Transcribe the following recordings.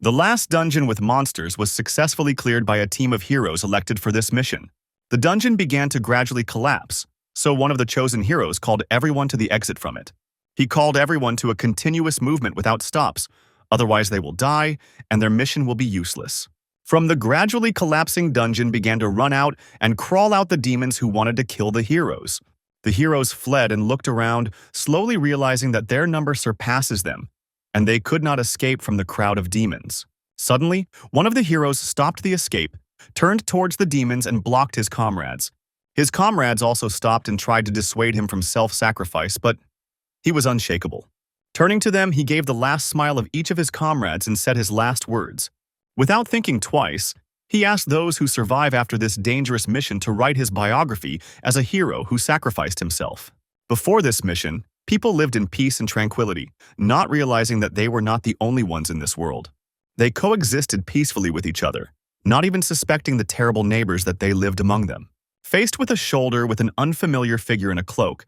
The last dungeon with monsters was successfully cleared by a team of heroes elected for this mission. The dungeon began to gradually collapse, so one of the chosen heroes called everyone to the exit from it. He called everyone to a continuous movement without stops, otherwise they will die and their mission will be useless. From the gradually collapsing dungeon began to run out and crawl out the demons who wanted to kill the heroes. The heroes fled and looked around, slowly realizing that their number surpasses them, and they could not escape from the crowd of demons. Suddenly, one of the heroes stopped the escape, turned towards the demons and blocked his comrades. His comrades also stopped and tried to dissuade him from self-sacrifice, but he was unshakable. Turning to them, he gave the last smile of each of his comrades and said his last words. Without thinking twice, he asked those who survive after this dangerous mission to write his biography as a hero who sacrificed himself. Before this mission, people lived in peace and tranquility, not realizing that they were not the only ones in this world. They coexisted peacefully with each other, not even suspecting the terrible neighbors that they lived among them. Faced with a shoulder with an unfamiliar figure in a cloak,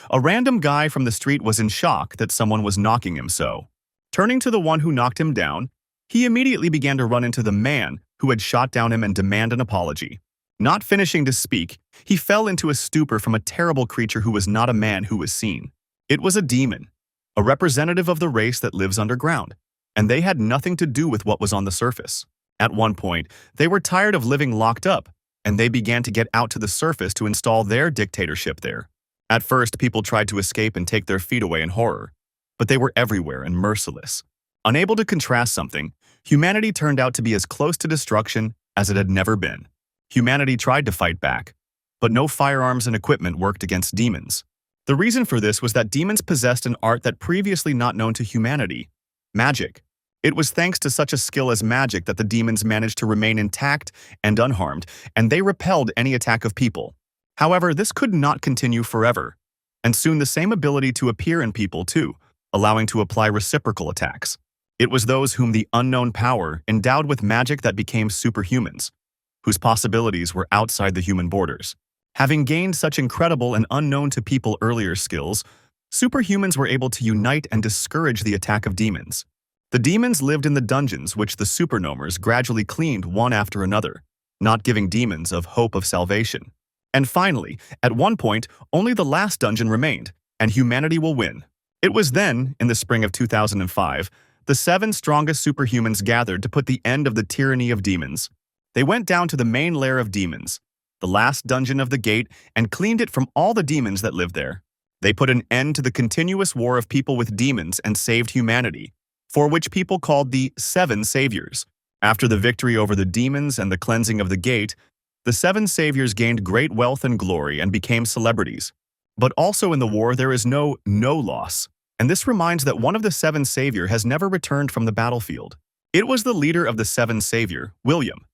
a random guy from the street was in shock that someone was knocking him so. Turning to the one who knocked him down, he immediately began to run into the man who had shot down him and demand an apology. Not finishing to speak, he fell into a stupor from a terrible creature who was not a man who was seen. It was a demon, a representative of the race that lives underground, and they had nothing to do with what was on the surface. At one point, they were tired of living locked up, and they began to get out to the surface to install their dictatorship there. At first, people tried to escape and take their feet away in horror, but they were everywhere and merciless. Unable to contrast something, humanity turned out to be as close to destruction as it had never been. Humanity tried to fight back, but no firearms and equipment worked against demons. The reason for this was that demons possessed an art that previously not known to humanity: magic. It was thanks to such a skill as magic that the demons managed to remain intact and unharmed, and they repelled any attack of people. However, this could not continue forever, and soon the same ability to appear in people too, allowing to apply reciprocal attacks. It was those whom the unknown power endowed with magic that became superhumans, whose possibilities were outside the human borders. Having gained such incredible and unknown to people earlier skills, superhumans were able to unite and discourage the attack of demons. The demons lived in the dungeons which the supernomers gradually cleaned one after another, not giving demons of hope of salvation. And finally, at one point, only the last dungeon remained, and humanity will win. It was then, in the spring of 2005, the 7 strongest superhumans gathered to put the end of the tyranny of demons. They went down to the main lair of demons, the last dungeon of the gate, and cleaned it from all the demons that lived there. They put an end to the continuous war of people with demons and saved humanity, for which people called the 7 Saviors. After the victory over the demons and the cleansing of the gate, the 7 Saviors gained great wealth and glory and became celebrities. But also in the war there is no loss. And this reminds that one of the 7 Savior has never returned from the battlefield. It was the leader of the 7 Savior, William,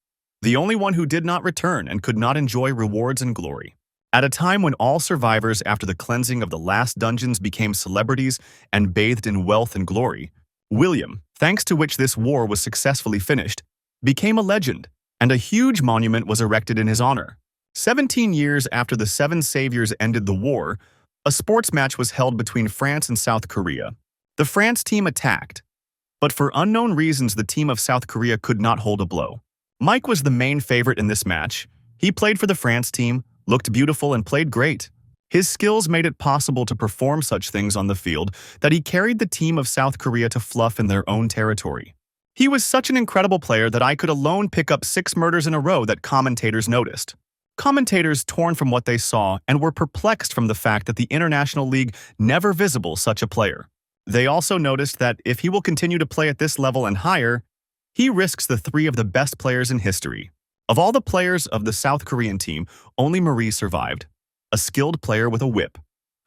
the only one who did not return and could not enjoy rewards and glory. At a time when all survivors after the cleansing of the last dungeons became celebrities and bathed in wealth and glory, William, thanks to which this war was successfully finished, became a legend, and a huge monument was erected in his honor. 17 years after the 7 Saviors ended the war, a sports match was held between France and South Korea. The France team attacked, but for unknown reasons the team of South Korea could not hold a blow. Mike was the main favorite in this match. He played for the France team, looked beautiful and played great. His skills made it possible to perform such things on the field that he carried the team of South Korea to fluff in their own territory. He was such an incredible player that I could alone pick up 6 murders in a row that commentators noticed. Commentators torn from what they saw and were perplexed from the fact that the International League never visible such a player. They also noticed that if he will continue to play at this level and higher, he risks the 3 of the best players in history. Of all the players of the South Korean team, only Marie survived, a skilled player with a whip,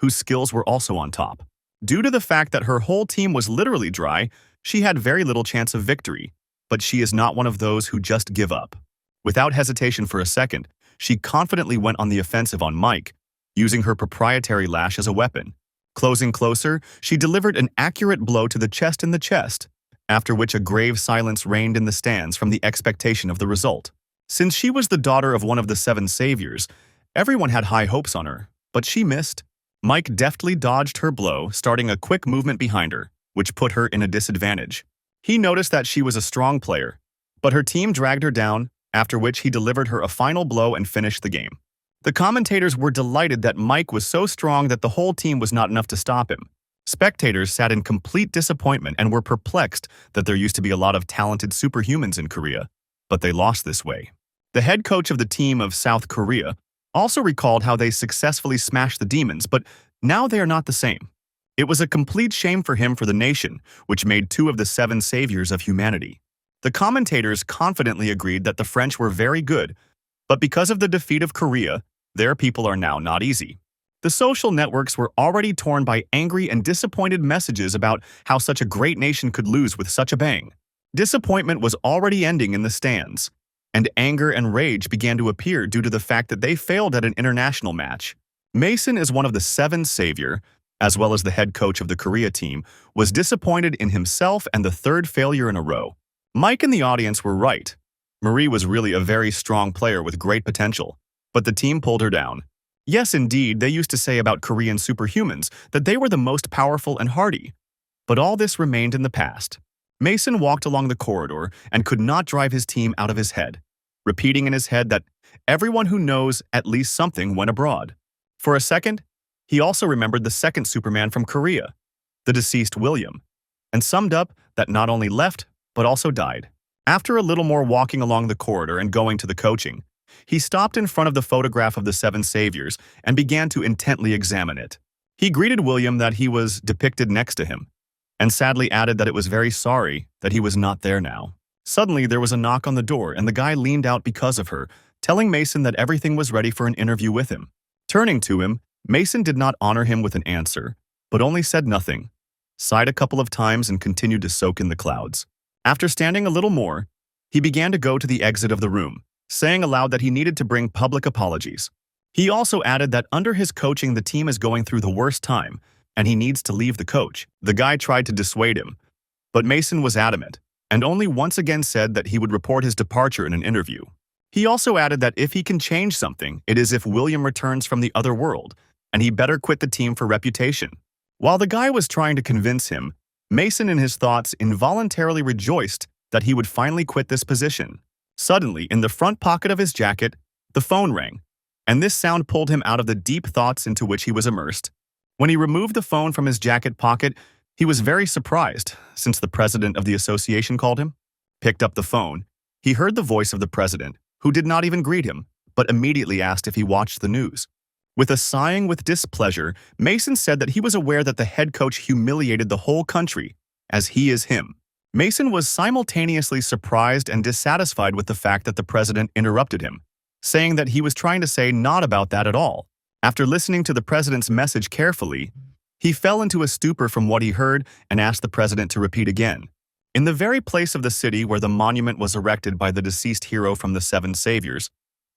whose skills were also on top. Due to the fact that her whole team was literally dry, she had very little chance of victory, but she is not one of those who just give up. Without hesitation for a second, she confidently went on the offensive on Mike, using her proprietary lash as a weapon. Closing closer, she delivered an accurate blow to the chest in the chest, after which a grave silence reigned in the stands from the expectation of the result. Since she was the daughter of one of the 7 Saviors, everyone had high hopes on her, but she missed. Mike deftly dodged her blow, starting a quick movement behind her, which put her in a disadvantage. He noticed that she was a strong player, but her team dragged her down, after which he delivered her a final blow and finished the game. The commentators were delighted that Mike was so strong that the whole team was not enough to stop him. Spectators sat in complete disappointment and were perplexed that there used to be a lot of talented superhumans in Korea, but they lost this way. The head coach of the team of South Korea also recalled how they successfully smashed the demons, but now they are not the same. It was a complete shame for him for the nation, which made 2 of the 7 saviors of humanity. The commentators confidently agreed that the French were very good, but because of the defeat of Korea, their people are now not easy. The social networks were already torn by angry and disappointed messages about how such a great nation could lose with such a bang. Disappointment was already ending in the stands, and anger and rage began to appear due to the fact that they failed at an international match. Mason is one of the 7 savior, as well as the head coach of the Korea team, was disappointed in himself and the 3rd failure in a row. Mike and the audience were right. Marie was really a very strong player with great potential, but the team pulled her down. Yes, indeed, they used to say about Korean superhumans that they were the most powerful and hardy. But all this remained in the past. Mason walked along the corridor and could not drive his team out of his head, repeating in his head that everyone who knows at least something went abroad. For a second, he also remembered the 2nd Superman from Korea, the deceased William, and summed up that not only left, but also died. After a little more walking along the corridor and going to the coaching, he stopped in front of the photograph of the 7 saviors and began to intently examine it. He greeted William that he was depicted next to him, and sadly added that it was very sorry that he was not there now. Suddenly, there was a knock on the door and the guy leaned out because of her, telling Mason that everything was ready for an interview with him. Turning to him, Mason did not honor him with an answer, but only said nothing, sighed a couple of times and continued to soak in the clouds. After standing a little more, he began to go to the exit of the room, saying aloud that he needed to bring public apologies. He also added that under his coaching the team is going through the worst time, and he needs to leave the coach. The guy tried to dissuade him, but Mason was adamant, and only once again said that he would report his departure in an interview. He also added that if he can change something, it is if William returns from the other world, and he better quit the team for reputation. While the guy was trying to convince him, Mason in his thoughts involuntarily rejoiced that he would finally quit this position. Suddenly, in the front pocket of his jacket, the phone rang, and this sound pulled him out of the deep thoughts into which he was immersed. When he removed the phone from his jacket pocket, he was very surprised, since the president of the association called him. Picked up the phone, he heard the voice of the president, who did not even greet him, but immediately asked if he watched the news. With a sighing with displeasure, Mason said that he was aware that the head coach humiliated the whole country, as he is him. Mason was simultaneously surprised and dissatisfied with the fact that the president interrupted him, saying that he was trying to say not about that at all. After listening to the president's message carefully, he fell into a stupor from what he heard and asked the president to repeat again. In the very place of the city where the monument was erected by the deceased hero from the 7 saviors,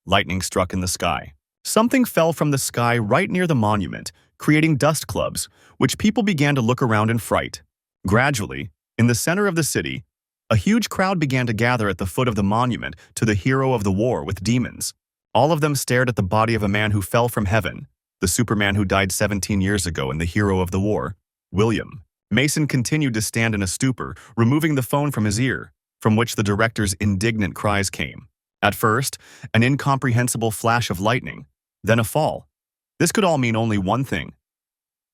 lightning struck in the sky. Something fell from the sky right near the monument, creating dust clouds, which people began to look around in fright. Gradually, in the center of the city, a huge crowd began to gather at the foot of the monument to the hero of the war with demons. All of them stared at the body of a man who fell from heaven, the Superman who died 17 years ago and the hero of the war, William. Mason continued to stand in a stupor, removing the phone from his ear, from which the director's indignant cries came. At first, an incomprehensible flash of lightning, then a fall. This could all mean only one thing.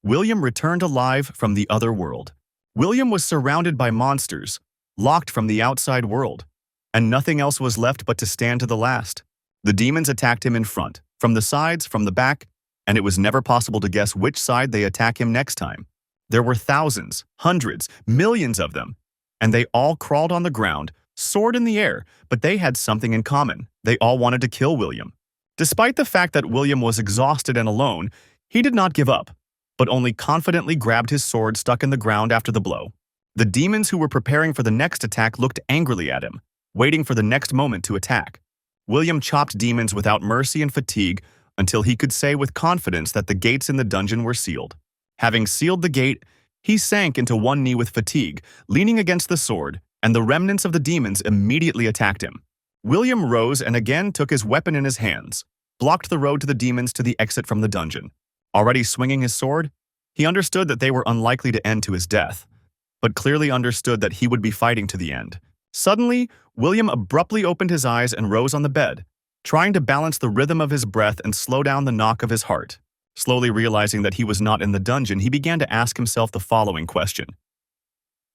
William returned alive from the other world. William was surrounded by monsters, locked from the outside world, and nothing else was left but to stand to the last. The demons attacked him in front, from the sides, from the back, and it was never possible to guess which side they attack him next time. There were thousands, hundreds, millions of them, and they all crawled on the ground, soared in the air, but they had something in common. They all wanted to kill William. Despite the fact that William was exhausted and alone, he did not give up, but only confidently grabbed his sword stuck in the ground after the blow. The demons who were preparing for the next attack looked angrily at him, waiting for the next moment to attack. William chopped demons without mercy and fatigue until he could say with confidence that the gates in the dungeon were sealed. Having sealed the gate, he sank into one knee with fatigue, leaning against the sword, and the remnants of the demons immediately attacked him. William rose and again took his weapon in his hands, blocked the road to the demons to the exit from the dungeon. Already swinging his sword, he understood that they were unlikely to end to his death, but clearly understood that he would be fighting to the end. Suddenly, William abruptly opened his eyes and rose on the bed, trying to balance the rhythm of his breath and slow down the knock of his heart. Slowly realizing that he was not in the dungeon, he began to ask himself the following question.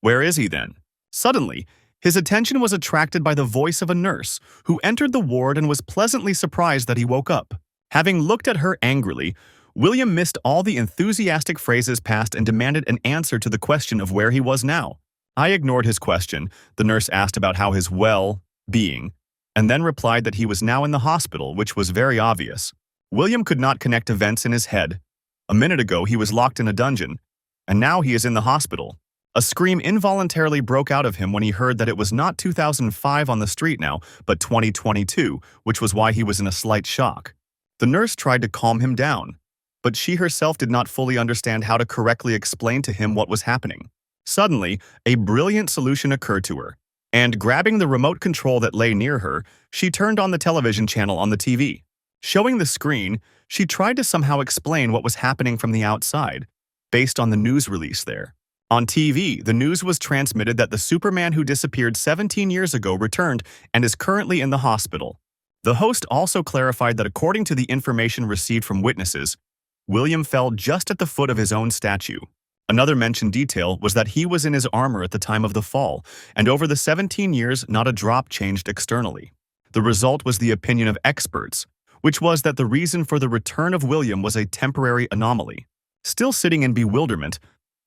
Where is he then? Suddenly, his attention was attracted by the voice of a nurse who entered the ward and was pleasantly surprised that he woke up. Having looked at her angrily, William missed all the enthusiastic phrases passed and demanded an answer to the question of where he was now. I ignored his question. The nurse asked about how his well-being, and then replied that he was now in the hospital, which was very obvious. William could not connect events in his head. A minute ago, he was locked in a dungeon, and now he is in the hospital. A scream involuntarily broke out of him when he heard that it was not 2005 on the street now, but 2022, which was why he was in a slight shock. The nurse tried to calm him down, but she herself did not fully understand how to correctly explain to him what was happening. Suddenly, a brilliant solution occurred to her, and grabbing the remote control that lay near her, she turned on the television channel on the TV. Showing the screen, she tried to somehow explain what was happening from the outside, based on the news release there. On TV, the news was transmitted that the Superman who disappeared 17 years ago returned and is currently in the hospital. The host also clarified that according to the information received from witnesses, William fell just at the foot of his own statue. Another mentioned detail was that he was in his armor at the time of the fall, and over the 17 years, not a drop changed externally. The result was the opinion of experts, which was that the reason for the return of William was a temporary anomaly. Still sitting in bewilderment,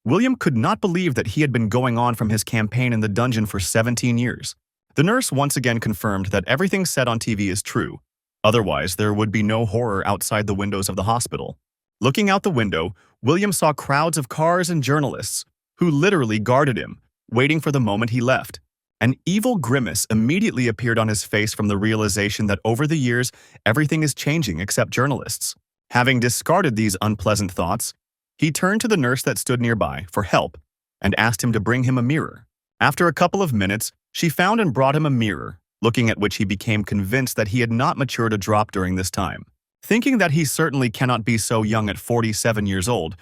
William could not believe that he had been going on from his campaign in the dungeon for 17 years. The nurse once again confirmed that everything said on TV is true. Otherwise, there would be no horror outside the windows of the hospital. Looking out the window, William saw crowds of cars and journalists who literally guarded him, waiting for the moment he left. An evil grimace immediately appeared on his face from the realization that over the years, everything is changing except journalists. Having discarded these unpleasant thoughts, he turned to the nurse that stood nearby for help and asked him to bring him a mirror. After a couple of minutes, she found and brought him a mirror, looking at which he became convinced that he had not matured a drop during this time. Thinking that he certainly cannot be so young at 47 years old,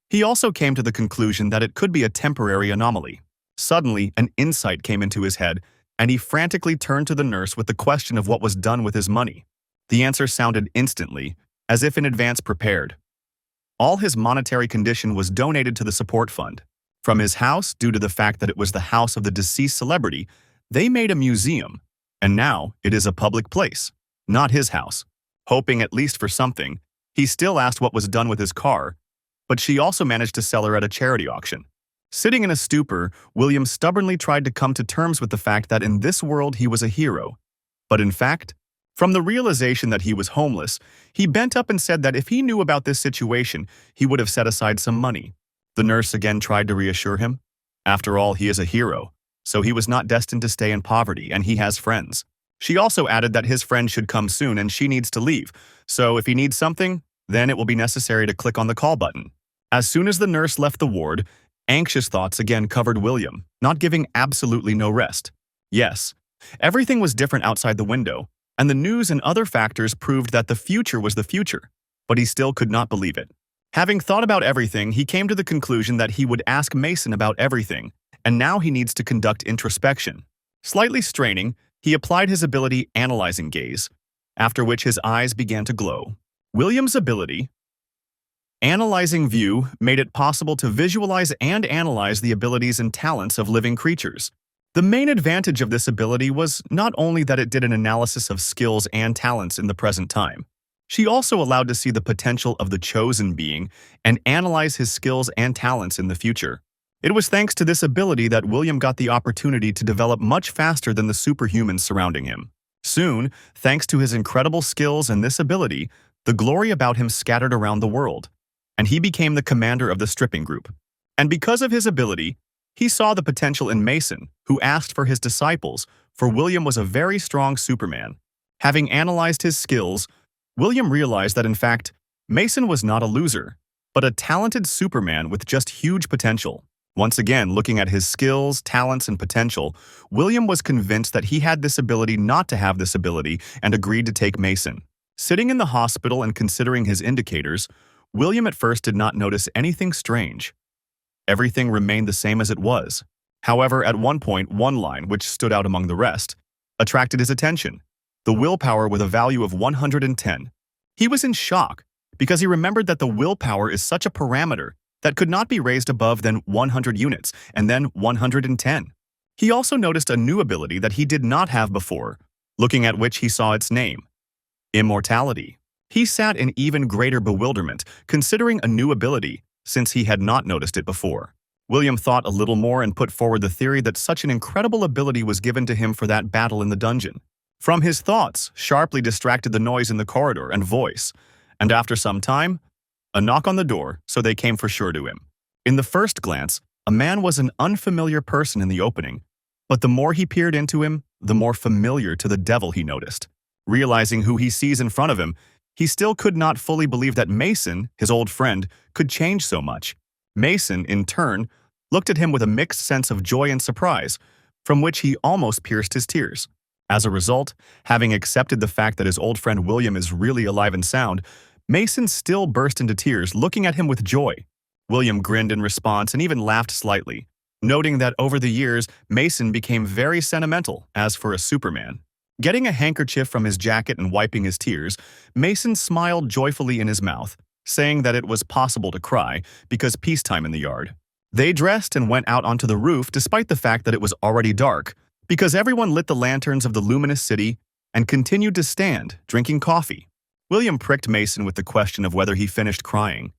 he also came to the conclusion that it could be a temporary anomaly. Suddenly, an insight came into his head, and he frantically turned to the nurse with the question of what was done with his money. The answer sounded instantly, as if in advance prepared. All his monetary condition was donated to the support fund. From his house, due to the fact that it was the house of the deceased celebrity, they made a museum, and now it is a public place, not his house. Hoping at least for something, he still asked what was done with his car, but she also managed to sell her at a charity auction. Sitting in a stupor, William stubbornly tried to come to terms with the fact that in this world he was a hero. But in fact, from the realization that he was homeless, he bent up and said that if he knew about this situation, he would have set aside some money. The nurse again tried to reassure him. After all, he is a hero, so he was not destined to stay in poverty, and he has friends. She also added that his friend should come soon and she needs to leave, so if he needs something, then it will be necessary to click on the call button. As soon as the nurse left the ward, anxious thoughts again covered William, not giving absolutely no rest. Yes, everything was different outside the window, and the news and other factors proved that the future was the future, but he still could not believe it. Having thought about everything, he came to the conclusion that he would ask Mason about everything, and now he needs to conduct introspection. Slightly straining, he applied his ability Analyzing Gaze, after which his eyes began to glow. William's ability, Analyzing View, made it possible to visualize and analyze the abilities and talents of living creatures. The main advantage of this ability was not only that it did an analysis of skills and talents in the present time, she also allowed to see the potential of the chosen being and analyze his skills and talents in the future. It was thanks to this ability that William got the opportunity to develop much faster than the superhumans surrounding him. Soon, thanks to his incredible skills and this ability, the glory about him scattered around the world, and he became the commander of the stripping group. And because of his ability, he saw the potential in Mason, who asked for his disciples, for William was a very strong Superman. Having analyzed his skills, William realized that in fact, Mason was not a loser, but a talented Superman with just huge potential. Once again, looking at his skills, talents, and potential, William was convinced that he had this ability not to have this ability and agreed to take Mason. Sitting in the hospital and considering his indicators, William at first did not notice anything strange. Everything remained the same as it was. However, at one point, one line, which stood out among the rest, attracted his attention: the willpower with a value of 110. He was in shock because he remembered that the willpower is such a parameter that could not be raised above than 100 units and then 110. He also noticed a new ability that he did not have before, looking at which he saw its name: immortality. He sat in even greater bewilderment, considering a new ability, since he had not noticed it before. William thought a little more and put forward the theory that such an incredible ability was given to him for that battle in the dungeon. From his thoughts, sharply distracted the noise in the corridor and voice, and after some time, a knock on the door, so they came for sure to him. In the first glance, a man was an unfamiliar person in the opening, but the more he peered into him, the more familiar to the devil he noticed. Realizing who he sees in front of him, he still could not fully believe that Mason, his old friend, could change so much. Mason, in turn, looked at him with a mixed sense of joy and surprise, from which he almost pierced his tears. As a result, having accepted the fact that his old friend William is really alive and sound, Mason still burst into tears, looking at him with joy. William grinned in response and even laughed slightly, noting that over the years, Mason became very sentimental, as for a Superman. Getting a handkerchief from his jacket and wiping his tears, Mason smiled joyfully in his mouth, saying that it was possible to cry because peacetime in the yard. They dressed and went out onto the roof despite the fact that it was already dark, because everyone lit the lanterns of the luminous city and continued to stand, drinking coffee. William pricked Mason with the question of whether he finished crying,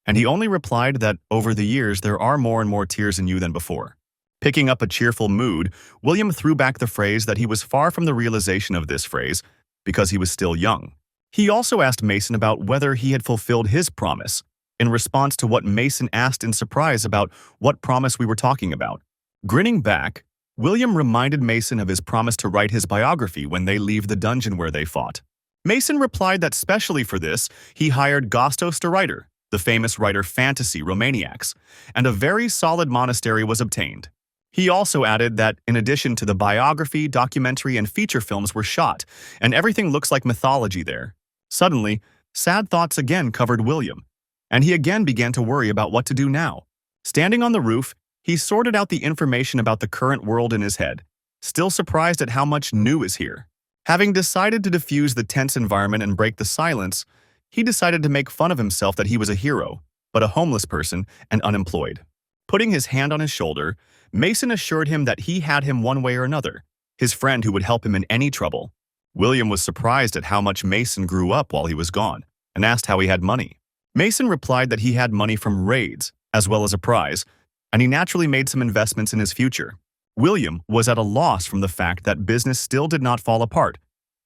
and he only replied that over the years there are more and more tears in you than before. Picking up a cheerful mood, William threw back the phrase that he was far from the realization of this phrase because he was still young. He also asked Mason about whether he had fulfilled his promise, in response to what Mason asked in surprise about what promise we were talking about. Grinning back, William reminded Mason of his promise to write his biography when they leave the dungeon where they fought. Mason replied that specially for this, he hired Gostos the writer, the famous writer fantasy Romaniacs, and a very solid monastery was obtained. He also added that in addition to the biography, documentary, and feature films were shot, and everything looks like mythology there. Suddenly, sad thoughts again covered William, and he again began to worry about what to do now. Standing on the roof, he sorted out the information about the current world in his head, still surprised at how much new is here. Having decided to diffuse the tense environment and break the silence, he decided to make fun of himself that he was a hero, but a homeless person and unemployed. Putting his hand on his shoulder, Mason assured him that he had him one way or another, his friend who would help him in any trouble. William was surprised at how much Mason grew up while he was gone, and asked how he had money. Mason replied that he had money from raids, as well as a prize, and he naturally made some investments in his future. William was at a loss from the fact that business still did not fall apart,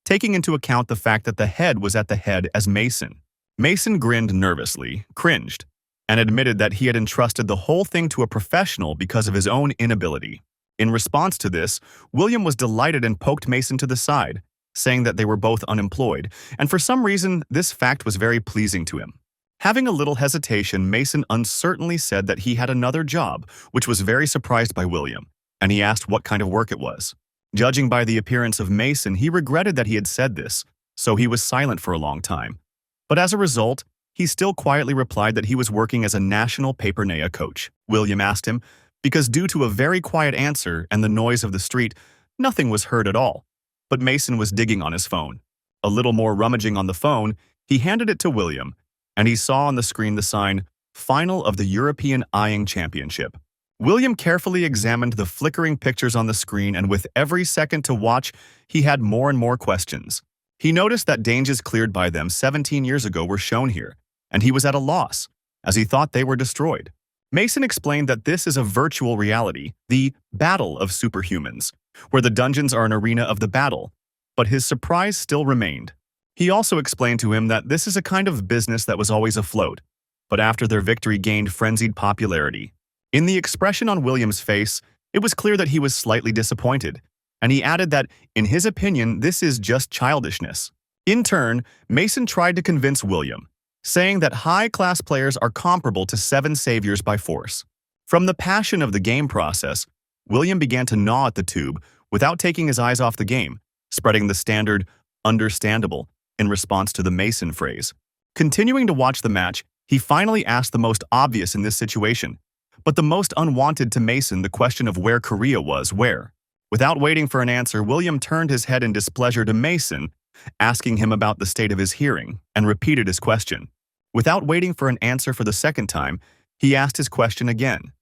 taking into account the fact that the head was at the head as Mason. Mason grinned nervously, cringed, and admitted that he had entrusted the whole thing to a professional because of his own inability. In response to this, William was delighted and poked Mason to the side, saying that they were both unemployed, and for some reason, this fact was very pleasing to him. Having a little hesitation, Mason uncertainly said that he had another job, which was very surprised by William, and he asked what kind of work it was. Judging by the appearance of Mason, he regretted that he had said this, so he was silent for a long time. But as a result, he still quietly replied that he was working as a national papernaia coach. William asked him, because due to a very quiet answer and the noise of the street, nothing was heard at all. But Mason was digging on his phone. A little more rummaging on the phone, he handed it to William, and he saw on the screen the sign, Final of the European Eyeing Championship. William carefully examined the flickering pictures on the screen, and with every second to watch, he had more and more questions. He noticed that dangers cleared by them 17 years ago were shown here, and he was at a loss, as he thought they were destroyed. Mason explained that this is a virtual reality, the Battle of Superhumans, where the dungeons are an arena of the battle, but his surprise still remained. He also explained to him that this is a kind of business that was always afloat, but after their victory gained frenzied popularity. In the expression on William's face, it was clear that he was slightly disappointed, and he added that, in his opinion, this is just childishness. In turn, Mason tried to convince William, saying that high-class players are comparable to 7 saviors by force. From the passion of the game process, William began to gnaw at the tube without taking his eyes off the game, spreading the standard, understandable, in response to the Mason phrase. Continuing to watch the match, he finally asked the most obvious in this situation, But the most unwanted to Mason, the question of where Korea was, where. Without waiting for an answer, William turned his head in displeasure to Mason, asking him about the state of his hearing, and repeated his question. Without waiting for an answer for the second time, he asked his question again.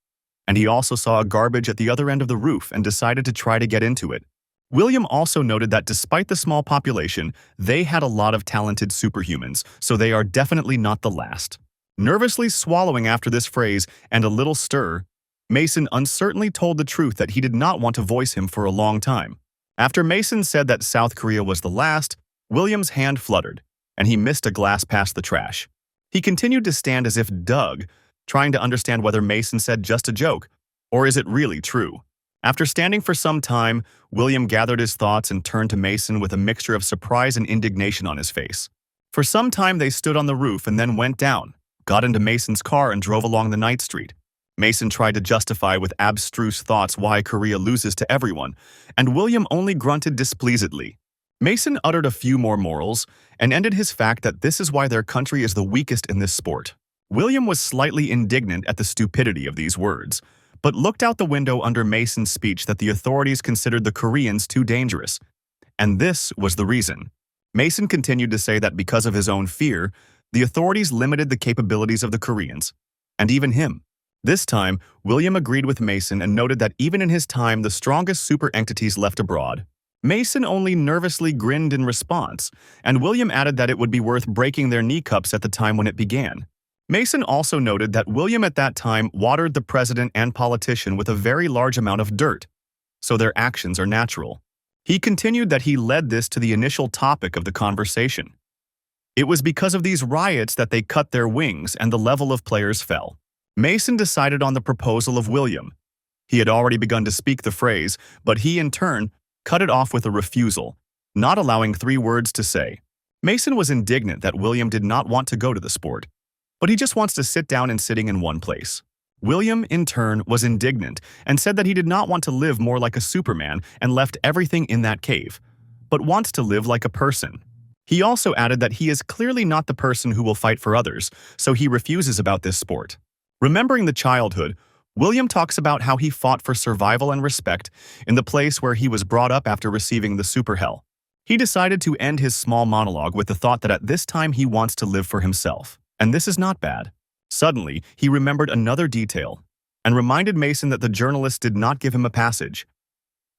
And he also saw a garbage at the other end of the roof and decided to try to get into it. William also noted that despite the small population, they had a lot of talented superhumans, so they are definitely not the last. Nervously swallowing after this phrase and a little stir, Mason uncertainly told the truth that he did not want to voice him for a long time. After Mason said that South Korea was the last, William's hand fluttered, and he missed a glass past the trash. He continued to stand as if Doug, trying to understand whether Mason said just a joke, or is it really true. After standing for some time, William gathered his thoughts and turned to Mason with a mixture of surprise and indignation on his face. For some time they stood on the roof and then went down, got into Mason's car and drove along the night street. Mason tried to justify with abstruse thoughts why Korea loses to everyone, and William only grunted displeasedly. Mason uttered a few more morals and ended his fact that this is why their country is the weakest in this sport. William was slightly indignant at the stupidity of these words, but looked out the window under Mason's speech that the authorities considered the Koreans too dangerous. And this was the reason. Mason continued to say that because of his own fear, the authorities limited the capabilities of the Koreans, and even him. This time, William agreed with Mason and noted that even in his time the strongest super entities left abroad. Mason only nervously grinned in response, and William added that it would be worth breaking their kneecaps at the time when it began. Mason also noted that William at that time watered the president and politician with a very large amount of dirt, so their actions are natural. He continued that he led this to the initial topic of the conversation. It was because of these riots that they cut their wings and the level of players fell. Mason decided on the proposal of William. He had already begun to speak the phrase, but he in turn cut it off with a refusal, not allowing 3 words to say. Mason was indignant that William did not want to go to the sport, but he just wants to sit down and sitting in one place. William, in turn, was indignant and said that he did not want to live more like a Superman and left everything in that cave, but wants to live like a person. He also added that he is clearly not the person who will fight for others, so he refuses about this sport. Remembering the childhood, William talks about how he fought for survival and respect in the place where he was brought up after receiving the super hell. He decided to end his small monologue with the thought that at this time he wants to live for himself, and this is not bad. Suddenly, he remembered another detail and reminded Mason that the journalist did not give him a passage.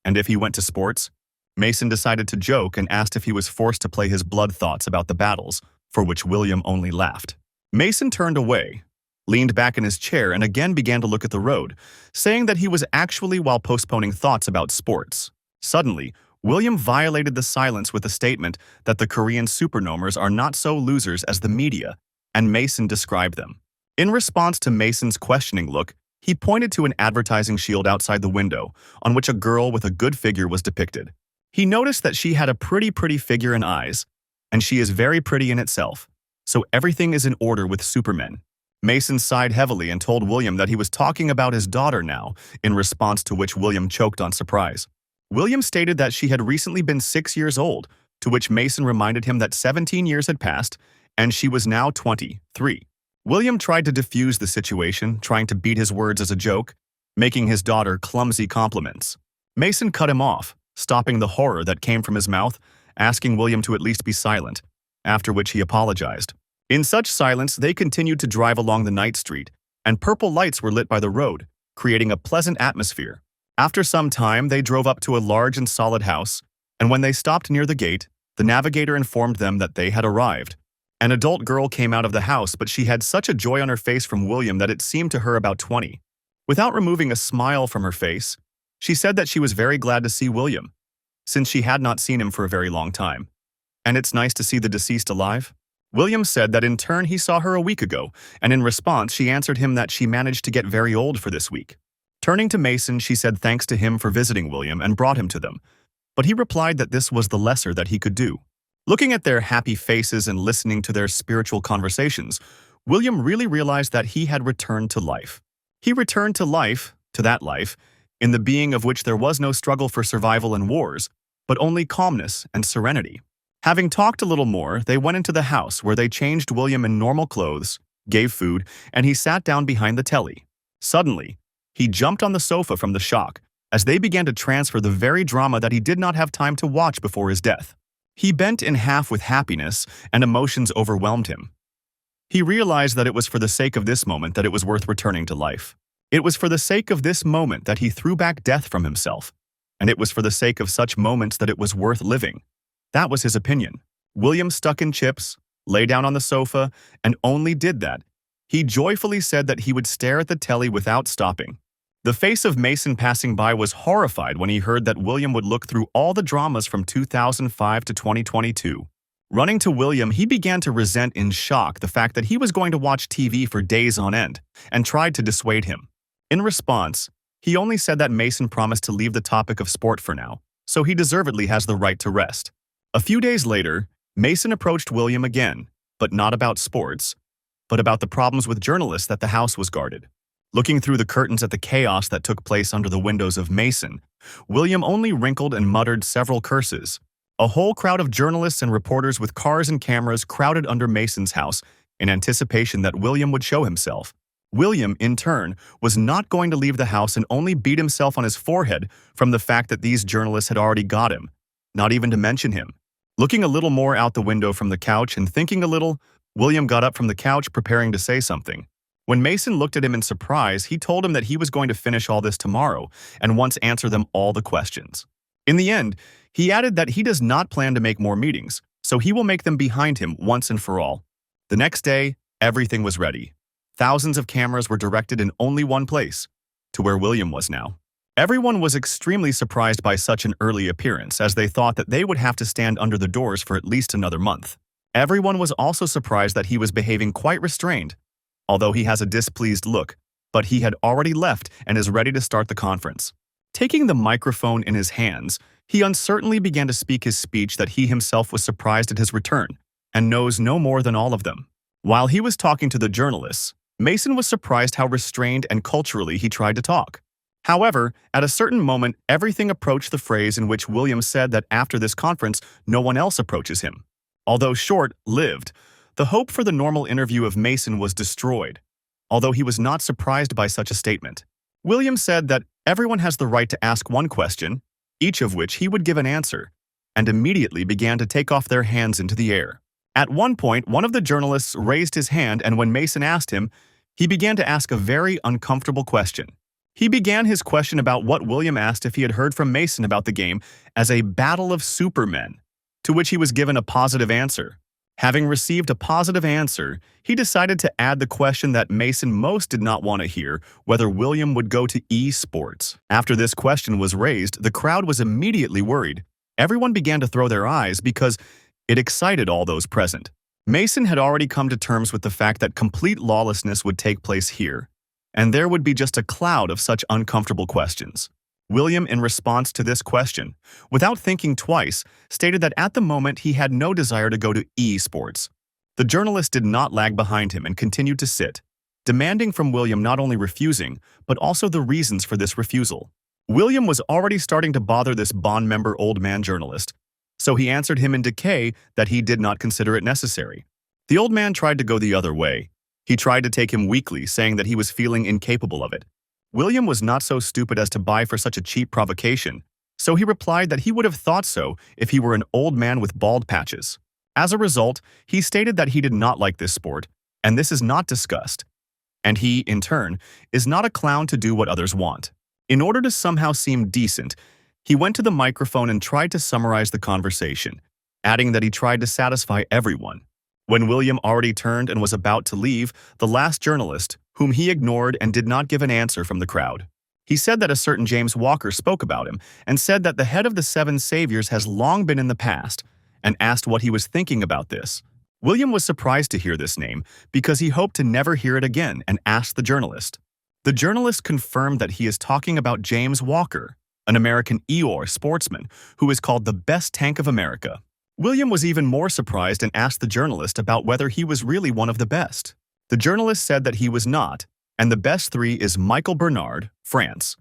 And if he went to sports? Mason decided to joke and asked if he was forced to play his blood thoughts about the battles, for which William only laughed. Mason turned away, leaned back in his chair and again began to look at the road, saying that he was actually while postponing thoughts about sports. Suddenly, William violated the silence with a statement that the Korean supernomers are not so losers as the media, and Mason described them. In response to Mason's questioning look, he pointed to an advertising shield outside the window, on which a girl with a good figure was depicted. He noticed that she had a pretty figure and eyes, and she is very pretty in itself, so everything is in order with supermen. Mason sighed heavily and told William that he was talking about his daughter now, in response to which William choked on surprise. William stated that she had recently been 6 years old, to which Mason reminded him that 17 years had passed, and she was now 23. William tried to defuse the situation, trying to beat his words as a joke, making his daughter clumsy compliments. Mason cut him off, stopping the horror that came from his mouth, asking William to at least be silent, after which he apologized. In such silence, they continued to drive along the night street, and purple lights were lit by the road, creating a pleasant atmosphere. After some time, they drove up to a large and solid house, and when they stopped near the gate, the navigator informed them that they had arrived. An adult girl came out of the house, but she had such a joy on her face from William that it seemed to her about 20. Without removing a smile from her face, she said that she was very glad to see William, since she had not seen him for a very long time. And it's nice to see the deceased alive? William said that in turn he saw her a week ago, and in response she answered him that she managed to get very old for this week. Turning to Mason, she said thanks to him for visiting William and brought him to them, but he replied that this was the lesser that he could do. Looking at their happy faces and listening to their spiritual conversations, William really realized that he had returned to life. He returned to life, to that life, in the being of which there was no struggle for survival and wars, but only calmness and serenity. Having talked a little more, they went into the house where they changed William in normal clothes, gave food, and he sat down behind the telly. Suddenly, he jumped on the sofa from the shock as they began to transfer the very drama that he did not have time to watch before his death. He bent in half with happiness, and emotions overwhelmed him. He realized that it was for the sake of this moment that it was worth returning to life. It was for the sake of this moment that he threw back death from himself, and it was for the sake of such moments that it was worth living. That was his opinion. William stuck in chips, lay down on the sofa, and only did that. He joyfully said that he would stare at the telly without stopping. The face of Mason passing by was horrified when he heard that William would look through all the dramas from 2005 to 2022. Running to William, he began to resent in shock the fact that he was going to watch TV for days on end, and tried to dissuade him. In response, he only said that Mason promised to leave the topic of sport for now, so he deservedly has the right to rest. A few days later, Mason approached William again, but not about sports, but about the problems with journalists that the house was guarded. Looking through the curtains at the chaos that took place under the windows of Mason, William only wrinkled and muttered several curses. A whole crowd of journalists and reporters with cars and cameras crowded under Mason's house in anticipation that William would show himself. William, in turn, was not going to leave the house and only beat himself on his forehead from the fact that these journalists had already got him, not even to mention him. Looking a little more out the window from the couch and thinking a little, William got up from the couch preparing to say something. When Mason looked at him in surprise, he told him that he was going to finish all this tomorrow and once answer them all the questions. In the end, he added that he does not plan to make more meetings, so he will make them behind him once and for all. The next day, everything was ready. Thousands of cameras were directed in only one place, to where William was now. Everyone was extremely surprised by such an early appearance, as they thought that they would have to stand under the doors for at least another month. Everyone was also surprised that he was behaving quite restrained, although he has a displeased look, but he had already left and is ready to start the conference. Taking the microphone in his hands, he uncertainly began to speak his speech that he himself was surprised at his return, and knows no more than all of them. While he was talking to the journalists, Mason was surprised how restrained and culturally he tried to talk. However, at a certain moment, everything approached the phrase in which William said that after this conference, no one else approaches him. Although short-lived, the hope for the normal interview of Mason was destroyed, although he was not surprised by such a statement. William said that everyone has the right to ask one question, each of which he would give an answer, and immediately began to take off their hands into the air. At one point, one of the journalists raised his hand, and when Mason asked him, he began to ask a very uncomfortable question. He began his question about what William asked if he had heard from Mason about the game as a battle of supermen, to which he was given a positive answer. Having received a positive answer, he decided to add the question that Mason most did not want to hear, whether William would go to esports. After this question was raised, the crowd was immediately worried. Everyone began to throw their eyes because it excited all those present. Mason had already come to terms with the fact that complete lawlessness would take place here, and there would be just a cloud of such uncomfortable questions. William, in response to this question, without thinking twice, stated that at the moment he had no desire to go to esports. The journalist did not lag behind him and continued to sit, demanding from William not only refusing, but also the reasons for this refusal. William was already starting to bother this bond member old man journalist, so he answered him in decay that he did not consider it necessary. The old man tried to go the other way. He tried to take him weakly, saying that he was feeling incapable of it. William was not so stupid as to buy for such a cheap provocation, so he replied that he would have thought so if he were an old man with bald patches. As a result, he stated that he did not like this sport, and this is not discussed. And he, in turn, is not a clown to do what others want. In order to somehow seem decent, he went to the microphone and tried to summarize the conversation, adding that he tried to satisfy everyone. When William already turned and was about to leave, the last journalist, whom he ignored and did not give an answer from the crowd. He said that a certain James Walker spoke about him and said that the head of the Seven Saviors has long been in the past, and asked what he was thinking about this. William was surprised to hear this name because he hoped to never hear it again and asked the journalist. The journalist confirmed that he is talking about James Walker, an American Eeyore sportsman who is called the best tank of America. William was even more surprised and asked the journalist about whether he was really one of the best. The journalist said that he was not, and the best three is Michael Bernard, France,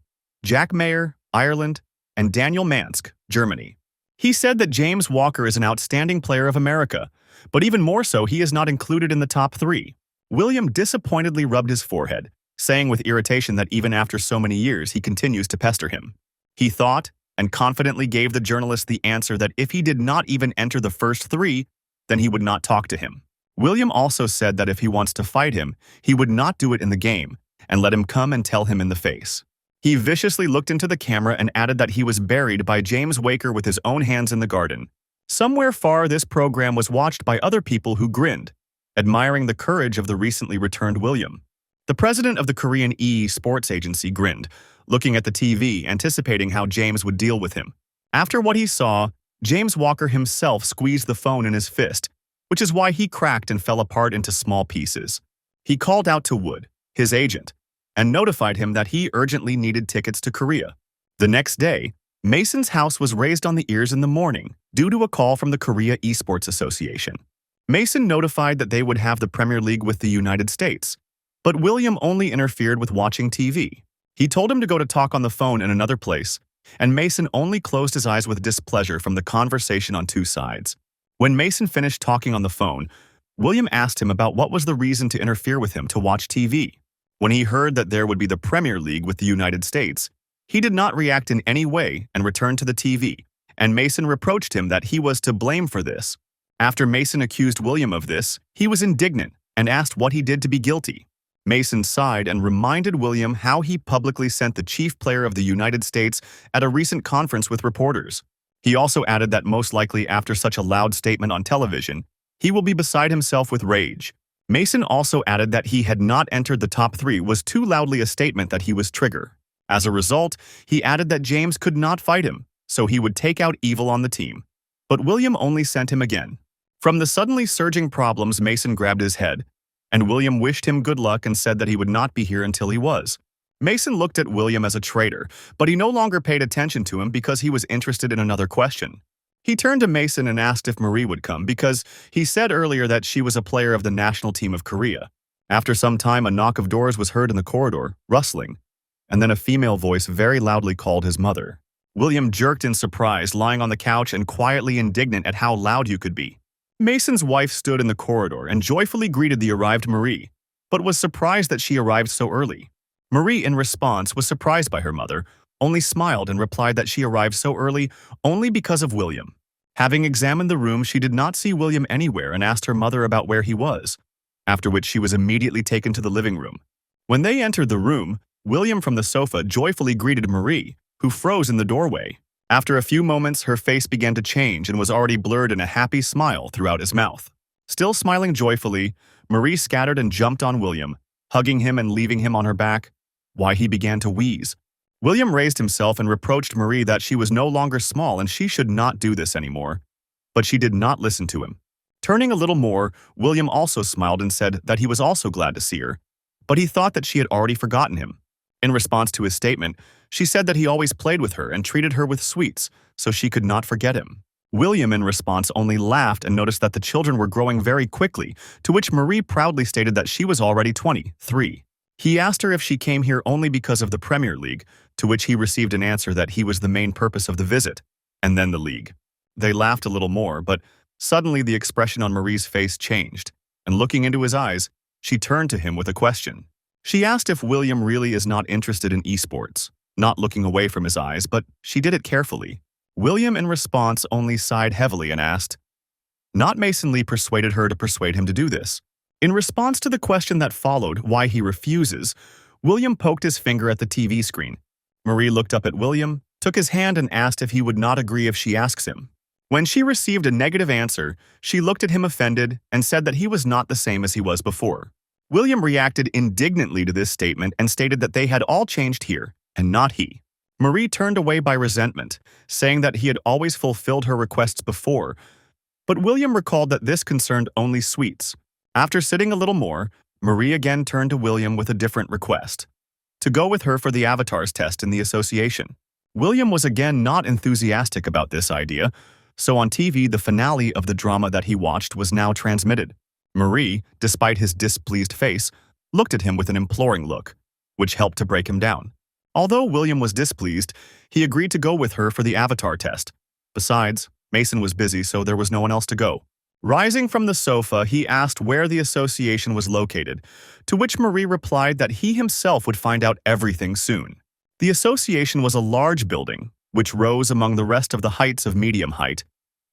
Jack Mayer, Ireland, and Daniel Mansk, Germany. He said that James Walker is an outstanding player of America, but even more so, he is not included in the top three. William disappointedly rubbed his forehead, saying with irritation that even after so many years he continues to pester him. He thought and confidently gave the journalist the answer that if he did not even enter the first 3, then he would not talk to him. William also said that if he wants to fight him, he would not do it in the game, and let him come and tell him in the face. He viciously looked into the camera and added that he was buried by James Waker with his own hands in the garden. Somewhere far, this program was watched by other people who grinned, admiring the courage of the recently returned William. The president of the Korean sports agency grinned, looking at the TV, anticipating how James would deal with him. After what he saw, James Walker himself squeezed the phone in his fist, which is why he cracked and fell apart into small pieces. He called out to Wood, his agent, and notified him that he urgently needed tickets to Korea. The next day, Mason's house was raised on the ears in the morning due to a call from the Korea Esports Association. Mason notified that they would have the Premier League with the United States, but William only interfered with watching TV. He told him to go to talk on the phone in another place, and Mason only closed his eyes with displeasure from the conversation on two sides. When Mason finished talking on the phone, William asked him about what was the reason to interfere with him to watch TV. When he heard that there would be the Premier League with the United States, he did not react in any way and returned to the TV, and Mason reproached him that he was to blame for this. After Mason accused William of this, he was indignant and asked what he did to be guilty. Mason sighed and reminded William how he publicly sent the chief player of the United States at a recent conference with reporters. He also added that most likely after such a loud statement on television, he will be beside himself with rage. Mason also added that he had not entered the top 3 was too loudly a statement that he was trigger. As a result, he added that James could not fight him, so he would take out evil on the team. But William only sent him again. From the suddenly surging problems, Mason grabbed his head, and William wished him good luck and said that he would not be here until he was. Mason looked at William as a traitor, but he no longer paid attention to him because he was interested in another question. He turned to Mason and asked if Marie would come because he said earlier that she was a player of the national team of Korea. After some time, a knock of doors was heard in the corridor, rustling, and then a female voice very loudly called his mother. William jerked in surprise, lying on the couch and quietly indignant at how loud you could be. Mason's wife stood in the corridor and joyfully greeted the arrived Marie, but was surprised that she arrived so early. Marie, in response, was surprised by her mother, only smiled and replied that she arrived so early only because of William. Having examined the room, she did not see William anywhere and asked her mother about where he was, after which she was immediately taken to the living room. When they entered the room, William from the sofa joyfully greeted Marie, who froze in the doorway. After a few moments, her face began to change and was already blurred in a happy smile throughout his mouth. Still smiling joyfully, Marie scattered and jumped on William, hugging him and leaving him on her back. Why, he began to wheeze. William raised himself and reproached Marie that she was no longer small and she should not do this anymore. But she did not listen to him. Turning a little more, William also smiled and said that he was also glad to see her, but he thought that she had already forgotten him. In response to his statement, she said that he always played with her and treated her with sweets, so she could not forget him. William, in response, only laughed and noticed that the children were growing very quickly, to which Marie proudly stated that she was already 23. He asked her if she came here only because of the Premier League, to which he received an answer that he was the main purpose of the visit, and then the league. They laughed a little more, but suddenly the expression on Marie's face changed, and looking into his eyes, she turned to him with a question. She asked if William really is not interested in esports, not looking away from his eyes, but she did it carefully. William, in response, only sighed heavily and asked. Not Mason Lee persuaded her to persuade him to do this. In response to the question that followed, why he refuses, William poked his finger at the TV screen. Marie looked up at William, took his hand and asked if he would not agree if she asks him. When she received a negative answer, she looked at him offended and said that he was not the same as he was before. William reacted indignantly to this statement and stated that they had all changed here, and not he. Marie turned away by resentment, saying that he had always fulfilled her requests before, but William recalled that this concerned only sweets. After sitting a little more, Marie again turned to William with a different request. To go with her for the avatars test in the association. William was again not enthusiastic about this idea, so on TV the finale of the drama that he watched was now transmitted. Marie, despite his displeased face, looked at him with an imploring look, which helped to break him down. Although William was displeased, he agreed to go with her for the avatar test. Besides, Mason was busy, so there was no one else to go. Rising from the sofa, he asked where the association was located, to which Marie replied that he himself would find out everything soon. The association was a large building, which rose among the rest of the heights of medium height,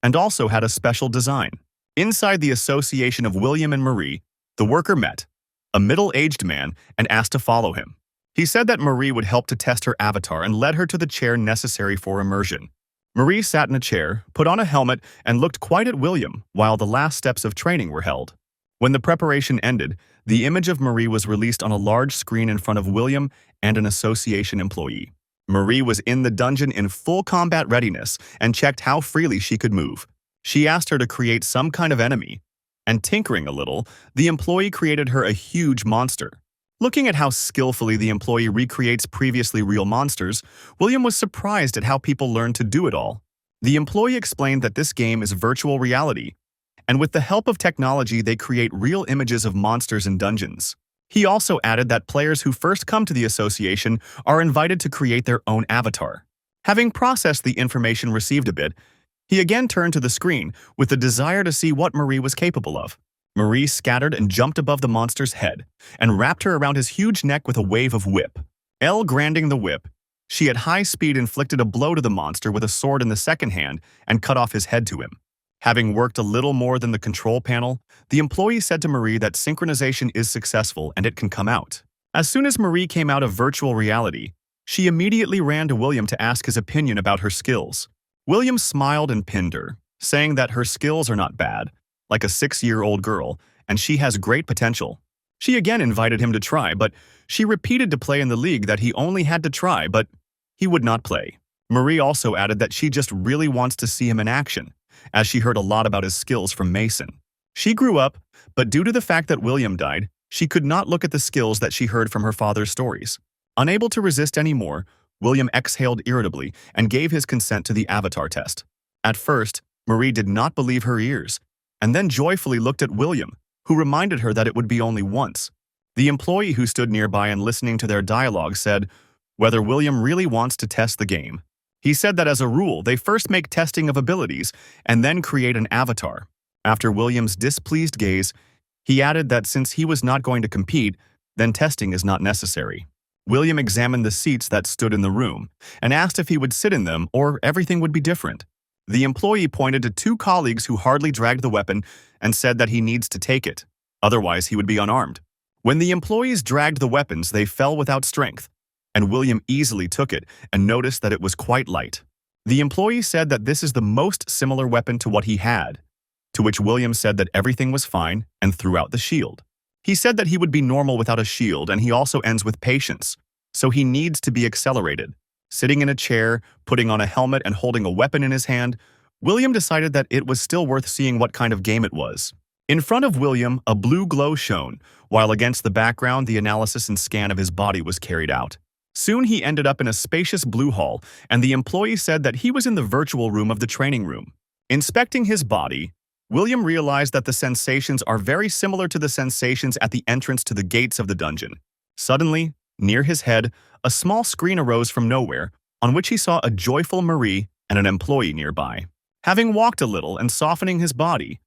and also had a special design. Inside the association of William and Marie, the worker met a middle-aged man and asked to follow him. He said that Marie would help to test her avatar and led her to the chair necessary for immersion. Marie sat in a chair, put on a helmet, and looked quite at William while the last steps of training were held. When the preparation ended, the image of Marie was released on a large screen in front of William and an association employee. Marie was in the dungeon in full combat readiness and checked how freely she could move. She asked her to create some kind of enemy, and tinkering a little, the employee created her a huge monster. Looking at how skillfully the employee recreates previously real monsters, William was surprised at how people learn to do it all. The employee explained that this game is virtual reality, and with the help of technology they create real images of monsters in dungeons. He also added that players who first come to the association are invited to create their own avatar. Having processed the information received a bit, he again turned to the screen with the desire to see what Marie was capable of. Marie scattered and jumped above the monster's head and wrapped her around his huge neck with a wave of whip. Grinding the whip, she at high speed inflicted a blow to the monster with a sword in the second hand and cut off his head to him. Having worked a little more than the control panel, the employee said to Marie that synchronization is successful and it can come out. As soon as Marie came out of virtual reality, she immediately ran to William to ask his opinion about her skills. William smiled and pinned her, saying that her skills are not bad, like a 6-year-old girl, and she has great potential. She again invited him to try, but she repeated to play in the league that he only had to try, but he would not play. Marie also added that she just really wants to see him in action, as she heard a lot about his skills from Mason. She grew up, but due to the fact that William died, she could not look at the skills that she heard from her father's stories. Unable to resist anymore, William exhaled irritably and gave his consent to the avatar test. At first, Marie did not believe her ears, and then joyfully looked at William, who reminded her that it would be only once. The employee who stood nearby and listening to their dialogue said whether William really wants to test the game. He said that as a rule, they first make testing of abilities and then create an avatar. After William's displeased gaze, he added that since he was not going to compete, then testing is not necessary. William examined the seats that stood in the room and asked if he would sit in them or everything would be different. The employee pointed to 2 colleagues who hardly dragged the weapon and said that he needs to take it, otherwise he would be unarmed. When the employees dragged the weapons, they fell without strength, and William easily took it and noticed that it was quite light. The employee said that this is the most similar weapon to what he had, to which William said that everything was fine and threw out the shield. He said that he would be normal without a shield, and he also ends with patience, so he needs to be accelerated. Sitting in a chair, putting on a helmet, and holding a weapon in his hand, William decided that it was still worth seeing what kind of game it was. In front of William, a blue glow shone, while against the background, the analysis and scan of his body was carried out. Soon he ended up in a spacious blue hall, and the employee said that he was in the virtual room of the training room. Inspecting his body, William realized that the sensations are very similar to the sensations at the entrance to the gates of the dungeon. Suddenly, near his head, a small screen arose from nowhere, on which he saw a joyful Marie and an employee nearby. Having walked a little and softening his body,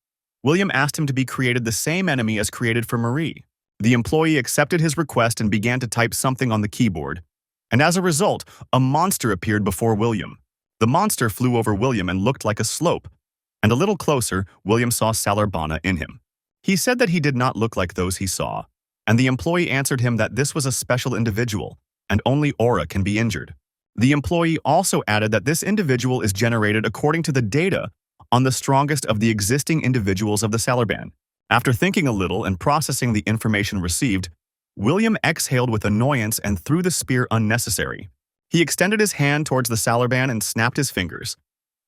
William asked him to be created the same enemy as created for Marie. The employee accepted his request and began to type something on the keyboard, and as a result, a monster appeared before William. The monster flew over William and looked like a slope, and a little closer, William saw Salarbana in him. He said that he did not look like those he saw, and the employee answered him that this was a special individual, and only aura can be injured. The employee also added that this individual is generated according to the data on the strongest of the existing individuals of the Salarbana. After thinking a little and processing the information received, William exhaled with annoyance and threw the spear unnecessary. He extended his hand towards the Salarbana and snapped his fingers,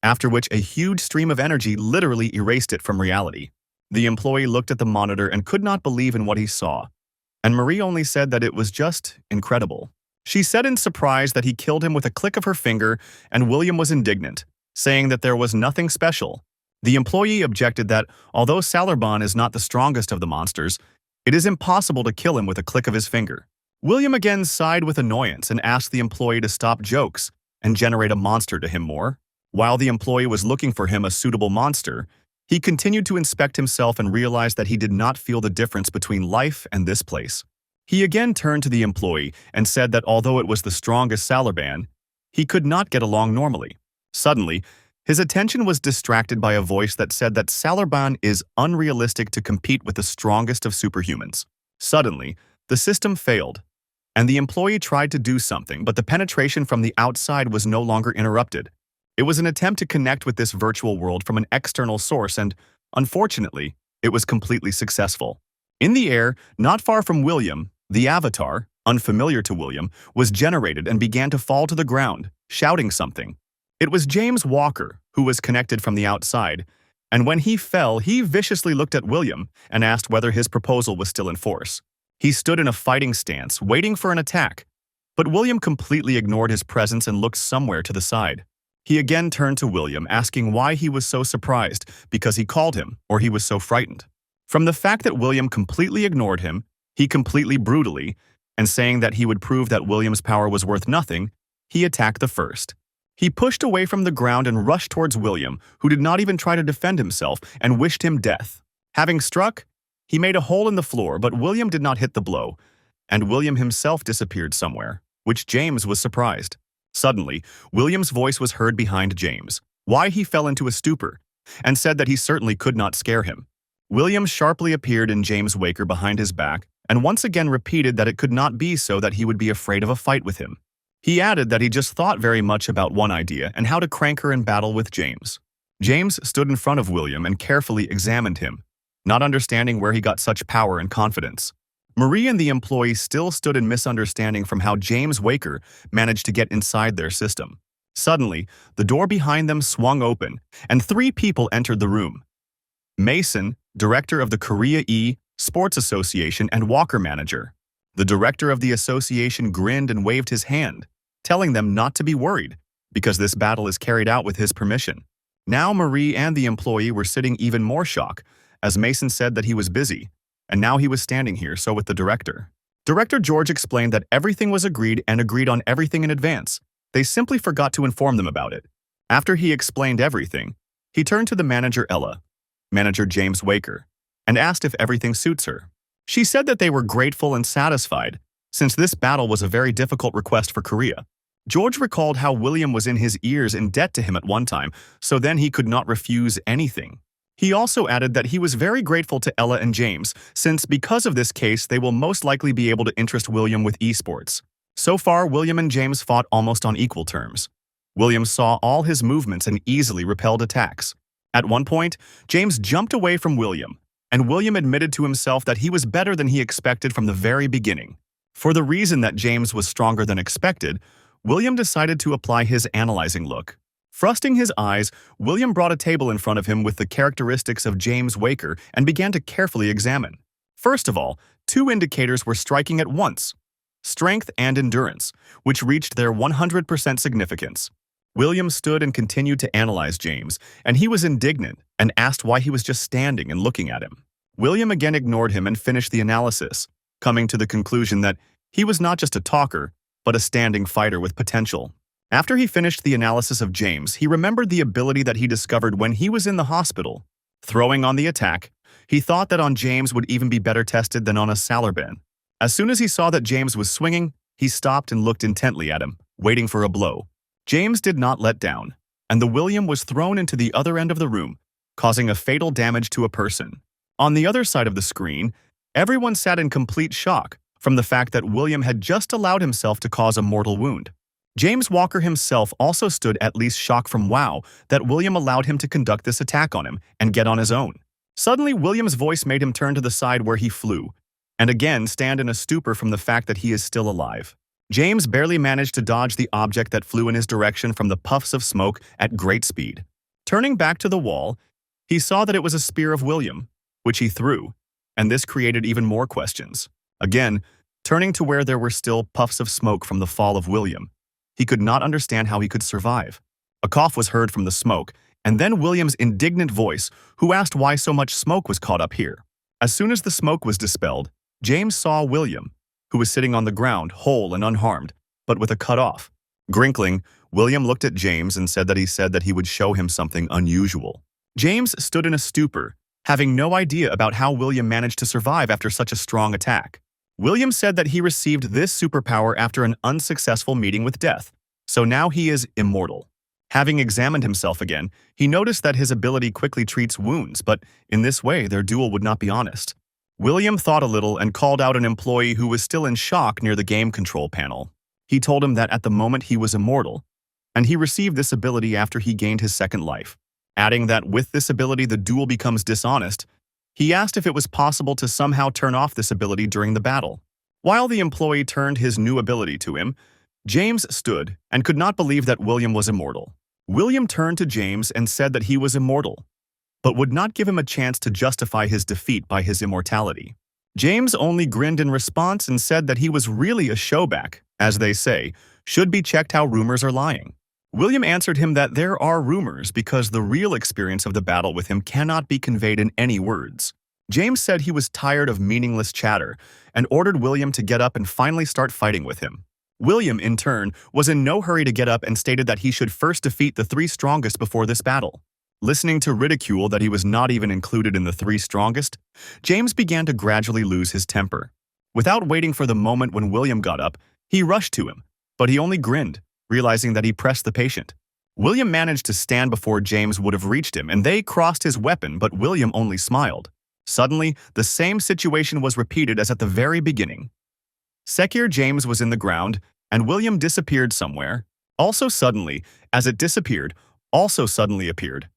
after which a huge stream of energy literally erased it from reality. The employee looked at the monitor and could not believe in what he saw, and Marie only said that it was just incredible. She said in surprise that he killed him with a click of her finger, and William was indignant, saying that there was nothing special. The employee objected that, although Salarbana is not the strongest of the monsters, it is impossible to kill him with a click of his finger. William again sighed with annoyance and asked the employee to stop jokes and generate a monster to him more. While the employee was looking for him a suitable monster, He continued to inspect himself and realized that he did not feel the difference between life and this place. He again turned to the employee and said that although it was the strongest Salaban, he could not get along normally. Suddenly, his attention was distracted by a voice that said that Salaban is unrealistic to compete with the strongest of superhumans. Suddenly, the system failed, and the employee tried to do something, but the penetration from the outside was no longer interrupted. It was an attempt to connect with this virtual world from an external source, and, unfortunately, it was completely successful. In the air, not far from William, the avatar, unfamiliar to William, was generated and began to fall to the ground, shouting something. It was James Walker, who was connected from the outside, and when he fell, he viciously looked at William and asked whether his proposal was still in force. He stood in a fighting stance, waiting for an attack, but William completely ignored his presence and looked somewhere to the side. He again turned to William, asking why he was so surprised, because he called him, or he was so frightened. From the fact that William completely ignored him, he completely brutally, and saying that he would prove that William's power was worth nothing, he attacked the first. He pushed away from the ground and rushed towards William, who did not even try to defend himself, and wished him death. Having struck, he made a hole in the floor, but William did not hit the blow, and William himself disappeared somewhere, which James was surprised. Suddenly, William's voice was heard behind James, why he fell into a stupor, and said that he certainly could not scare him. William sharply appeared in James' Waker behind his back, and once again repeated that it could not be so that he would be afraid of a fight with him. He added that he just thought very much about one idea and how to crank her in battle with James. James stood in front of William and carefully examined him, not understanding where he got such power and confidence. Marie and the employee still stood in misunderstanding from how James Waker managed to get inside their system. Suddenly, the door behind them swung open, and 3 people entered the room. Mason, director of the Korea Sports Association and Walker manager. The director of the association grinned and waved his hand, telling them not to be worried, because this battle is carried out with his permission. Now Marie and the employee were sitting even more shocked, as Mason said that he was busy, and now he was standing here, so with the director. Director George explained that everything was agreed and agreed on everything in advance. They simply forgot to inform them about it. After he explained everything, he turned to the manager Ella, manager James Waker, and asked if everything suits her. She said that they were grateful and satisfied, since this battle was a very difficult request for Korea. George recalled how William was in his ears in debt to him at one time, so then he could not refuse anything. He also added that he was very grateful to Ella and James, since because of this case they will most likely be able to interest William with esports. So far, William and James fought almost on equal terms. William saw all his movements and easily repelled attacks. At one point, James jumped away from William, and William admitted to himself that he was better than he expected from the very beginning. For the reason that James was stronger than expected, William decided to apply his analyzing look. Thrusting his eyes, William brought a table in front of him with the characteristics of James Waker and began to carefully examine. First of all, 2 indicators were striking at once: strength and endurance, which reached their 100% significance. William stood and continued to analyze James, and he was indignant and asked why he was just standing and looking at him. William again ignored him and finished the analysis, coming to the conclusion that he was not just a talker, but a standing fighter with potential. After he finished the analysis of James, he remembered the ability that he discovered when he was in the hospital. Throwing on the attack, he thought that on James would even be better tested than on a Salarban. As soon as he saw that James was swinging, he stopped and looked intently at him, waiting for a blow. James did not let down, and the William was thrown into the other end of the room, causing a fatal damage to a person. On the other side of the screen, everyone sat in complete shock from the fact that William had just allowed himself to cause a mortal wound. James Walker himself also stood at least shocked from wow that William allowed him to conduct this attack on him and get on his own. Suddenly, William's voice made him turn to the side where he flew, and again stand in a stupor from the fact that he is still alive. James barely managed to dodge the object that flew in his direction from the puffs of smoke at great speed. Turning back to the wall, he saw that it was a spear of William, which he threw, and this created even more questions. Again, turning to where there were still puffs of smoke from the fall of William, he could not understand how he could survive. A cough was heard from the smoke, and then William's indignant voice, who asked why so much smoke was caught up here. As soon as the smoke was dispelled, James saw William, who was sitting on the ground, whole and unharmed, but with a cut off. Grinkling, William looked at James and said that he would show him something unusual. James stood in a stupor, having no idea about how William managed to survive after such a strong attack. William said that he received this superpower after an unsuccessful meeting with death, so now he is immortal. Having examined himself again, he noticed that his ability quickly treats wounds, but in this way their duel would not be honest. William thought a little and called out an employee who was still in shock near the game control panel. He told him that at the moment he was immortal, and he received this ability after he gained his second life. Adding that with this ability the duel becomes dishonest, he asked if it was possible to somehow turn off this ability during the battle. While the employee turned his new ability to him, James stood and could not believe that William was immortal. William turned to James and said that he was immortal, but would not give him a chance to justify his defeat by his immortality. James only grinned in response and said that he was really a showback, as they say, should be checked how rumors are lying. William answered him that there are rumors because the real experience of the battle with him cannot be conveyed in any words. James said he was tired of meaningless chatter and ordered William to get up and finally start fighting with him. William, in turn, was in no hurry to get up and stated that he should first defeat the three strongest before this battle. Listening to ridicule that he was not even included in the three strongest, James began to gradually lose his temper. Without waiting for the moment when William got up, he rushed to him, but he only grinned, realizing that he pressed the patient. William managed to stand before James would have reached him, and they crossed his weapon, but William only smiled. Suddenly, the same situation was repeated as at the very beginning. Sekir James was in the ground, and William disappeared somewhere. Also suddenly, as it disappeared, also suddenly appeared.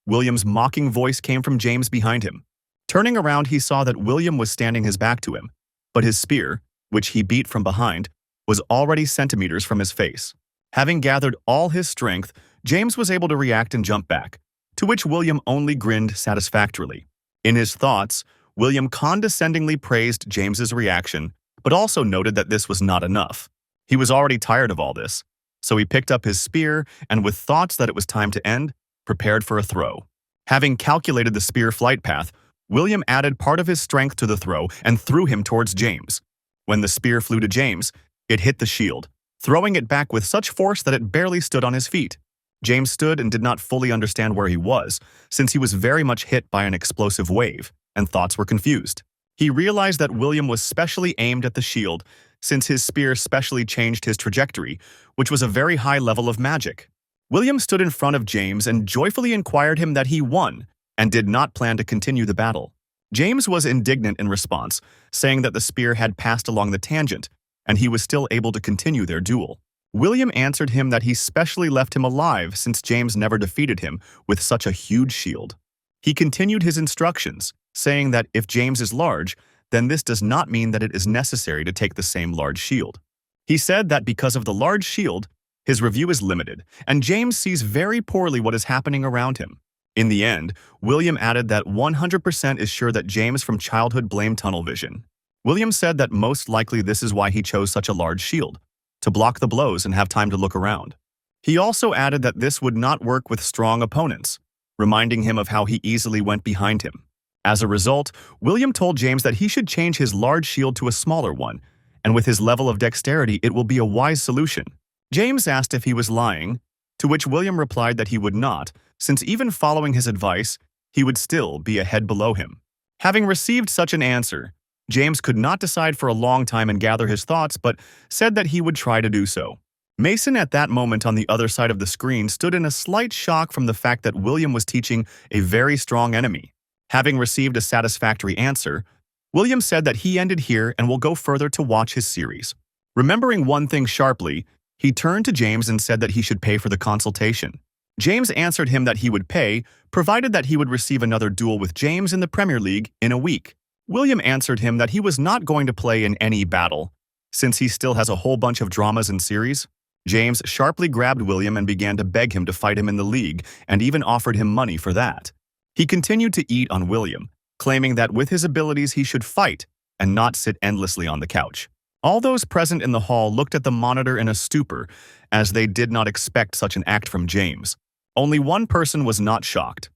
William's mocking voice came from James behind him. Turning around, he saw that William was standing his back to him, but his spear, which he beat from behind, was already centimeters from his face. Having gathered all his strength, James was able to react and jump back, to which William only grinned satisfactorily. In his thoughts, William condescendingly praised James's reaction, but also noted that this was not enough. He was already tired of all this, so he picked up his spear and, with thoughts that it was time to end, prepared for a throw. Having calculated the spear flight path, William added part of his strength to the throw and threw him towards James. When the spear flew to James, it hit the shield, throwing it back with such force that it barely stood on his feet. James stood and did not fully understand where he was, since he was very much hit by an explosive wave, and thoughts were confused. He realized that William was specially aimed at the shield, since his spear specially changed his trajectory, which was a very high level of magic. William stood in front of James and joyfully inquired him that he won, and did not plan to continue the battle. James was indignant in response, saying that the spear had passed along the tangent, and he was still able to continue their duel. William answered him that he specially left him alive since James never defeated him with such a huge shield. He continued his instructions, saying that if James is large, then this does not mean that it is necessary to take the same large shield. He said that because of the large shield, his review is limited, and James sees very poorly what is happening around him. In the end, William added that 100% is sure that James from childhood blamed tunnel vision. William said that most likely this is why he chose such a large shield, to block the blows and have time to look around. He also added that this would not work with strong opponents, reminding him of how he easily went behind him. As a result, William told James that he should change his large shield to a smaller one, and with his level of dexterity it will be a wise solution. James asked if he was lying, to which William replied that he would not, since even following his advice, he would still be a head below him. Having received such an answer, James could not decide for a long time and gather his thoughts, but said that he would try to do so. Mason at that moment on the other side of the screen stood in a slight shock from the fact that William was teaching a very strong enemy. Having received a satisfactory answer, William said that he ended here and will go further to watch his series. Remembering one thing sharply, he turned to James and said that he should pay for the consultation. James answered him that he would pay, provided that he would receive another duel with James in the Premier League in a week. William answered him that he was not going to play in any battle, since he still has a whole bunch of dramas and series. James sharply grabbed William and began to beg him to fight him in the league, and even offered him money for that. He continued to eat on William, claiming that with his abilities he should fight and not sit endlessly on the couch. All those present in the hall looked at the monitor in a stupor, as they did not expect such an act from James. Only one person was not shocked.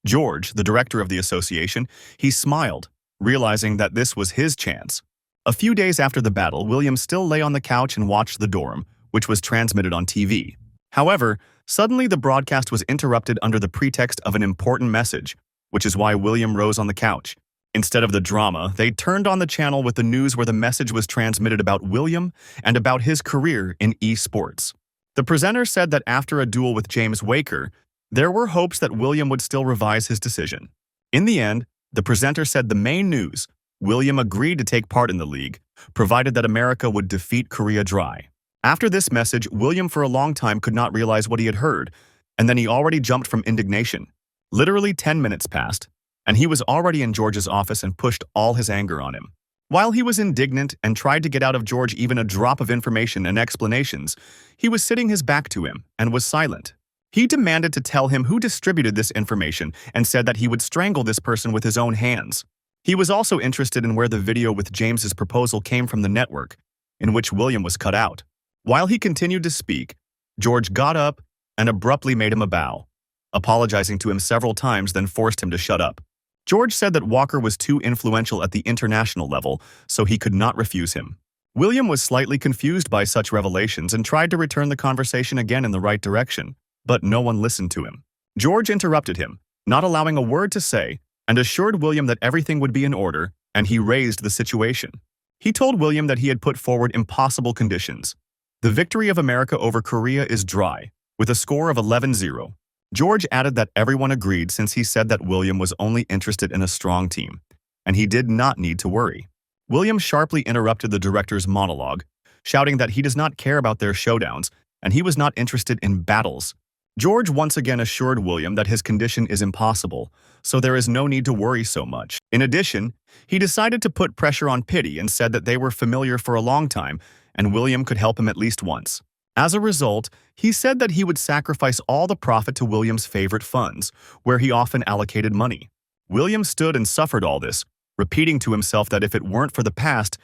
George, the director of the association, he smiled, realizing that this was his chance. A few days after the battle, William still lay on the couch and watched the dorm, which was transmitted on TV. However, suddenly the broadcast was interrupted under the pretext of an important message, which is why William rose on the couch. Instead of the drama, they turned on the channel with the news where the message was transmitted about William and about his career in esports. The presenter said that after a duel with James Waker, there were hopes that William would still revise his decision. In the end, the presenter said the main news: William agreed to take part in the league, provided that America would defeat Korea dry. After this message, William for a long time could not realize what he had heard, and then he already jumped from indignation. Literally 10 minutes passed, and he was already in George's office and pushed all his anger on him. While he was indignant and tried to get out of George even a drop of information and explanations, he was sitting his back to him and was silent. He demanded to tell him who distributed this information and said that he would strangle this person with his own hands. He was also interested in where the video with James's proposal came from the network, in which William was cut out. While he continued to speak, George got up and abruptly made him a bow, apologizing to him several times, then forced him to shut up. George said that Walker was too influential at the international level, so he could not refuse him. William was slightly confused by such revelations and tried to return the conversation again in the right direction, but no one listened to him. George interrupted him, not allowing a word to say, and assured William that everything would be in order, and he raised the situation. He told William that he had put forward impossible conditions. The victory of America over Korea is dry, with a score of 11-0. George added that everyone agreed since he said that William was only interested in a strong team, and he did not need to worry. William sharply interrupted the director's monologue, shouting that he does not care about their showdowns, and he was not interested in battles. George once again assured William that his condition is impossible, so there is no need to worry so much. In addition, he decided to put pressure on Pity and said that they were familiar for a long time, and William could help him at least once. As a result, he said that he would sacrifice all the profit to William's favorite funds, where he often allocated money. William stood and suffered all this, repeating to himself that if it weren't for the past,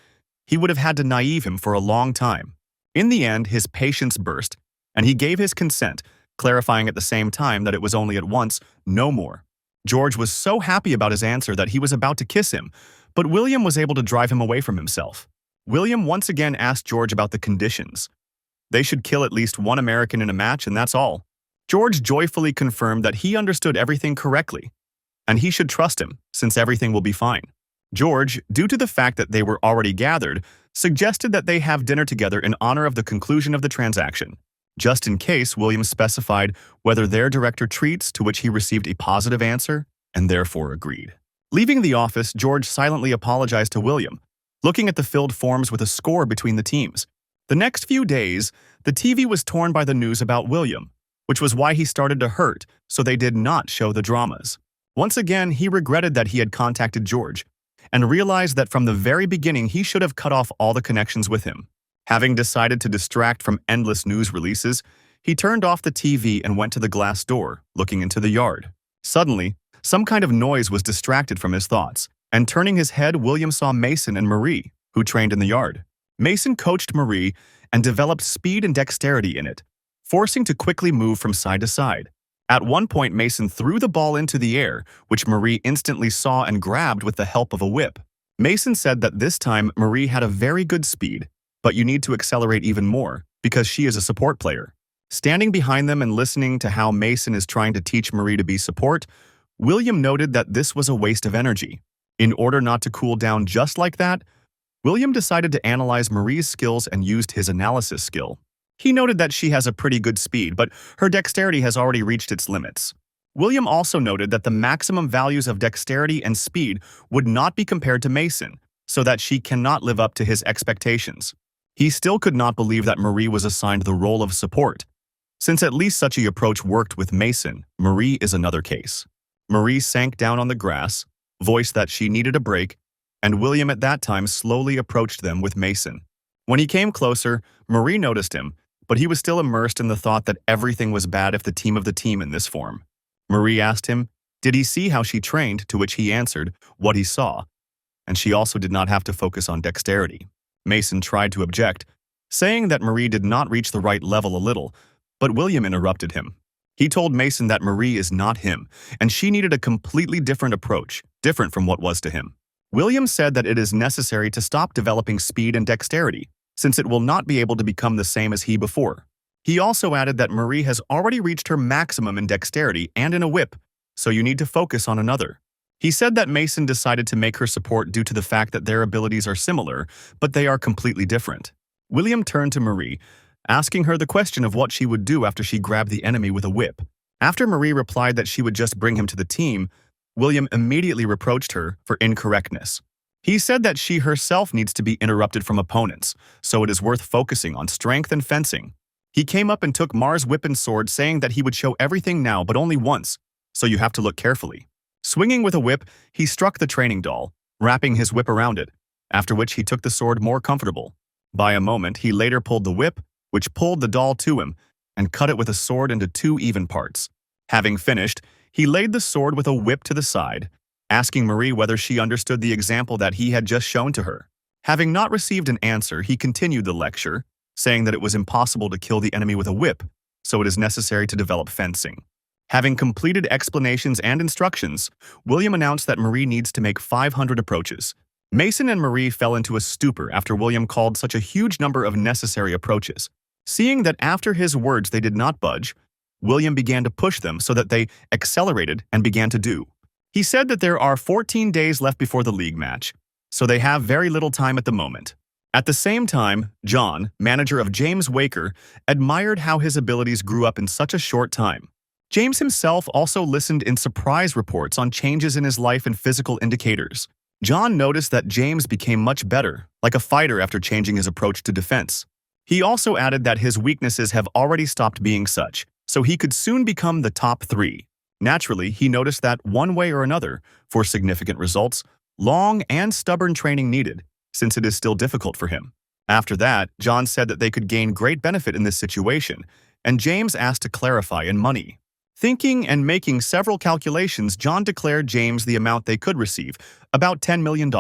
he would have had to naive him for a long time. In the end, his patience burst, and he gave his consent, clarifying at the same time that it was only at once, no more. George was so happy about his answer that he was about to kiss him, but William was able to drive him away from himself. William once again asked George about the conditions. They should kill at least one American in a match, and that's all. George joyfully confirmed that he understood everything correctly, and he should trust him, since everything will be fine. George, due to the fact that they were already gathered, suggested that they have dinner together in honor of the conclusion of the transaction. Just in case, William specified whether their director treats, to which he received a positive answer, and therefore agreed. Leaving the office, George silently apologized to William, looking at the filled forms with a score between the teams. The next few days, the TV was torn by the news about William, which was why he started to hurt, so they did not show the dramas. Once again, he regretted that he had contacted George, and realized that from the very beginning he should have cut off all the connections with him. Having decided to distract from endless news releases, he turned off the TV and went to the glass door, looking into the yard. Suddenly, some kind of noise was distracted from his thoughts, and turning his head, William saw Mason and Marie, who trained in the yard. Mason coached Marie and developed speed and dexterity in it, forcing to quickly move from side to side. At one point, Mason threw the ball into the air, which Marie instantly saw and grabbed with the help of a whip. Mason said that this time Marie had a very good speed, but you need to accelerate even more, because she is a support player. Standing behind them and listening to how Mason is trying to teach Marie to be support, William noted that this was a waste of energy. In order not to cool down just like that, William decided to analyze Marie's skills and used his analysis skill. He noted that she has a pretty good speed, but her dexterity has already reached its limits. William also noted that the maximum values of dexterity and speed would not be compared to Mason, so that she cannot live up to his expectations. He still could not believe that Marie was assigned the role of support. Since at least such an approach worked with Mason, Marie is another case. Marie sank down on the grass, voiced that she needed a break, and William at that time slowly approached them with Mason. When he came closer, Marie noticed him, but he was still immersed in the thought that everything was bad if the team in this form. Marie asked him, did he see how she trained, to which he answered what he saw, and she also did not have to focus on dexterity. Mason tried to object, saying that Marie did not reach the right level a little, but William interrupted him. He told Mason that Marie is not him, and she needed a completely different approach, different from what was to him. William said that it is necessary to stop developing speed and dexterity, since it will not be able to become the same as he before. He also added that Marie has already reached her maximum in dexterity and in a whip, so you need to focus on another. He said that Mason decided to make her support due to the fact that their abilities are similar, but they are completely different. William turned to Marie, asking her the question of what she would do after she grabbed the enemy with a whip. After Marie replied that she would just bring him to the team, William immediately reproached her for incorrectness. He said that she herself needs to be interrupted from opponents, so it is worth focusing on strength and fencing. He came up and took Mars' whip and sword, saying that he would show everything now but only once, so you have to look carefully. Swinging with a whip, he struck the training doll, wrapping his whip around it, after which he took the sword more comfortable. By a moment, he later pulled the whip, which pulled the doll to him, and cut it with a sword into 2 even parts. Having finished, he laid the sword with a whip to the side, asking Marie whether she understood the example that he had just shown to her. Having not received an answer, he continued the lecture, saying that it was impossible to kill the enemy with a whip, so it is necessary to develop fencing. Having completed explanations and instructions, William announced that Marie needs to make 500 approaches. Mason and Marie fell into a stupor after William called such a huge number of necessary approaches. Seeing that after his words they did not budge, William began to push them so that they accelerated and began to do. He said that there are 14 days left before the league match, so they have very little time at the moment. At the same time, John, manager of James Waker, admired how his abilities grew up in such a short time. James himself also listened in surprise reports on changes in his life and physical indicators. John noticed that James became much better, like a fighter after changing his approach to defense. He also added that his weaknesses have already stopped being such, so he could soon become the top 3. Naturally, he noticed that one way or another, for significant results, long and stubborn training needed, since it is still difficult for him. After that, John said that they could gain great benefit in this situation, and James asked to clarify in money. Thinking and making several calculations, John declared James the amount they could receive, about $10 million.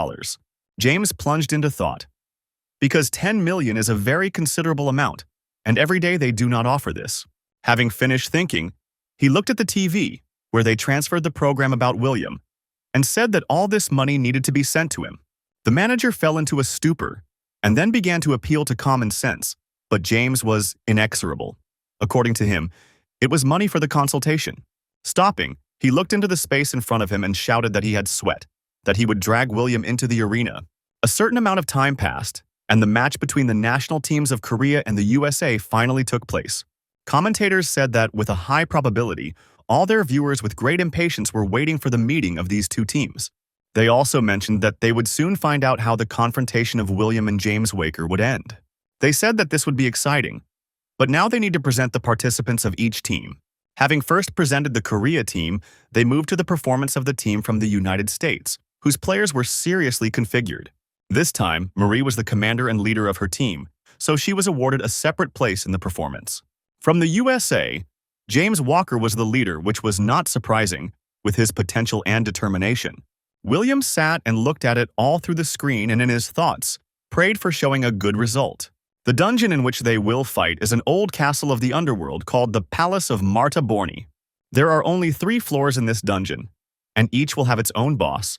James plunged into thought. Because $10 million is a very considerable amount, and every day they do not offer this. Having finished thinking, he looked at the TV, where they transferred the program about William, and said that all this money needed to be sent to him. The manager fell into a stupor, and then began to appeal to common sense, but James was inexorable. According to him, it was money for the consultation. Stopping, he looked into the space in front of him and shouted that he had sweat, that he would drag William into the arena. A certain amount of time passed, and the match between the national teams of Korea and the USA finally took place. Commentators said that, with a high probability, all their viewers with great impatience were waiting for the meeting of these two teams. They also mentioned that they would soon find out how the confrontation of William and James Waker would end. They said that this would be exciting, but now they need to present the participants of each team. Having first presented the Korea team, they moved to the performance of the team from the United States, whose players were seriously configured. This time, Marie was the commander and leader of her team, so she was awarded a separate place in the performance. From the USA, James Walker was the leader, which was not surprising, with his potential and determination. William sat and looked at it all through the screen and in his thoughts, prayed for showing a good result. The dungeon in which they will fight is an old castle of the underworld called the Palace of Marta Borni. There are only 3 floors in this dungeon, and each will have its own boss,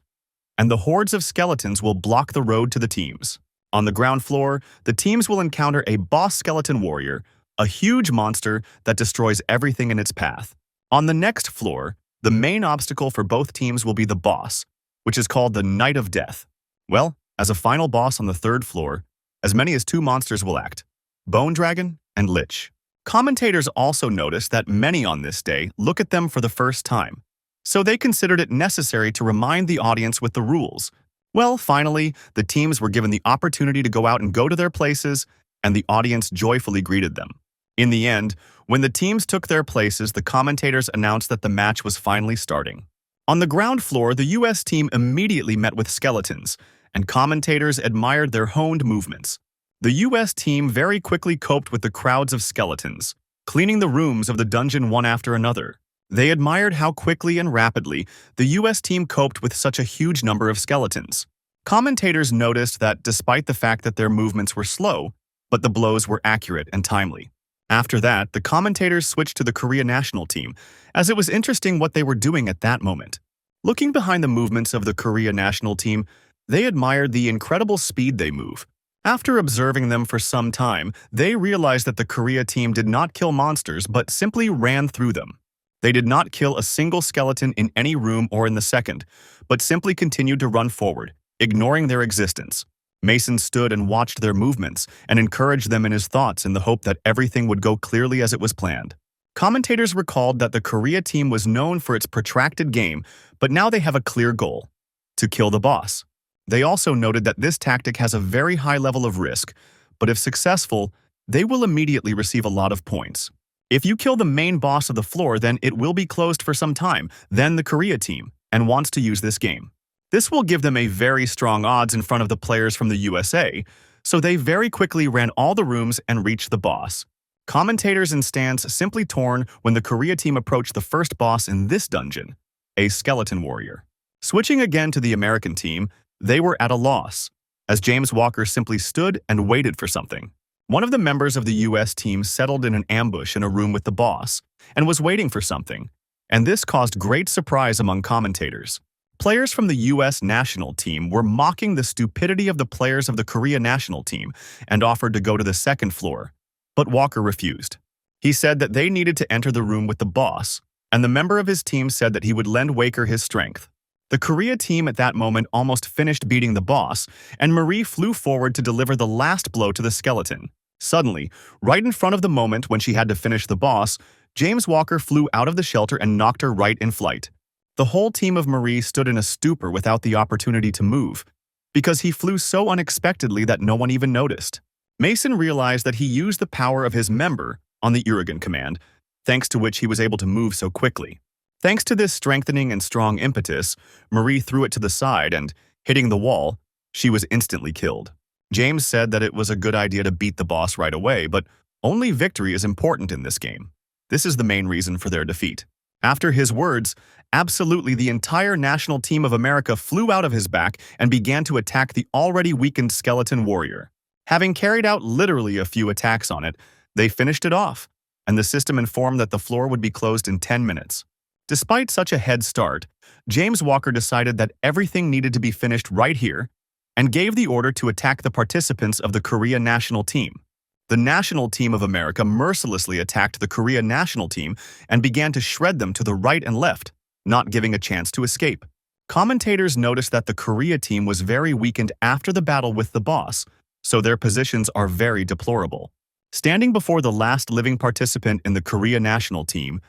and the hordes of skeletons will block the road to the teams. On the ground floor, the teams will encounter a boss skeleton warrior, a huge monster that destroys everything in its path. On the next floor, the main obstacle for both teams will be the boss, which is called the Knight of Death. Well, as a final boss on the 3rd floor, as many as 2 monsters will act: Bone Dragon and Lich. Commentators also noticed that many on this day look at them for the first time, so they considered it necessary to remind the audience with the rules. Well, finally, the teams were given the opportunity to go out and go to their places, and the audience joyfully greeted them. In the end, when the teams took their places, the commentators announced that the match was finally starting. On the ground floor, the US team immediately met with skeletons, and commentators admired their honed movements. The US team very quickly coped with the crowds of skeletons, cleaning the rooms of the dungeon one after another. They admired how quickly and rapidly the US team coped with such a huge number of skeletons. Commentators noticed that despite the fact that their movements were slow, but the blows were accurate and timely. After that, the commentators switched to the Korea national team, as it was interesting what they were doing at that moment. Looking behind the movements of the Korea national team, they admired the incredible speed they move. After observing them for some time, they realized that the Korea team did not kill monsters but simply ran through them. They did not kill a single skeleton in any room or in the second, but simply continued to run forward, ignoring their existence. Mason stood and watched their movements and encouraged them in his thoughts in the hope that everything would go clearly as it was planned. Commentators recalled that the Korea team was known for its protracted game, but now they have a clear goal: to kill the boss. They also noted that this tactic has a very high level of risk, but if successful, they will immediately receive a lot of points. If you kill the main boss of the floor, then it will be closed for some time, then the Korea team, and wants to use this game. This will give them a very strong odds in front of the players from the USA, so they very quickly ran all the rooms and reached the boss. Commentators and stands simply torn when the Korea team approached the first boss in this dungeon, a skeleton warrior. Switching again to the American team, they were at a loss, as James Walker simply stood and waited for something. One of the members of the US team settled in an ambush in a room with the boss and was waiting for something, and this caused great surprise among commentators. Players from the US national team were mocking the stupidity of the players of the Korea national team and offered to go to the second floor, but Walker refused. He said that they needed to enter the room with the boss, and the member of his team said that he would lend Walker his strength. The Korea team at that moment almost finished beating the boss, and Marie flew forward to deliver the last blow to the skeleton. Suddenly, right in front of the moment when she had to finish the boss, James Walker flew out of the shelter and knocked her right in flight. The whole team of Marie stood in a stupor without the opportunity to move, because he flew so unexpectedly that no one even noticed. Mason realized that he used the power of his member on the Urigan command, thanks to which he was able to move so quickly. Thanks to this strengthening and strong impetus, Marie threw it to the side and, hitting the wall, she was instantly killed. James said that it was a good idea to beat the boss right away, but only victory is important in this game. This is the main reason for their defeat. After his words, absolutely the entire national team of America flew out of his back and began to attack the already weakened skeleton warrior. Having carried out literally a few attacks on it, they finished it off, and the system informed that the floor would be closed in 10 minutes. Despite such a head start, James Walker decided that everything needed to be finished right here and gave the order to attack the participants of the Korea national team. The national team of America mercilessly attacked the Korea national team and began to shred them to the right and left, not giving a chance to escape. Commentators noticed that the Korea team was very weakened after the battle with the boss, so their positions are very deplorable. Standing before the last living participant in the Korea national team,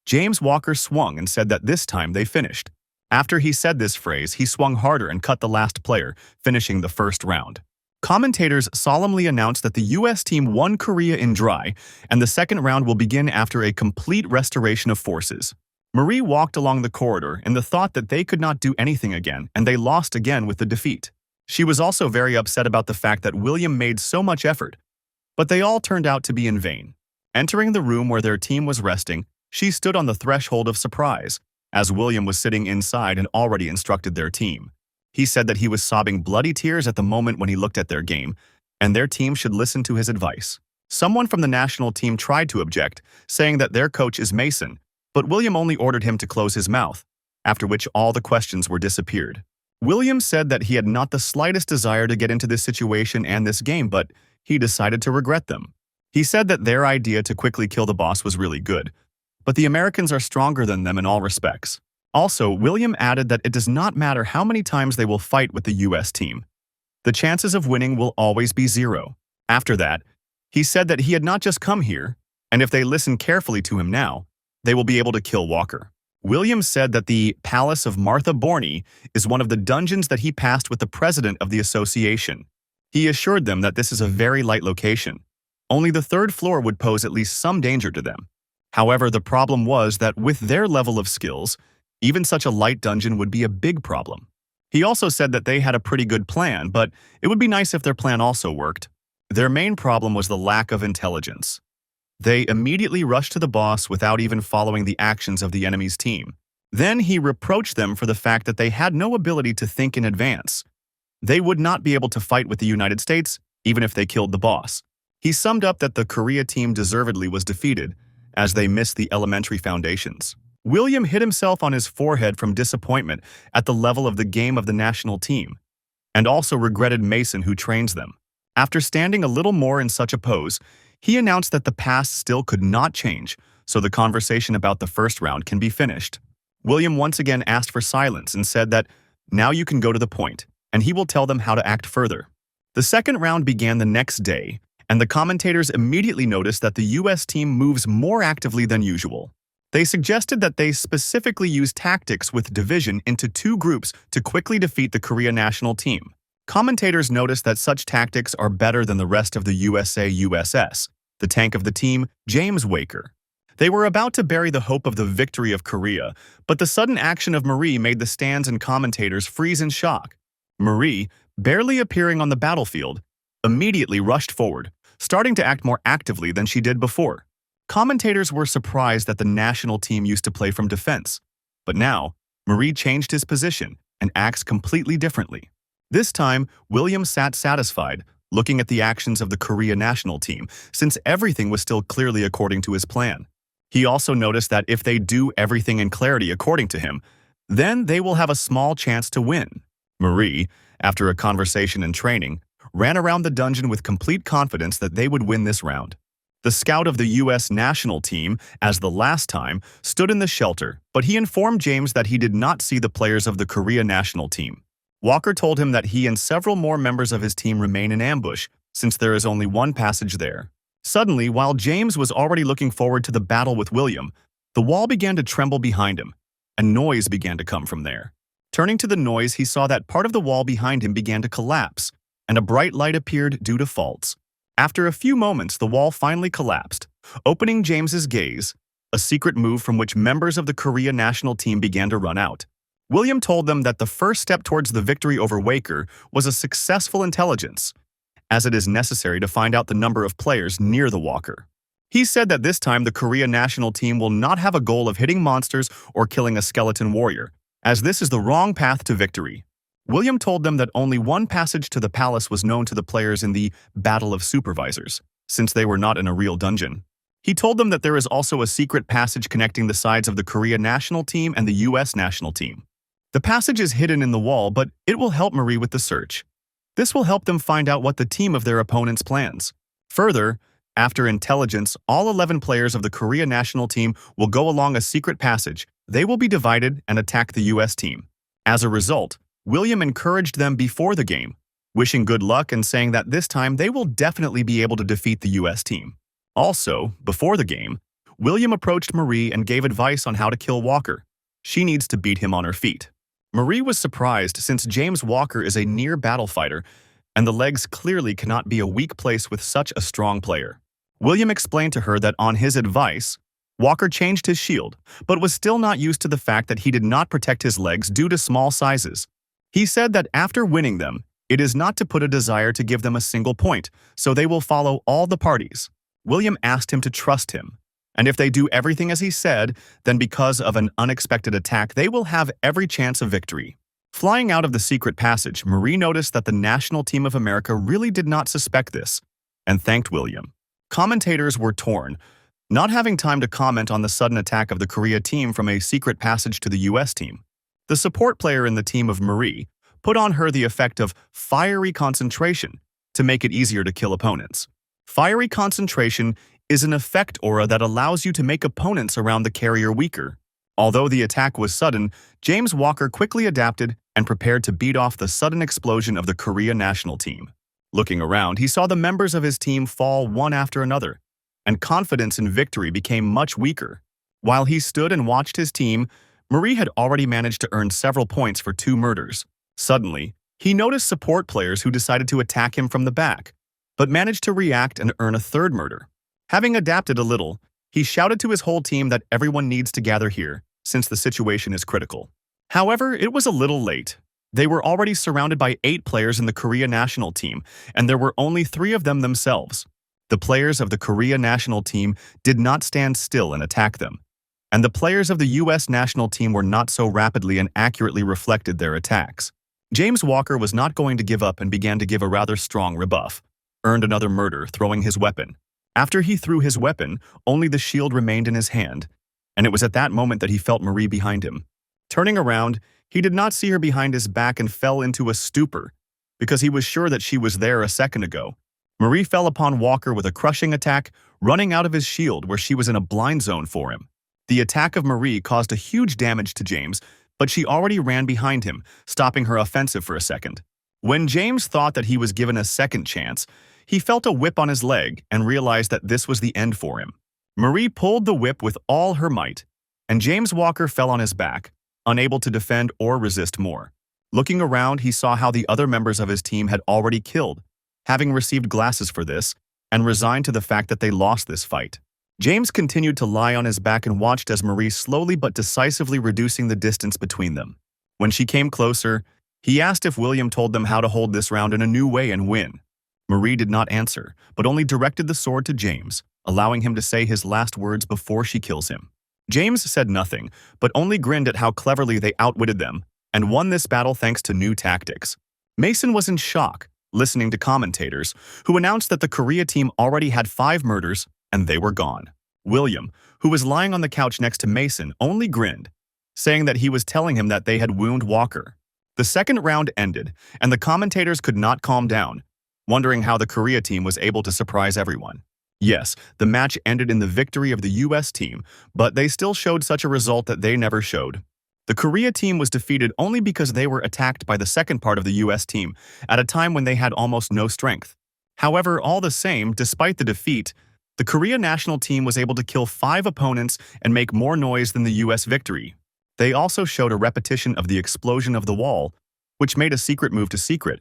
James Walker swung and said that this time they finished. After he said this phrase, he swung harder and cut the last player, finishing the first round. Commentators solemnly announced that the US team won Korea in dry, and the second round will begin after a complete restoration of forces. Marie walked along the corridor in the thought that they could not do anything again, and they lost again with the defeat. She was also very upset about the fact that William made so much effort, but they all turned out to be in vain. Entering the room where their team was resting, she stood on the threshold of surprise, as William was sitting inside and already instructed their team. He said that he was sobbing bloody tears at the moment when he looked at their game, and their team should listen to his advice. Someone from the national team tried to object, saying that their coach is Mason, but William only ordered him to close his mouth, after which all the questions were disappeared. William said that he had not the slightest desire to get into this situation and this game, but he decided to regret them. He said that their idea to quickly kill the boss was really good, but the Americans are stronger than them in all respects. Also, William added that it does not matter how many times they will fight with the US team. The chances of winning will always be 0. After that, he said that he had not just come here, and if they listen carefully to him now, they will be able to kill Walker. William said that the Palace of Martha Borney is one of the dungeons that he passed with the president of the association. He assured them that this is a very light location. Only the third floor would pose at least some danger to them. However, the problem was that with their level of skills, even such a light dungeon would be a big problem. He also said that they had a pretty good plan, but it would be nice if their plan also worked. Their main problem was the lack of intelligence. They immediately rushed to the boss without even following the actions of the enemy's team. Then he reproached them for the fact that they had no ability to think in advance. They would not be able to fight with the United States, even if they killed the boss. He summed up that the Korea team deservedly was defeated, as they missed the elementary foundations. William hit himself on his forehead from disappointment at the level of the game of the national team, and also regretted Mason who trains them. After standing a little more in such a pose, he announced that the past still could not change, so the conversation about the first round can be finished. William once again asked for silence and said that, "Now you can go to the point," and he will tell them how to act further. The second round began the next day, and the commentators immediately noticed that the US team moves more actively than usual. They suggested that they specifically use tactics with division into two groups to quickly defeat the Korea national team. Commentators noticed that such tactics are better than the rest of the USA USS, the tank of the team, James Waker. They were about to bury the hope of the victory of Korea, but the sudden action of Marie made the stands and commentators freeze in shock. Marie, barely appearing on the battlefield, immediately rushed forward, starting to act more actively than she did before. Commentators were surprised that the national team used to play from defense, but now, Marie changed his position and acts completely differently. This time, William sat satisfied, looking at the actions of the Korea national team, since everything was still clearly according to his plan. He also noticed that if they do everything in clarity according to him, then they will have a small chance to win. Marie, after a conversation and training, ran around the dungeon with complete confidence that they would win this round. The scout of the US national team, as the last time, stood in the shelter, but he informed James that he did not see the players of the Korea national team. Walker told him that he and several more members of his team remain in ambush, since there is only one passage there. Suddenly, while James was already looking forward to the battle with William, the wall began to tremble behind him, and noise began to come from there. Turning to the noise, he saw that part of the wall behind him began to collapse, and a bright light appeared due to faults. After a few moments, the wall finally collapsed, opening James's gaze, a secret move from which members of the Korea national team began to run out. William told them that the first step towards the victory over Waker was a successful intelligence, as it is necessary to find out the number of players near the walker. He said that this time the Korea national team will not have a goal of hitting monsters or killing a skeleton warrior, as this is the wrong path to victory. William told them that only one passage to the palace was known to the players in the Battle of Supervisors, since they were not in a real dungeon. He told them that there is also a secret passage connecting the sides of the Korea national team and the US national team. The passage is hidden in the wall, but it will help Marie with the search. This will help them find out what the team of their opponents plans. Further, after intelligence, all 11 players of the Korea national team will go along a secret passage. They will be divided and attack the US team. As a result, William encouraged them before the game, wishing good luck and saying that this time they will definitely be able to defeat the US team. Also, before the game, William approached Marie and gave advice on how to kill Walker. She needs to beat him on her feet. Marie was surprised since James Walker is a near-battle fighter, and the legs clearly cannot be a weak place with such a strong player. William explained to her that on his advice, Walker changed his shield, but was still not used to the fact that he did not protect his legs due to small sizes. He said that after winning them, it is not to put a desire to give them a single point, so they will follow all the parties. William asked him to trust him, and if they do everything as he said, then because of an unexpected attack, they will have every chance of victory. Flying out of the secret passage, Marie noticed that the national team of America really did not suspect this, and thanked William. Commentators were torn, not having time to comment on the sudden attack of the Korea team from a secret passage to the US team. The support player in the team of Marie put on her the effect of fiery concentration to make it easier to kill opponents. Fiery concentration is an effect aura that allows you to make opponents around the carrier weaker. Although the attack was sudden, James Walker quickly adapted and prepared to beat off the sudden explosion of the Korea national team. Looking around, he saw the members of his team fall one after another, and confidence in victory became much weaker. While he stood and watched his team, Marie had already managed to earn several points for 2 murders. Suddenly, he noticed support players who decided to attack him from the back, but managed to react and earn a 3rd murder. Having adapted a little, he shouted to his whole team that everyone needs to gather here, since the situation is critical. However, it was a little late. They were already surrounded by 8 players in the Korea national team, and there were only 3 of them themselves. The players of the Korea national team did not stand still and attack them, and the players of the US national team were not so rapidly and accurately reflected their attacks. James Walker was not going to give up and began to give a rather strong rebuff, earned another murder, throwing his weapon. After he threw his weapon, only the shield remained in his hand, and it was at that moment that he felt Marie behind him. Turning around, he did not see her behind his back and fell into a stupor, because he was sure that she was there a second ago, Marie fell upon Walker with a crushing attack, running out of his shield where she was in a blind zone for him. The attack of Marie caused a huge damage to James, but she already ran behind him, stopping her offensive for a second. When James thought that he was given a second chance, he felt a whip on his leg and realized that this was the end for him. Marie pulled the whip with all her might, and James Walker fell on his back, unable to defend or resist more. Looking around, he saw how the other members of his team had already killed, having received glasses for this, and resigned to the fact that they lost this fight. James continued to lie on his back and watched as Marie slowly but decisively reducing the distance between them. When she came closer, he asked if William told them how to hold this round in a new way and win. Marie did not answer, but only directed the sword to James, allowing him to say his last words before she kills him. James said nothing, but only grinned at how cleverly they outwitted them and won this battle thanks to new tactics. Mason was in shock, listening to commentators, who announced that the Korea team already had 5 murders and they were gone. William, who was lying on the couch next to Mason, only grinned, saying that he was telling him that they had wounded Walker. The second round ended, and the commentators could not calm down, wondering how the Korea team was able to surprise everyone. Yes, the match ended in the victory of the US team, but they still showed such a result that they never showed. The Korea team was defeated only because they were attacked by the second part of the US team at a time when they had almost no strength. However, all the same, despite the defeat, the Korea national team was able to kill 5 opponents and make more noise than the US victory. They also showed a repetition of the explosion of the wall, which made a secret move to secret.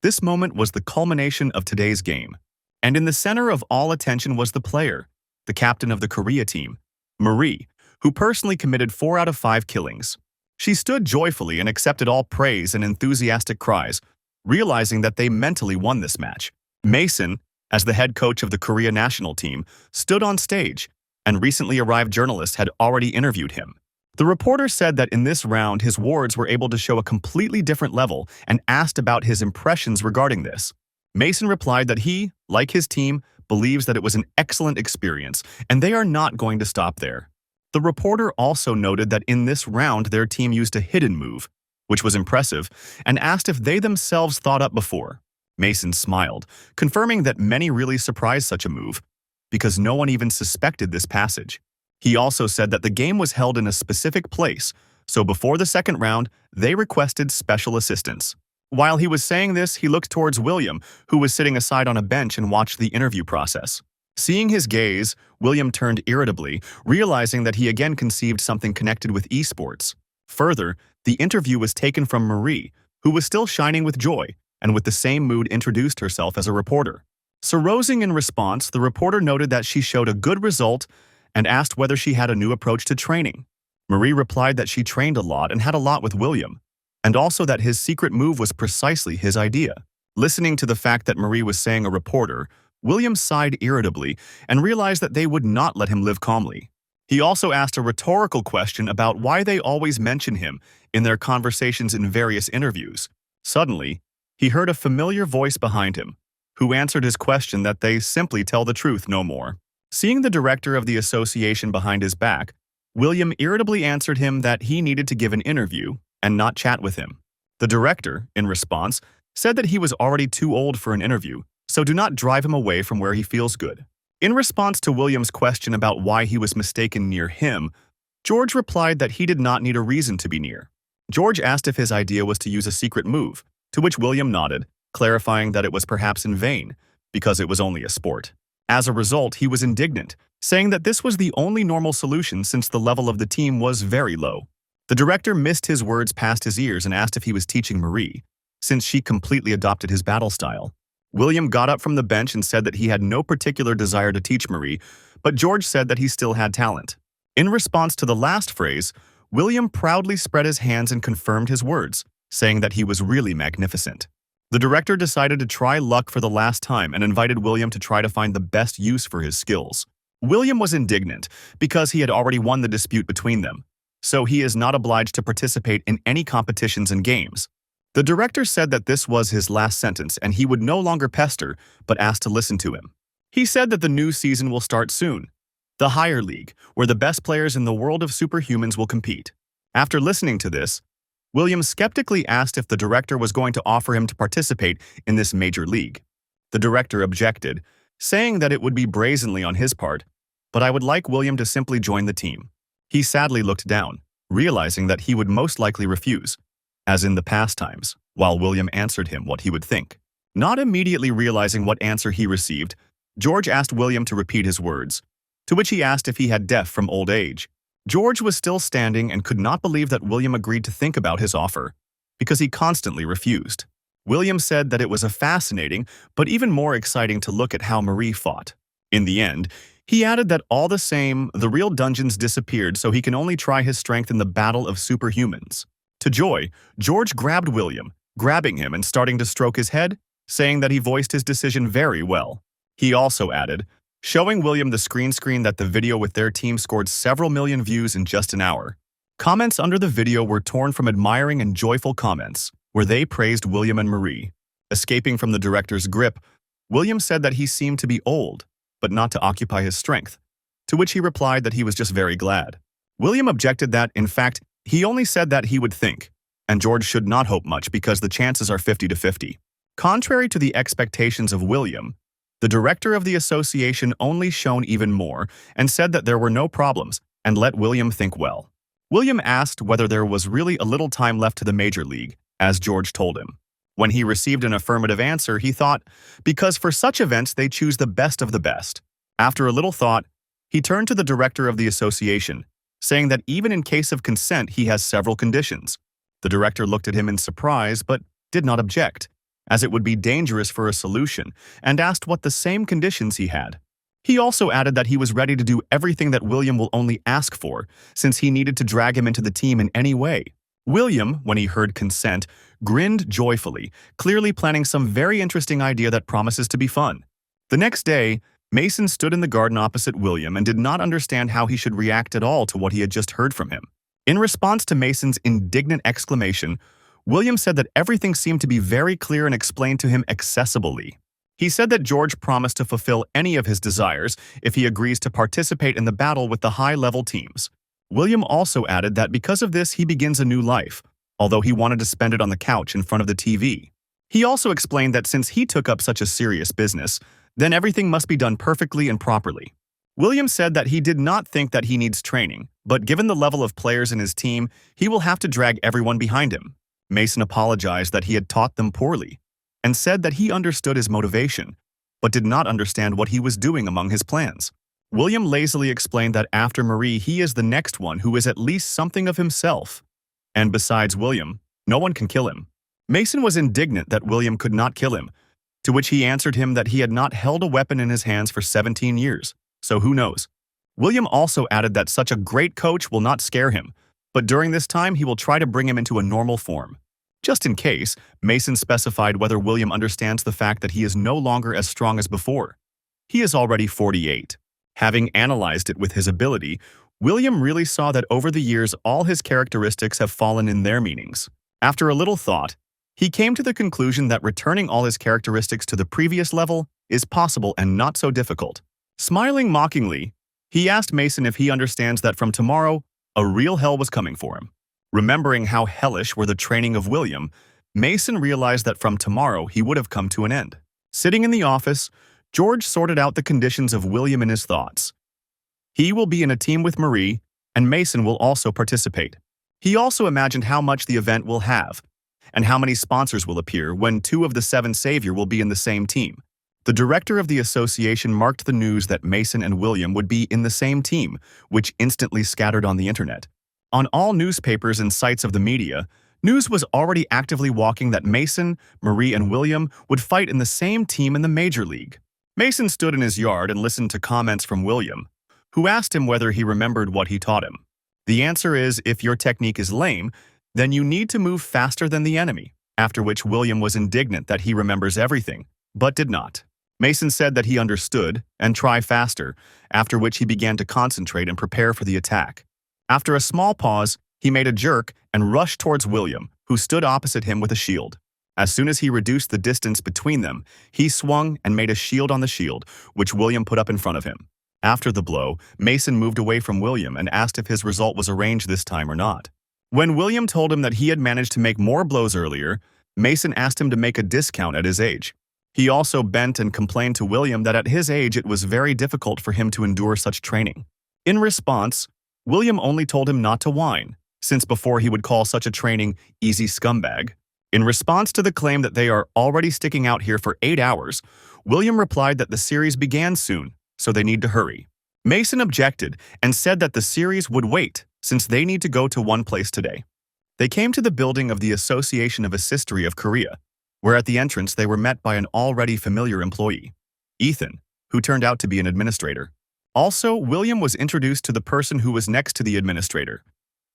This moment was the culmination of today's game, and in the center of all attention was the player, the captain of the Korea team, Marie, who personally committed 4 out of 5 killings. She stood joyfully and accepted all praise and enthusiastic cries, realizing that they mentally won this match. Mason, as the head coach of the Korea national team, stood on stage, and recently arrived journalists had already interviewed him. The reporter said that in this round his wards were able to show a completely different level and asked about his impressions regarding this. Mason replied that he, like his team, believes that it was an excellent experience and they are not going to stop there. The reporter also noted that in this round their team used a hidden move, which was impressive, and asked if they themselves thought up before. Mason smiled, confirming that many really surprised such a move, because no one even suspected this passage. He also said that the game was held in a specific place, so before the second round, they requested special assistance. While he was saying this, he looked towards William, who was sitting aside on a bench and watched the interview process. Seeing his gaze, William turned irritably, realizing that he again conceived something connected with esports. Further, the interview was taken from Marie, who was still shining with joy, and with the same mood introduced herself as a reporter. Surosing in response, the reporter noted that she showed a good result and asked whether she had a new approach to training. Marie replied that she trained a lot and had a lot with William, and also that his secret move was precisely his idea. Listening to the fact that Marie was saying a reporter, William sighed irritably and realized that they would not let him live calmly. He also asked a rhetorical question about why they always mention him in their conversations in various interviews. Suddenly, he heard a familiar voice behind him, who answered his question that they simply tell the truth no more. Seeing the director of the association behind his back, William irritably answered him that he needed to give an interview and not chat with him. The director, in response, said that he was already too old for an interview, so do not drive him away from where he feels good. In response to William's question about why he was mistaken near him, George replied that he did not need a reason to be near. George asked if his idea was to use a secret move, to which William nodded, clarifying that it was perhaps in vain, because it was only a sport. As a result, he was indignant, saying that this was the only normal solution since the level of the team was very low. The director missed his words past his ears and asked if he was teaching Marie, since she completely adopted his battle style. William got up from the bench and said that he had no particular desire to teach Marie, but George said that he still had talent. In response to the last phrase, William proudly spread his hands and confirmed his words, saying that he was really magnificent. The director decided to try luck for the last time and invited William to try to find the best use for his skills. William was indignant because he had already won the dispute between them, so he is not obliged to participate in any competitions and games. The director said that this was his last sentence and he would no longer pester, but asked to listen to him. He said that the new season will start soon, the higher league, where the best players in the world of superhumans will compete. After listening to this, William skeptically asked if the director was going to offer him to participate in this major league. The director objected, saying that it would be brazenly on his part, but I would like William to simply join the team. He sadly looked down, realizing that he would most likely refuse, as in the past times, while William answered him what he would think. Not immediately realizing what answer he received, George asked William to repeat his words, to which he asked if he had deaf from old age. George was still standing and could not believe that William agreed to think about his offer, because he constantly refused. William said that it was a fascinating, but even more exciting to look at how Marie fought. In the end, he added that all the same, the real dungeons disappeared so he can only try his strength in the battle of superhumans. To joy, George grabbed William, grabbing him and starting to stroke his head, saying that he voiced his decision very well. He also added, showing William the screen that the video with their team scored several million views in just an hour. Comments under the video were torn from admiring and joyful comments, where they praised William and Marie. Escaping from the director's grip, William said that he seemed to be old, but not to occupy his strength, to which he replied that he was just very glad. William objected that, in fact, he only said that he would think, and George should not hope much because the chances are 50-50. Contrary to the expectations of William, the director of the association only shone even more and said that there were no problems and let William think well. William asked whether there was really a little time left to the Major League, as George told him. When he received an affirmative answer, he thought, because for such events they choose the best of the best. After a little thought, he turned to the director of the association, saying that even in case of consent he has several conditions. The director looked at him in surprise but did not object, as it would be dangerous for a solution, and asked what the same conditions he had. He also added that he was ready to do everything that William will only ask for, since he needed to drag him into the team in any way. William, when he heard consent, grinned joyfully, clearly planning some very interesting idea that promises to be fun. The next day, Mason stood in the garden opposite William and did not understand how he should react at all to what he had just heard from him. In response to Mason's indignant exclamation, William said that everything seemed to be very clear and explained to him accessibly. He said that George promised to fulfill any of his desires if he agrees to participate in the battle with the high-level teams. William also added that because of this he begins a new life, although he wanted to spend it on the couch in front of the TV. He also explained that since he took up such a serious business, then everything must be done perfectly and properly. William said that he did not think that he needs training, but given the level of players in his team, he will have to drag everyone behind him. Mason apologized that he had taught them poorly, and said that he understood his motivation, but did not understand what he was doing among his plans. William lazily explained that after Marie he is the next one who is at least something of himself, and besides William, no one can kill him. Mason was indignant that William could not kill him, to which he answered him that he had not held a weapon in his hands for 17 years, so who knows. William also added that such a great coach will not scare him, but during this time he will try to bring him into a normal form. Just in case, Mason specified whether William understands the fact that he is no longer as strong as before. He is already 48. Having analyzed it with his ability, William really saw that over the years all his characteristics have fallen in their meanings. After a little thought, he came to the conclusion that returning all his characteristics to the previous level is possible and not so difficult. Smiling mockingly, he asked Mason if he understands that from tomorrow, a real hell was coming for him. Remembering how hellish were the training of William, Mason realized that from tomorrow he would have come to an end. Sitting in the office, George sorted out the conditions of William in his thoughts. He will be in a team with Marie, and Mason will also participate. He also imagined how much the event will have, and how many sponsors will appear when 2 of the 7 Savior will be in the same team. The director of the association marked the news that Mason and William would be in the same team, which instantly scattered on the internet. On all newspapers and sites of the media, news was already actively walking that Mason, Marie, and William would fight in the same team in the Major League. Mason stood in his yard and listened to comments from William, who asked him whether he remembered what he taught him. The answer is, if your technique is lame, then you need to move faster than the enemy, after which William was indignant that he remembers everything, but did not. Mason said that he understood, and try faster, after which he began to concentrate and prepare for the attack. After a small pause, he made a jerk and rushed towards William, who stood opposite him with a shield. As soon as he reduced the distance between them, he swung and made a shield on the shield, which William put up in front of him. After the blow, Mason moved away from William and asked if his result was arranged this time or not. When William told him that he had managed to make more blows earlier, Mason asked him to make a discount at his age. He also bent and complained to William that at his age it was very difficult for him to endure such training. In response, William only told him not to whine, since before he would call such a training easy scumbag. In response to the claim that they are already sticking out here for 8 hours, William replied that the series began soon, so they need to hurry. Mason objected and said that the series would wait, since they need to go to one place today. They came to the building of the Association of Assistory of Korea, where at the entrance they were met by an already familiar employee, Ethan, who turned out to be an administrator. Also, William was introduced to the person who was next to the administrator,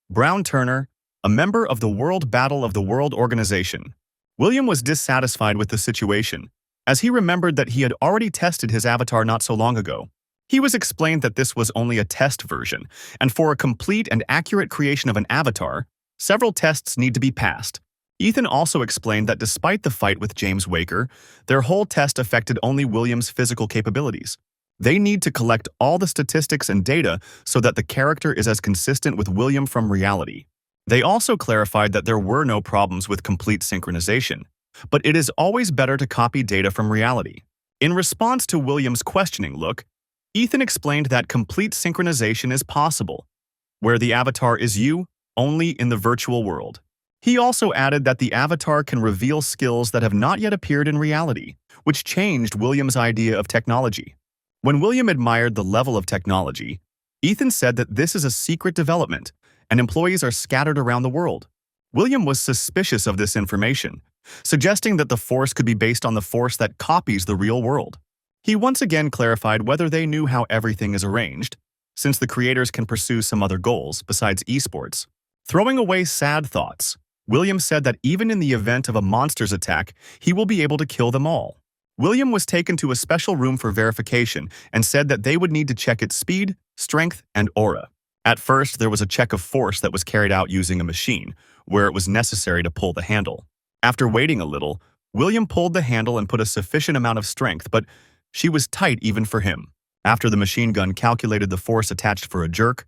Brown Turner, a member of the World Battle of the World organization. William was dissatisfied with the situation, as he remembered that he had already tested his avatar not so long ago. He was explained that this was only a test version, and for a complete and accurate creation of an avatar, several tests need to be passed. Ethan also explained that despite the fight with James Waker, their whole test affected only William's physical capabilities. They need to collect all the statistics and data so that the character is as consistent with William from reality. They also clarified that there were no problems with complete synchronization, but it is always better to copy data from reality. In response to William's questioning look, Ethan explained that complete synchronization is possible, where the avatar is you, only in the virtual world. He also added that the avatar can reveal skills that have not yet appeared in reality, which changed William's idea of technology. When William admired the level of technology, Ethan said that this is a secret development, and employees are scattered around the world. William was suspicious of this information, suggesting that the force could be based on the force that copies the real world. He once again clarified whether they knew how everything is arranged, since the creators can pursue some other goals besides esports. Throwing away sad thoughts, William said that even in the event of a monster's attack, he will be able to kill them all. William was taken to a special room for verification and said that they would need to check its speed, strength, and aura. At first, there was a check of force that was carried out using a machine, where it was necessary to pull the handle. After waiting a little, William pulled the handle and put a sufficient amount of strength, but she was tight even for him. After the machine gun calculated the force attached for a jerk,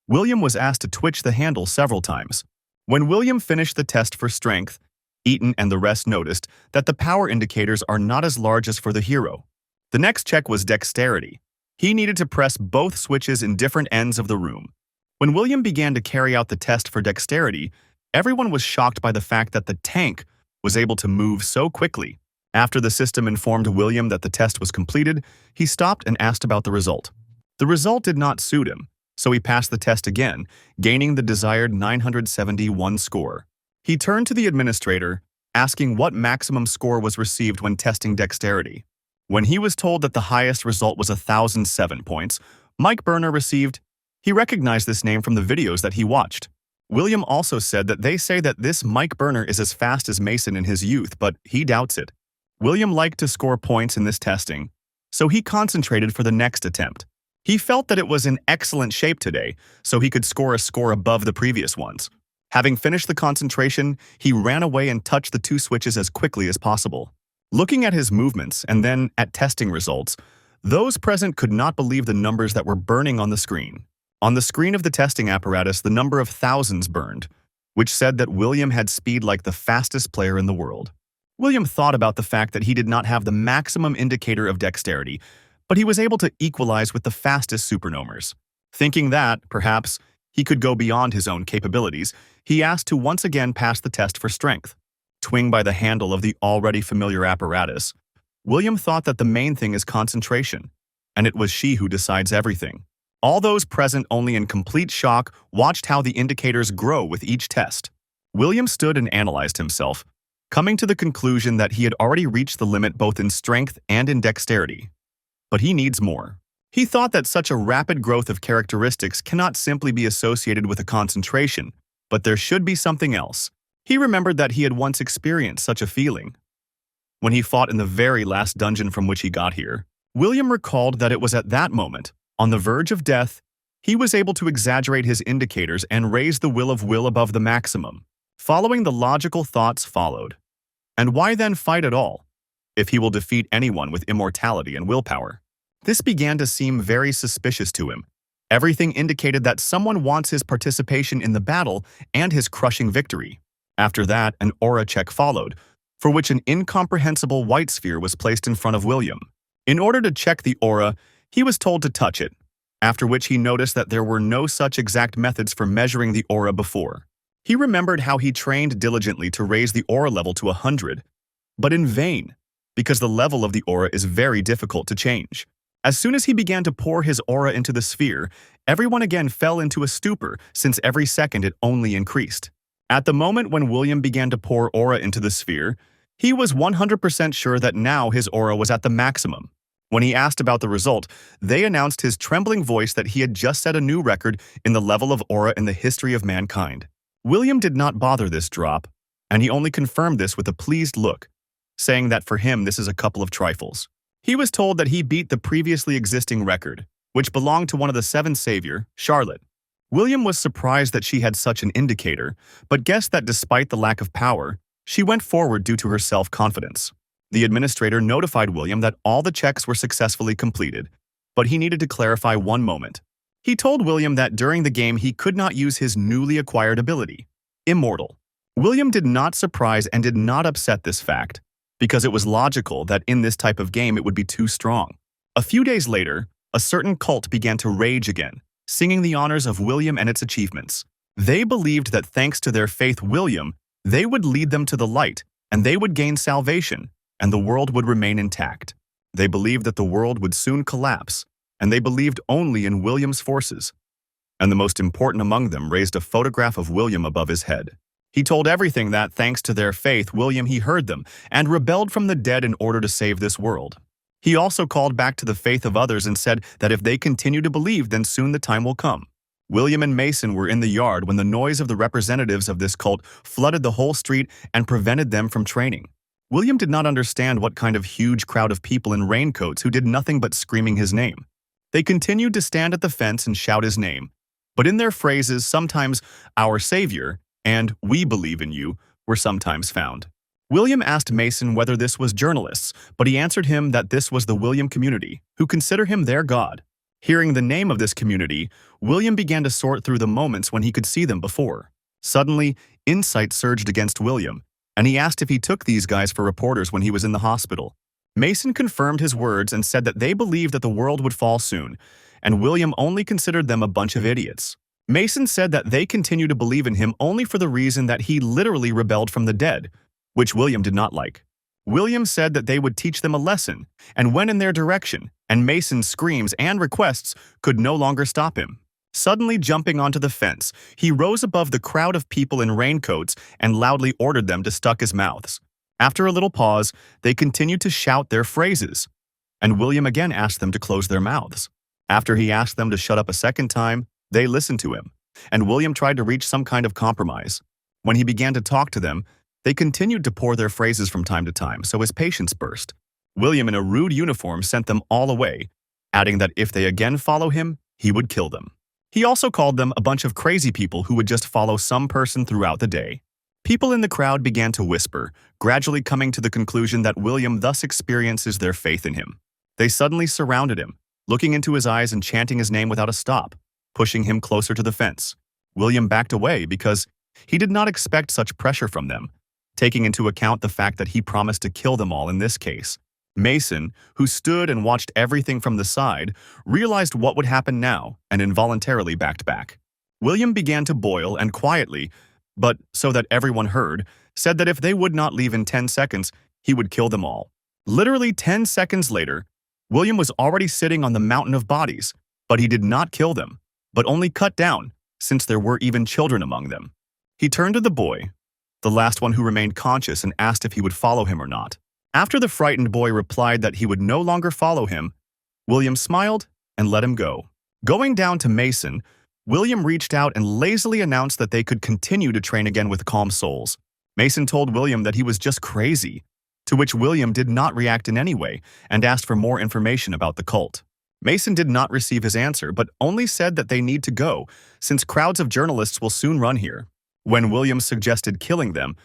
William was asked to twitch the handle several times. When William finished the test for strength, Eaton and the rest noticed that the power indicators are not as large as for the hero. The next check was dexterity. He needed to press both switches in different ends of the room. When William began to carry out the test for dexterity, everyone was shocked by the fact that the tank was able to move so quickly. After the system informed William that the test was completed, he stopped and asked about the result. The result did not suit him, so he passed the test again, gaining the desired 971 score. He turned to the administrator, asking what maximum score was received when testing dexterity. When he was told that the highest result was 1,007 points, Mike Burner received. He recognized this name from the videos that he watched. William also said that they say that this Mike Burner is as fast as Mason in his youth, but he doubts it. William liked to score points in this testing, so he concentrated for the next attempt. He felt that it was in excellent shape today, so he could score a score above the previous ones. Having finished the concentration, he ran away and touched the two switches as quickly as possible. Looking at his movements and then at testing results, those present could not believe the numbers that were burning on the screen. On the screen of the testing apparatus, the number of thousands burned, which said that William had speed like the fastest player in the world. William thought about the fact that he did not have the maximum indicator of dexterity, but he was able to equalize with the fastest supernomers. Thinking that, perhaps, he could go beyond his own capabilities, he asked to once again pass the test for strength. Twinged by the handle of the already familiar apparatus, William thought that the main thing is concentration, and it was she who decides everything. All those present, only in complete shock, watched how the indicators grow with each test. William stood and analyzed himself, coming to the conclusion that he had already reached the limit both in strength and in dexterity. But he needs more. He thought that such a rapid growth of characteristics cannot simply be associated with a concentration, but there should be something else. He remembered that he had once experienced such a feeling. When he fought in the very last dungeon from which he got here, William recalled that it was at that moment, on the verge of death, he was able to exaggerate his indicators and raise the will above the maximum. Following the logical thoughts followed. And why then fight at all, if he will defeat anyone with immortality and willpower? This began to seem very suspicious to him. Everything indicated that someone wants his participation in the battle and his crushing victory. After that, an aura check followed, for which an incomprehensible white sphere was placed in front of William. In order to check the aura, he was told to touch it, after which he noticed that there were no such exact methods for measuring the aura before. He remembered how he trained diligently to raise the aura level to 100, but in vain, because the level of the aura is very difficult to change. As soon as he began to pour his aura into the sphere, everyone again fell into a stupor since every second it only increased. At the moment when William began to pour aura into the sphere, he was 100% sure that now his aura was at the maximum. When he asked about the result, they announced his trembling voice that he had just set a new record in the level of aura in the history of mankind. William did not bother this drop, and he only confirmed this with a pleased look, saying that for him this is a couple of trifles. He was told that he beat the previously existing record, which belonged to one of the seven savior, Charlotte. William was surprised that she had such an indicator, but guessed that despite the lack of power, she went forward due to her self-confidence. The administrator notified William that all the checks were successfully completed, but he needed to clarify one moment. He told William that during the game he could not use his newly acquired ability, Immortal. William did not surprise and did not upset this fact, because it was logical that in this type of game it would be too strong. A few days later, a certain cult began to rage again, singing the honors of William and its achievements. They believed that thanks to their faith William, they would lead them to the light, and they would gain salvation, and the world would remain intact. They believed that the world would soon collapse, and they believed only in William's forces. And the most important among them raised a photograph of William above his head. He told everything that, thanks to their faith, William he heard them, and rebelled from the dead in order to save this world. He also called back to the faith of others and said that if they continue to believe, then soon the time will come. William and Mason were in the yard when the noise of the representatives of this cult flooded the whole street and prevented them from training. William did not understand what kind of huge crowd of people in raincoats who did nothing but screaming his name. They continued to stand at the fence and shout his name, but in their phrases sometimes "Our Savior" and "We believe in you" were sometimes found. William asked Mason whether this was journalists, but he answered him that this was the William community, who consider him their god. Hearing the name of this community, William began to sort through the moments when he could see them before. Suddenly, insight surged against William, and he asked if he took these guys for reporters when he was in the hospital. Mason confirmed his words and said that they believed that the world would fall soon, and William only considered them a bunch of idiots. Mason said that they continue to believe in him only for the reason that he literally rebelled from the dead, which William did not like. William said that they would teach them a lesson and went in their direction, and Mason's screams and requests could no longer stop him. Suddenly jumping onto the fence, he rose above the crowd of people in raincoats and loudly ordered them to stuff his mouths. After a little pause, they continued to shout their phrases, and William again asked them to close their mouths. After he asked them to shut up a second time, they listened to him, and William tried to reach some kind of compromise. When he began to talk to them, they continued to pour their phrases from time to time, so his patience burst. William, in a rude uniform, sent them all away, adding that if they again follow him, he would kill them. He also called them a bunch of crazy people who would just follow some person throughout the day. People in the crowd began to whisper, gradually coming to the conclusion that William thus experiences their faith in him. They suddenly surrounded him, looking into his eyes and chanting his name without a stop, pushing him closer to the fence. William backed away because he did not expect such pressure from them, taking into account the fact that he promised to kill them all in this case. Mason, who stood and watched everything from the side, realized what would happen now and involuntarily backed back. William began to boil and quietly, but so that everyone heard, said that if they would not leave in 10 seconds, he would kill them all. Literally 10 seconds later, William was already sitting on the mountain of bodies, but he did not kill them, but only cut down, since there were even children among them. He turned to the boy, the last one who remained conscious, and asked if he would follow him or not. After the frightened boy replied that he would no longer follow him, William smiled and let him go. Going down to Mason, William reached out and lazily announced that they could continue to train again with calm souls. Mason told William that he was just crazy, to which William did not react in any way and asked for more information about the cult. Mason did not receive his answer, but only said that they need to go, since crowds of journalists will soon run here. When William suggested killing them,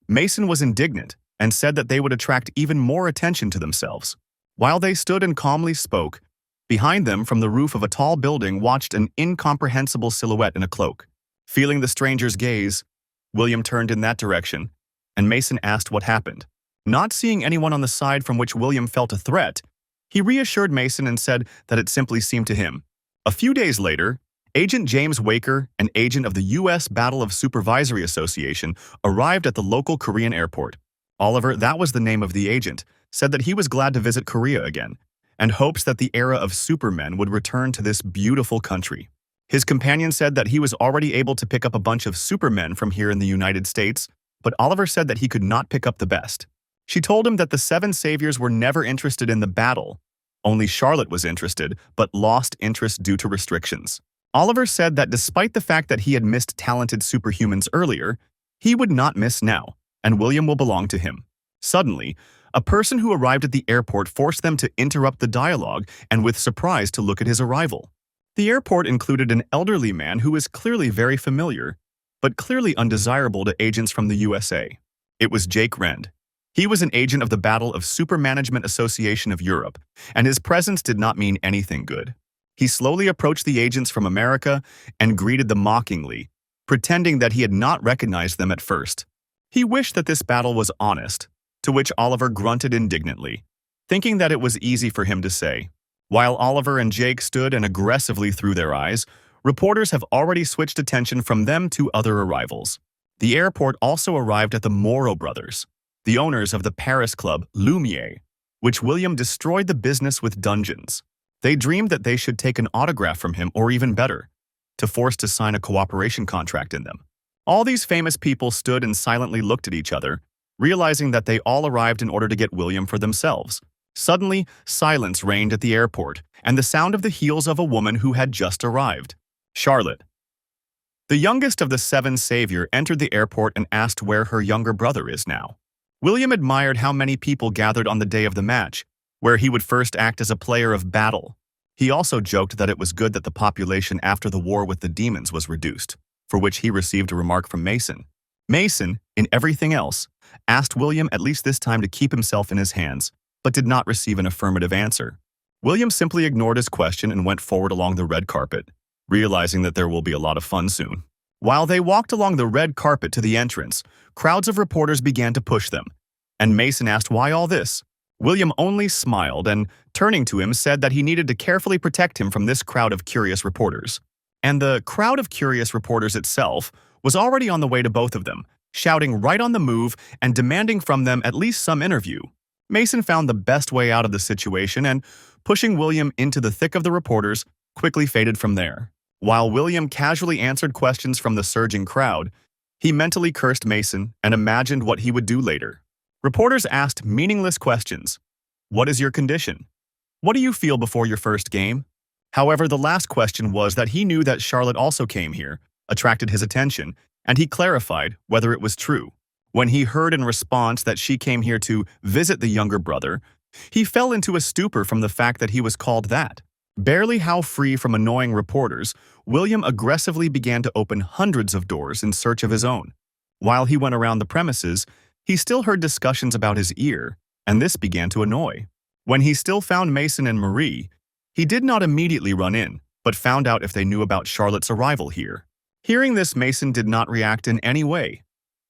Mason was indignant and said that they would attract even more attention to themselves. While they stood and calmly spoke, behind them from the roof of a tall building watched an incomprehensible silhouette in a cloak. Feeling the stranger's gaze, William turned in that direction, and Mason asked what happened. Not seeing anyone on the side from which William felt a threat, he reassured Mason and said that it simply seemed to him. A few days later, Agent James Waker, an agent of the U.S. Battle of Supervisory Association, arrived at the local Korean airport. Oliver, that was the name of the agent, said that he was glad to visit Korea again, and hopes that the era of supermen would return to this beautiful country. His companion said that he was already able to pick up a bunch of supermen from here in the United States, but Oliver said that he could not pick up the best. She told him that the Seven Saviors were never interested in the battle. Only Charlotte was interested, but lost interest due to restrictions. Oliver said that despite the fact that he had missed talented superhumans earlier, he would not miss now, and William will belong to him. Suddenly, a person who arrived at the airport forced them to interrupt the dialogue and with surprise to look at his arrival. The airport included an elderly man who was clearly very familiar, but clearly undesirable to agents from the USA. It was Jake Rend. He was an agent of the Battle of Supermanagement Association of Europe, and his presence did not mean anything good. He slowly approached the agents from America and greeted them mockingly, pretending that he had not recognized them at first. He wished that this battle was honest, to which Oliver grunted indignantly, thinking that it was easy for him to say. While Oliver and Jake stood and aggressively threw their eyes, reporters have already switched attention from them to other arrivals. The airport also arrived at the Moreau brothers, the owners of the Paris club Lumiere, which William destroyed the business with dungeons. They dreamed that they should take an autograph from him, or even better, to force to sign a cooperation contract in them. All these famous people stood and silently looked at each other, realizing that they all arrived in order to get William for themselves. Suddenly, silence reigned at the airport, and the sound of the heels of a woman who had just arrived. Charlotte, the youngest of the Seven Savior, entered the airport and asked where her younger brother is now. William admired how many people gathered on the day of the match, where he would first act as a player of battle. He also joked that it was good that the population after the war with the demons was reduced, for which he received a remark from Mason. Mason, in everything else, asked William at least this time to keep himself in his hands, but did not receive an affirmative answer. William simply ignored his question and went forward along the red carpet, realizing that there will be a lot of fun soon. While they walked along the red carpet to the entrance, crowds of reporters began to push them, and Mason asked why all this. William only smiled and, turning to him, said that he needed to carefully protect him from this crowd of curious reporters. And the crowd of curious reporters itself was already on the way to both of them, shouting right on the move and demanding from them at least some interview. Mason found the best way out of the situation and, pushing William into the thick of the reporters, quickly faded from there. While William casually answered questions from the surging crowd, he mentally cursed Mason and imagined what he would do later. Reporters asked meaningless questions. What is your condition? What do you feel before your first game? However, the last question was that he knew that Charlotte also came here, attracted his attention, and he clarified whether it was true. When he heard in response that she came here to visit the younger brother, he fell into a stupor from the fact that he was called that. Barely how free from annoying reporters, William aggressively began to open hundreds of doors in search of his own. While he went around the premises, he still heard discussions about his ear, and this began to annoy. When he still found Mason and Marie, he did not immediately run in, but found out if they knew about Charlotte's arrival here. Hearing this, Mason did not react in any way,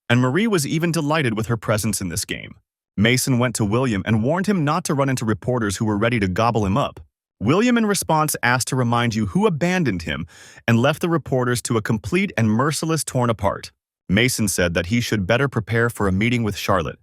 and Marie was even delighted with her presence in this game. Mason went to William and warned him not to run into reporters who were ready to gobble him up. William, in response, asked to remind you who abandoned him and left the reporters to a complete and merciless torn apart. Mason said that he should better prepare for a meeting with Charlotte,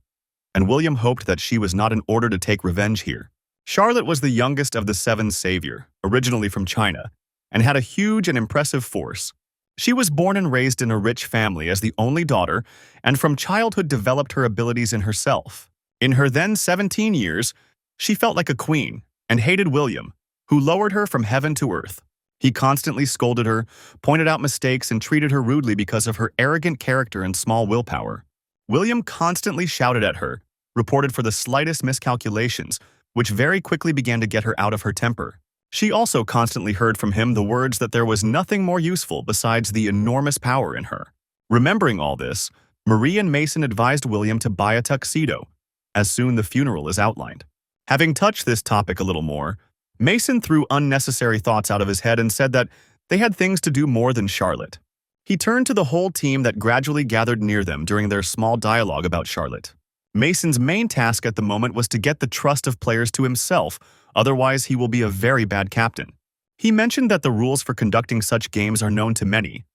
and William hoped that she was not in order to take revenge here. Charlotte was the youngest of the Seven Savior, originally from China, and had a huge and impressive force. She was born and raised in a rich family as the only daughter, and from childhood developed her abilities in herself. In her then 17 years, she felt like a queen and hated William, who lowered her from heaven to earth. He constantly scolded her, pointed out mistakes, and treated her rudely because of her arrogant character and small willpower. William constantly shouted at her, reported for the slightest miscalculations, which very quickly began to get her out of her temper. She also constantly heard from him the words that there was nothing more useful besides the enormous power in her. Remembering all this, Marie and Mason advised William to buy a tuxedo, as soon the funeral is outlined. Having touched this topic a little more, Mason threw unnecessary thoughts out of his head and said that they had things to do more than Charlotte. He turned to the whole team that gradually gathered near them during their small dialogue about Charlotte. Mason's main task at the moment was to get the trust of players to himself, otherwise he will be a very bad captain. He mentioned that the rules for conducting such games are known to many,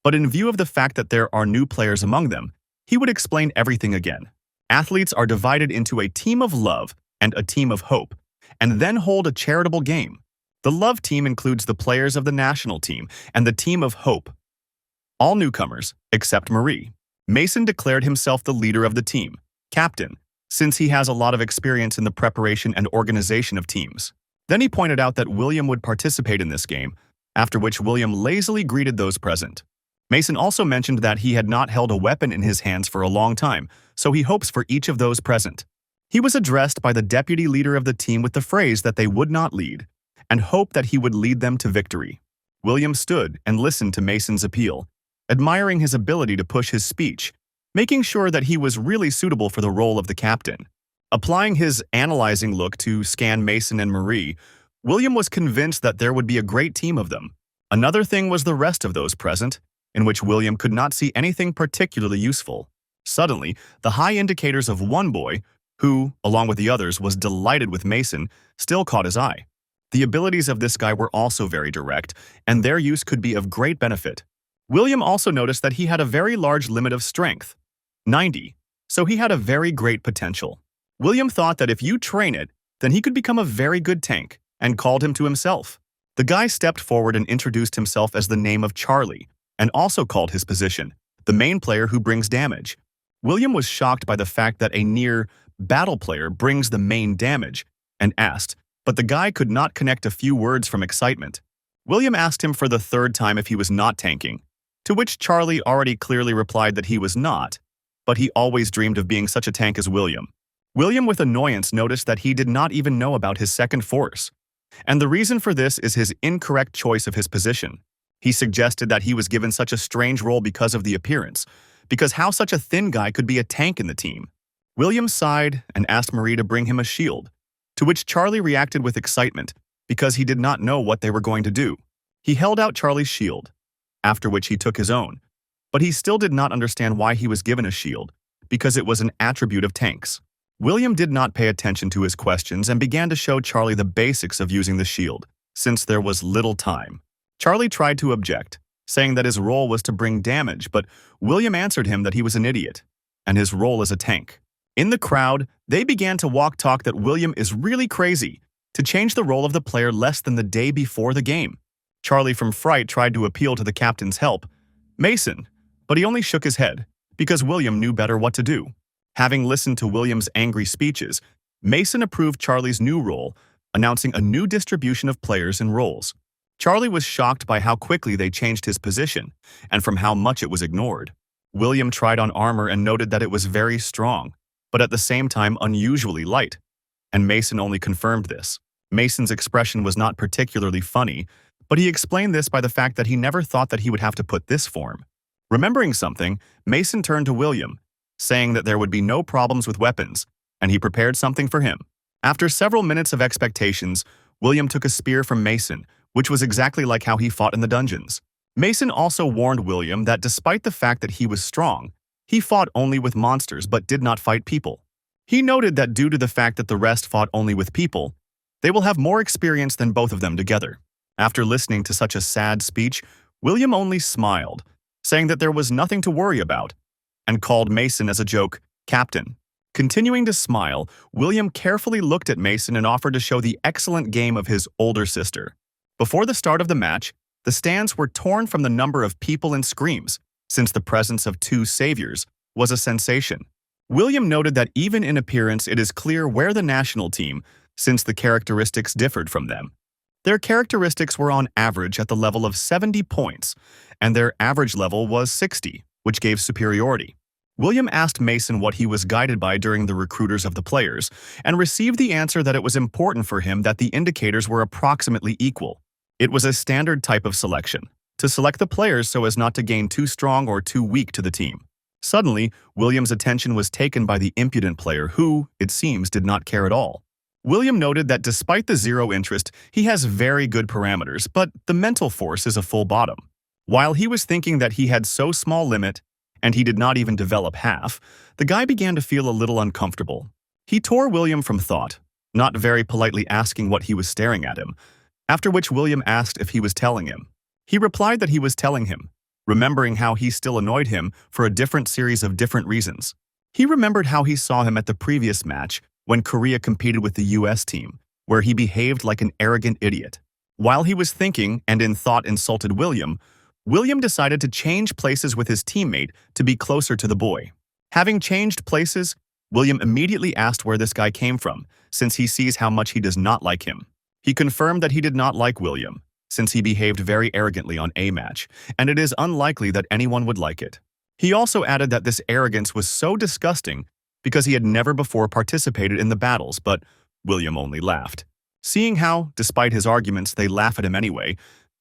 but in view of the fact that there are new players among them, he would explain everything again. Athletes are divided into a team of love and a team of hope, and then hold a charitable game. The love team includes the players of the national team and the team of hope. All newcomers, except Marie. Mason declared himself the leader of the team, captain, since he has a lot of experience in the preparation and organization of teams. Then he pointed out that William would participate in this game, after which William lazily greeted those present. Mason also mentioned that he had not held a weapon in his hands for a long time, so he hopes for each of those present. He was addressed by the deputy leader of the team with the phrase that they would not lead, and hoped that he would lead them to victory. William stood and listened to Mason's appeal, admiring his ability to push his speech, making sure that he was really suitable for the role of the captain. Applying his analyzing look to scan Mason and Marie, William was convinced that there would be a great team of them. Another thing was the rest of those present, in which William could not see anything particularly useful. Suddenly, the high indicators of one boy, who, along with the others, was delighted with Mason, still caught his eye. The abilities of this guy were also very direct, and their use could be of great benefit. William also noticed that he had a very large limit of strength, 90, so he had a very great potential. William thought that if you train it, then he could become a very good tank, and called him to himself. The guy stepped forward and introduced himself as the name of Charlie, and also called his position, the main player who brings damage. William was shocked by the fact that a near battle player brings the main damage, and asked, but the guy could not connect a few words from excitement. William asked him for the third time if he was not tanking, to which Charlie already clearly replied that he was not, but he always dreamed of being such a tank as William. William with annoyance noticed that he did not even know about his second force, and the reason for this is his incorrect choice of his position. He suggested that he was given such a strange role because of the appearance, because how such a thin guy could be a tank in the team. William sighed and asked Marie to bring him a shield, to which Charlie reacted with excitement because he did not know what they were going to do. He held out Charlie's shield, after which he took his own, but he still did not understand why he was given a shield, because it was an attribute of tanks. William did not pay attention to his questions and began to show Charlie the basics of using the shield, since there was little time. Charlie tried to object, saying that his role was to bring damage, but William answered him that he was an idiot, and his role as a tank. In the crowd, they began to talk that William is really crazy to change the role of the player less than the day before the game. Charlie from Fright tried to appeal to the captain's help, Mason, but he only shook his head, because William knew better what to do. Having listened to William's angry speeches, Mason approved Charlie's new role, announcing a new distribution of players and roles. Charlie was shocked by how quickly they changed his position, and from how much it was ignored. William tried on armor and noted that it was very strong, but at the same time unusually light, and Mason only confirmed this. Mason's expression was not particularly funny, but he explained this by the fact that he never thought that he would have to put this form. Remembering something, Mason turned to William, saying that there would be no problems with weapons, and he prepared something for him. After several minutes of expectations, William took a spear from Mason, which was exactly like how he fought in the dungeons. Mason also warned William that despite the fact that he was strong, he fought only with monsters but did not fight people. He noted that due to the fact that the rest fought only with people, they will have more experience than both of them together. After listening to such a sad speech, William only smiled, saying that there was nothing to worry about, and called Mason as a joke, Captain. Continuing to smile, William carefully looked at Mason and offered to show the excellent game of his older sister. Before the start of the match, the stands were torn from the number of people and screams, since the presence of two saviors was a sensation. William noted that even in appearance it is clear where the national team, since the characteristics differed from them. Their characteristics were on average at the level of 70 points, and their average level was 60, which gave superiority. William asked Mason what he was guided by during the recruiters of the players, and received the answer that it was important for him that the indicators were approximately equal. It was a standard type of selection, to select the players so as not to gain too strong or too weak to the team. Suddenly, William's attention was taken by the impudent player who, it seems, did not care at all. William noted that despite the zero interest, he has very good parameters, but the mental force is a full bottom. While he was thinking that he had so small limit, and he did not even develop half, the guy began to feel a little uncomfortable. He tore William from thought, not very politely asking what he was staring at him, after which William asked if he was telling him. He replied that he was telling him, remembering how he still annoyed him for a different series of different reasons. He remembered how he saw him at the previous match when Korea competed with the US team, where he behaved like an arrogant idiot. While he was thinking and in thought insulted William, William decided to change places with his teammate to be closer to the boy. Having changed places, William immediately asked where this guy came from, since he sees how much he does not like him. He confirmed that he did not like William, since he behaved very arrogantly on a match, and it is unlikely that anyone would like it. He also added that this arrogance was so disgusting because he had never before participated in the battles, but William only laughed. Seeing how, despite his arguments, they laugh at him anyway,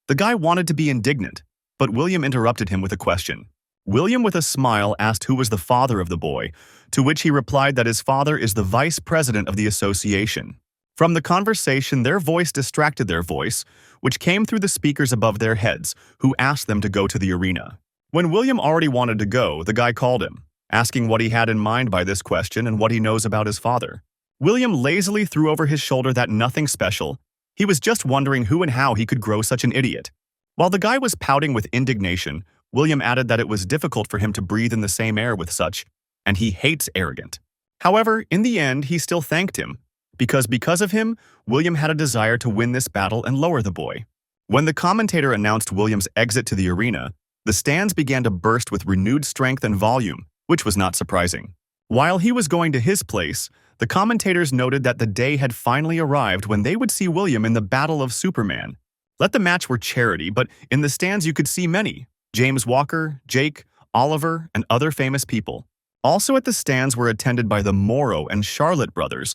the guy wanted to be indignant, but William interrupted him with a question. William, with a smile, asked who was the father of the boy, to which he replied that his father is the vice president of the association. From the conversation, their voice distracted their voice, which came through the speakers above their heads, who asked them to go to the arena. When William already wanted to go, the guy called him, asking what he had in mind by this question and what he knows about his father. William lazily threw over his shoulder that nothing special. He was just wondering who and how he could grow such an idiot. While the guy was pouting with indignation, William added that it was difficult for him to breathe in the same air with such, and he hates arrogant. However, in the end, he still thanked him, because of him, William had a desire to win this battle and lower the boy. When the commentator announced William's exit to the arena, the stands began to burst with renewed strength and volume, which was not surprising. While he was going to his place, the commentators noted that the day had finally arrived when they would see William in the Battle of Superman. Let the match were charity, but in the stands you could see many: James Walker, Jake, Oliver, and other famous people. Also at the stands were attended by the Morrow and Charlotte brothers,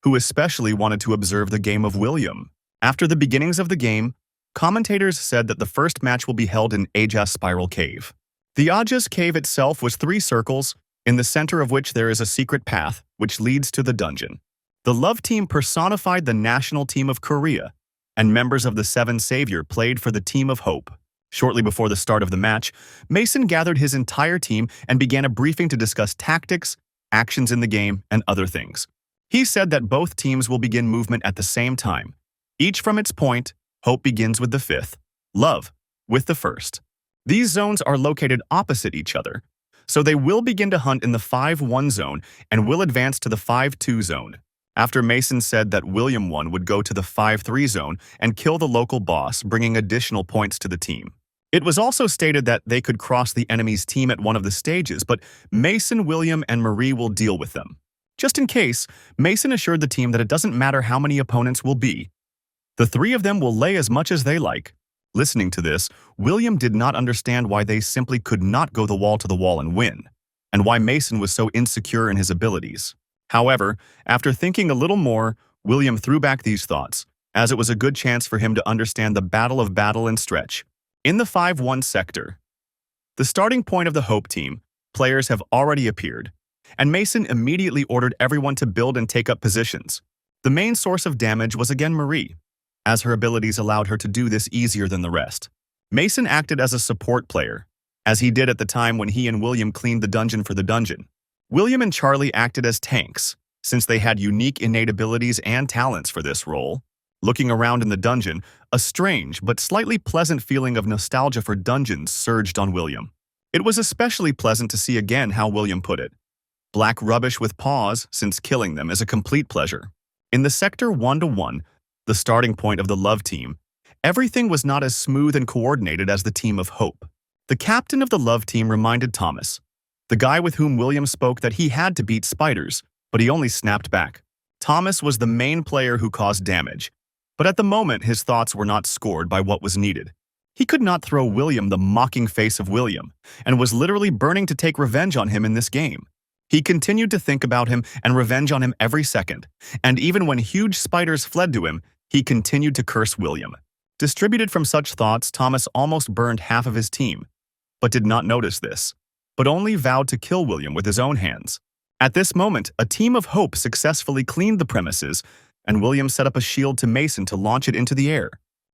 who especially wanted to observe the game of William. After the beginnings of the game, commentators said that the first match will be held in Ajas Spiral Cave. The Ajas Cave itself was 3 circles, in the center of which there is a secret path, which leads to the dungeon. The Love Team personified the national team of Korea, and members of the Seven Savior played for the Team of Hope. Shortly before the start of the match, Mason gathered his entire team and began a briefing to discuss tactics, actions in the game, and other things. He said that both teams will begin movement at the same time. Each from its point, Hope begins with the 5th, Love with the 1st. These zones are located opposite each other, so they will begin to hunt in the 5-1 zone and will advance to the 5-2 zone. After Mason said that William 1 would go to the 5-3 zone and kill the local boss, bringing additional points to the team. It was also stated that they could cross the enemy's team at one of the stages, but Mason, William, and Marie will deal with them. Just in case, Mason assured the team that it doesn't matter how many opponents will be. The 3 of them will lay as much as they like. Listening to this, William did not understand why they simply could not go the wall to the wall and win, and why Mason was so insecure in his abilities. However, after thinking a little more, William threw back these thoughts, as it was a good chance for him to understand the battle and stretch. In the 5-1 sector, the starting point of the Hope team, players have already appeared, and Mason immediately ordered everyone to build and take up positions. The main source of damage was again Marie, as her abilities allowed her to do this easier than the rest. Mason acted as a support player, as he did at the time when he and William cleaned the dungeon for the dungeon. William and Charlie acted as tanks, since they had unique innate abilities and talents for this role. Looking around in the dungeon, a strange but slightly pleasant feeling of nostalgia for dungeons surged on William. It was especially pleasant to see again how William put it: black rubbish with paws, since killing them is a complete pleasure. In the sector 1-1, the starting point of the Love team, everything was not as smooth and coordinated as the Team of Hope. The captain of the Love team reminded Thomas, the guy with whom William spoke, that he had to beat spiders, but he only snapped back. Thomas was the main player who caused damage, but at the moment his thoughts were not scored by what was needed. He could not throw William the mocking face of William, and was literally burning to take revenge on him in this game. He continued to think about him and revenge on him every second, and even when huge spiders fled to him, he continued to curse William. Distributed from such thoughts, Thomas almost burned half of his team, but did not notice this, but only vowed to kill William with his own hands. At this moment, a Team of Hope successfully cleaned the premises, and William set up a shield to Mason to launch it into the air.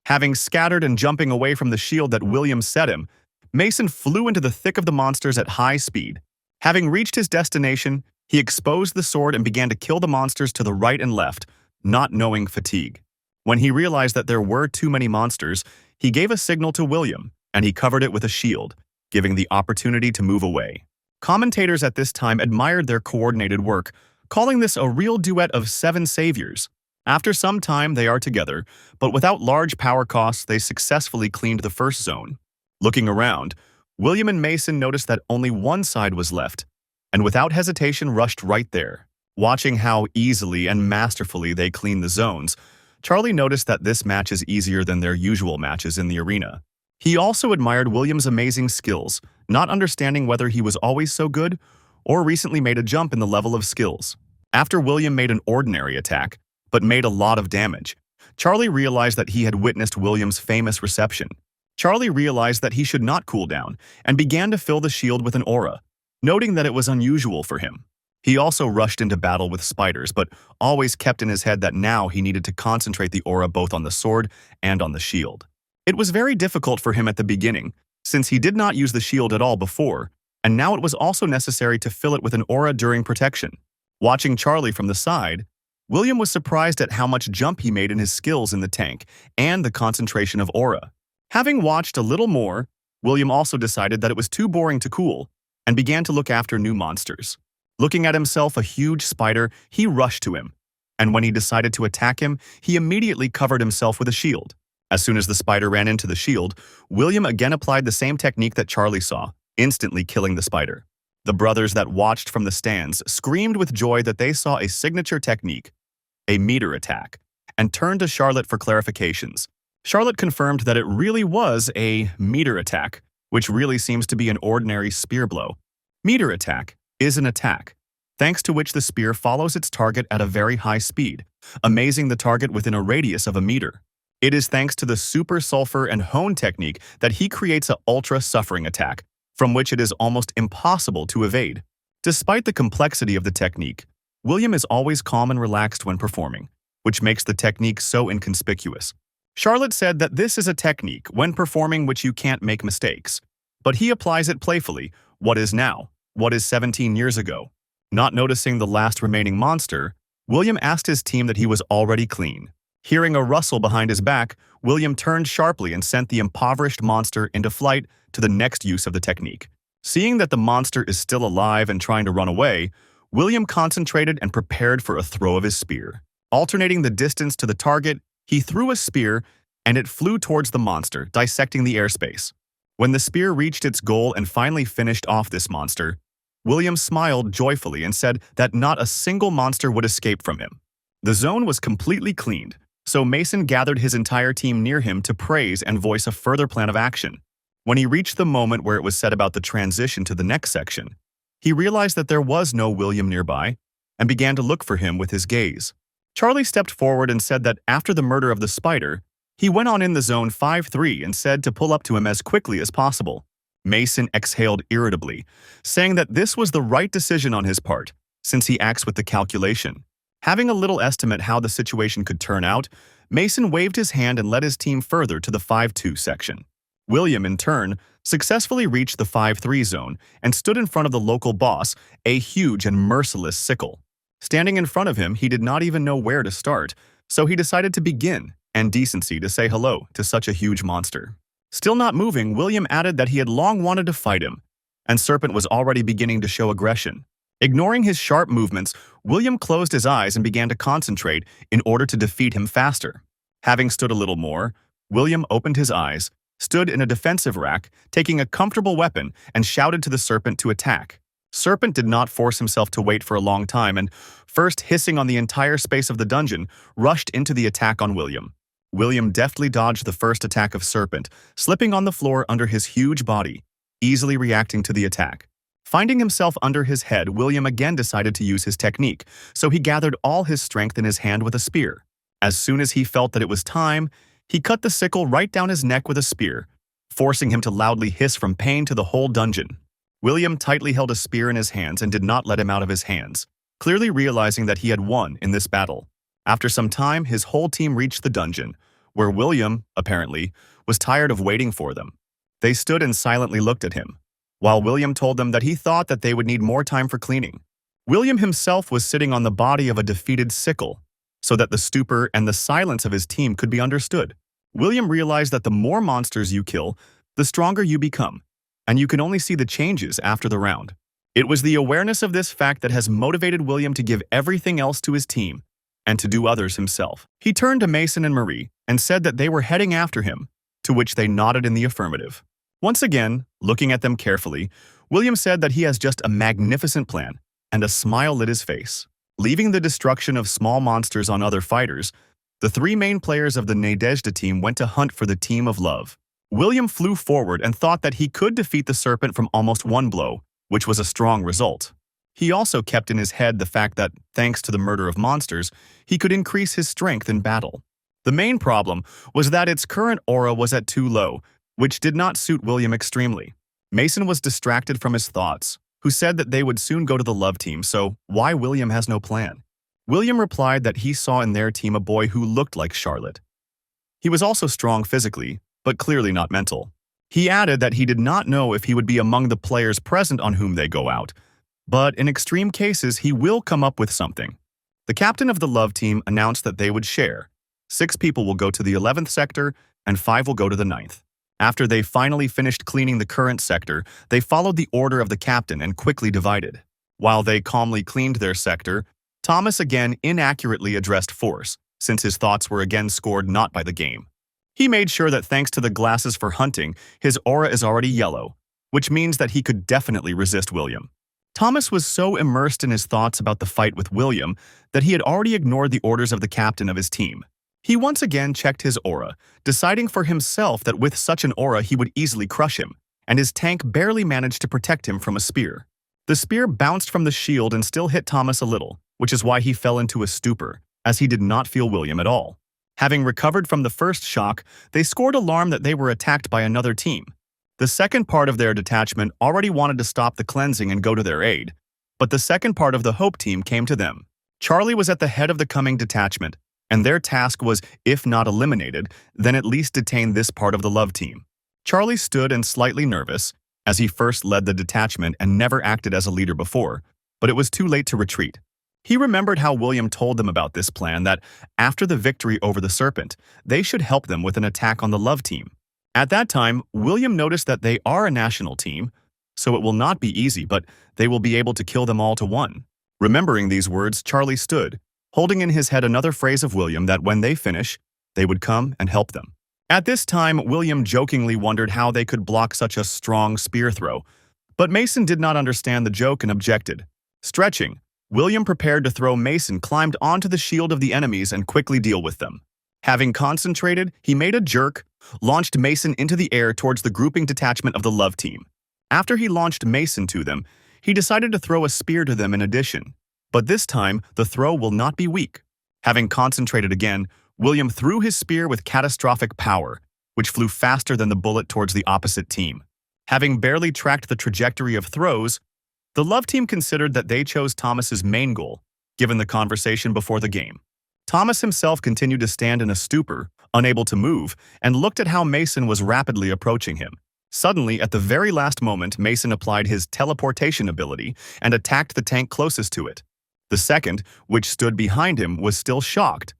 Having scattered and jumping away from the shield that William set him, Mason flew into the thick of the monsters at high speed. Having reached his destination, he exposed the sword and began to kill the monsters to the right and left, not knowing fatigue. When he realized that there were too many monsters, he gave a signal to William, and he covered it with a shield, giving the opportunity to move away. Commentators at this time admired their coordinated work, calling this a real duet of 7 saviors. After some time, they are together, but without large power costs, they successfully cleaned the first zone. Looking around, William and Mason noticed that only one side was left, and without hesitation rushed right there. Watching how easily and masterfully they cleaned the zones, Charlie noticed that this match is easier than their usual matches in the arena. He also admired William's amazing skills, not understanding whether he was always so good or recently made a jump in the level of skills. After William made an ordinary attack, but made a lot of damage, Charlie realized that he had witnessed William's famous reception. Charlie realized that he should not cool down and began to fill the shield with an aura, noting that it was unusual for him. He also rushed into battle with spiders, but always kept in his head that now he needed to concentrate the aura both on the sword and on the shield. It was very difficult for him at the beginning, since he did not use the shield at all before, and now it was also necessary to fill it with an aura during protection. Watching Charlie from the side, William was surprised at how much jump he made in his skills in the tank and the concentration of aura. Having watched a little more, William also decided that it was too boring to cool and began to look after new monsters. Looking at himself a huge spider, he rushed to him, and when he decided to attack him, he immediately covered himself with a shield. As soon as the spider ran into the shield, William again applied the same technique that Charlie saw, instantly killing the spider. The brothers that watched from the stands screamed with joy that they saw a signature technique, a meter attack, and turned to Charlotte for clarifications. Charlotte confirmed that it really was a meter attack, which really seems to be an ordinary spear blow. Meter attack is an attack, thanks to which the spear follows its target at a very high speed, amazing the target within a radius of a meter. It is thanks to the super sulfur and hone technique that he creates an ultra-suffering attack, from which it is almost impossible to evade. Despite the complexity of the technique, William is always calm and relaxed when performing, which makes the technique so inconspicuous. Charlotte said that this is a technique when performing which you can't make mistakes, but he applies it playfully. What is now? What is 17 years ago? Not noticing the last remaining monster, William asked his team that he was already clean. Hearing a rustle behind his back, William turned sharply and sent the impoverished monster into flight to the next use of the technique. Seeing that the monster is still alive and trying to run away, William concentrated and prepared for a throw of his spear. Alternating the distance to the target, he threw a spear, and it flew towards the monster, dissecting the airspace. When the spear reached its goal and finally finished off this monster, William smiled joyfully and said that not a single monster would escape from him. The zone was completely cleaned, so Mason gathered his entire team near him to praise and voice a further plan of action. When he reached the moment where it was said about the transition to the next section, he realized that there was no William nearby and began to look for him with his gaze. Charlie stepped forward and said that after the murder of the spider, he went on in the zone 5-3 and said to pull up to him as quickly as possible. Mason exhaled irritably, saying that this was the right decision on his part, since he acts with the calculation. Having a little estimate how the situation could turn out, Mason waved his hand and led his team further to the 5-2 section. William, in turn, successfully reached the 5-3 zone and stood in front of the local boss, a huge and merciless sickle. Standing in front of him, he did not even know where to start, so he decided to begin, and decency to say hello to such a huge monster. Still not moving, William added that he had long wanted to fight him, and Serpent was already beginning to show aggression. Ignoring his sharp movements, William closed his eyes and began to concentrate in order to defeat him faster. Having stood a little more, William opened his eyes, stood in a defensive rack, taking a comfortable weapon, and shouted to the Serpent to attack. Serpent did not force himself to wait for a long time and, first hissing on the entire space of the dungeon, rushed into the attack on William. William deftly dodged the first attack of Serpent, slipping on the floor under his huge body, easily reacting to the attack. Finding himself under his head, William again decided to use his technique, so he gathered all his strength in his hand with a spear. As soon as he felt that it was time, he cut the sickle right down his neck with a spear, forcing him to loudly hiss from pain to the whole dungeon. William tightly held a spear in his hands and did not let him out of his hands, clearly realizing that he had won in this battle. After some time, his whole team reached the dungeon, where William, apparently, was tired of waiting for them. They stood and silently looked at him, while William told them that he thought that they would need more time for cleaning. William himself was sitting on the body of a defeated sickle, so that the stupor and the silence of his team could be understood. William realized that the more monsters you kill, the stronger you become, and you can only see the changes after the round. It was the awareness of this fact that has motivated William to give everything else to his team and to do others himself. He turned to Mason and Marie and said that they were heading after him, to which they nodded in the affirmative. Once again, looking at them carefully, William said that he has just a magnificent plan, and a smile lit his face. Leaving the destruction of small monsters on other fighters, the three main players of the Nadezhda team went to hunt for the team of love. William flew forward and thought that he could defeat the serpent from almost one blow, which was a strong result. He also kept in his head the fact that, thanks to the murder of monsters, he could increase his strength in battle. The main problem was that its current aura was at too low, which did not suit William extremely. Mason was distracted from his thoughts, who said that they would soon go to the love team, so why William has no plan? William replied that he saw in their team a boy who looked like Charlotte. He was also strong physically, but clearly not mental. He added that he did not know if he would be among the players present on whom they go out, but in extreme cases he will come up with something. The captain of the love team announced that they would share. 6 people will go to the 11th sector, and 5 will go to the 9th. After they finally finished cleaning the current sector, they followed the order of the captain and quickly divided. While they calmly cleaned their sector, Thomas again inaccurately addressed Force, since his thoughts were again scored not by the game. He made sure that thanks to the glasses for hunting, his aura is already yellow, which means that he could definitely resist William. Thomas was so immersed in his thoughts about the fight with William that he had already ignored the orders of the captain of his team. He once again checked his aura, deciding for himself that with such an aura he would easily crush him, and his tank barely managed to protect him from a spear. The spear bounced from the shield and still hit Thomas a little, which is why he fell into a stupor, as he did not feel William at all. Having recovered from the first shock, they scored alarm that they were attacked by another team. The second part of their detachment already wanted to stop the cleansing and go to their aid, but the second part of the Hope team came to them. Charlie was at the head of the coming detachment, and their task was, if not eliminated, then at least detain this part of the love team. Charlie stood and slightly nervous, as he first led the detachment and never acted as a leader before, but it was too late to retreat. He remembered how William told them about this plan, that after the victory over the serpent, they should help them with an attack on the love team. At that time, William noticed that they are a national team, so it will not be easy, but they will be able to kill them all to one. Remembering these words, Charlie stood, holding in his head another phrase of William that when they finish, they would come and help them. At this time, William jokingly wondered how they could block such a strong spear throw, but Mason did not understand the joke and objected. Stretching, William prepared to throw Mason climbed onto the shield of the enemies and quickly deal with them. Having concentrated, he made a jerk, launched Mason into the air towards the grouping detachment of the love team. After he launched Mason to them, he decided to throw a spear to them in addition. But this time, the throw will not be weak. Having concentrated again, William threw his spear with catastrophic power, which flew faster than the bullet towards the opposite team. Having barely tracked the trajectory of throws, the love team considered that they chose Thomas's main goal, given the conversation before the game. Thomas himself continued to stand in a stupor, unable to move, and looked at how Mason was rapidly approaching him. Suddenly, at the very last moment, Mason applied his teleportation ability and attacked the tank closest to it. The second, which stood behind him, was still shocked,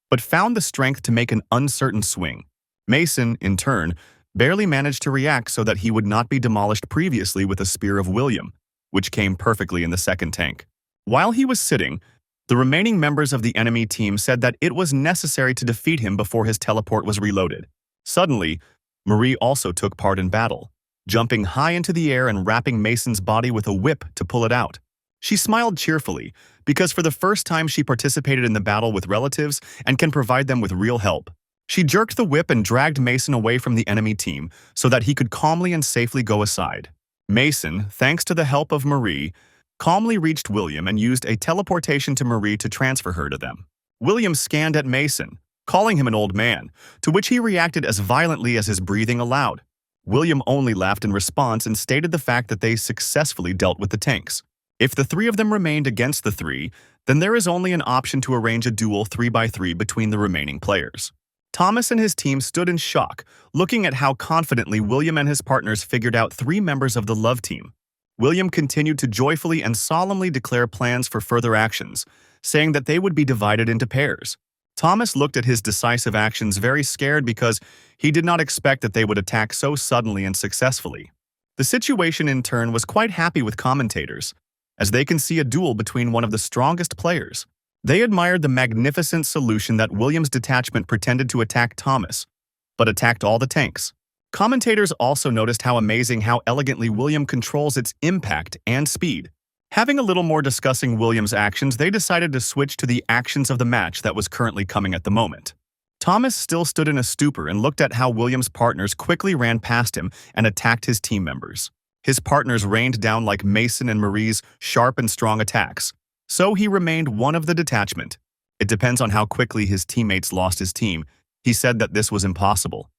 but found the strength to make an uncertain swing. Mason, in turn, barely managed to react so that he would not be demolished previously with a spear of William, which came perfectly in the second tank. While he was sitting, the remaining members of the enemy team said that it was necessary to defeat him before his teleport was reloaded. Suddenly, Marie also took part in battle, jumping high into the air and wrapping Mason's body with a whip to pull it out. She smiled cheerfully, because for the first time she participated in the battle with relatives and can provide them with real help. She jerked the whip and dragged Mason away from the enemy team so that he could calmly and safely go aside. Mason, thanks to the help of Marie, calmly reached William and used a teleportation to Marie to transfer her to them. William scanned at Mason, calling him an old man, to which he reacted as violently as his breathing allowed. William only laughed in response and stated the fact that they successfully dealt with the tanks. If the 3 of them remained against the 3, then there is only an option to arrange a duel 3x3 between the remaining players. Thomas and his team stood in shock, looking at how confidently William and his partners figured out 3 members of the love team. William continued to joyfully and solemnly declare plans for further actions, saying that they would be divided into pairs. Thomas looked at his decisive actions very scared because he did not expect that they would attack so suddenly and successfully. The situation in turn was quite happy with commentators, as they can see a duel between one of the strongest players. They admired the magnificent solution that William's detachment pretended to attack Thomas, but attacked all the tanks. Commentators also noticed how amazing how elegantly William controls its impact and speed. Having a little more discussing William's actions, they decided to switch to the actions of the match that was currently coming at the moment. Thomas still stood in a stupor and looked at how William's partners quickly ran past him and attacked his team members. His partners rained down like Mason and Marie's sharp and strong attacks, so he remained one of the detachment. It depends on how quickly his teammates lost his team. He said that this was impossible.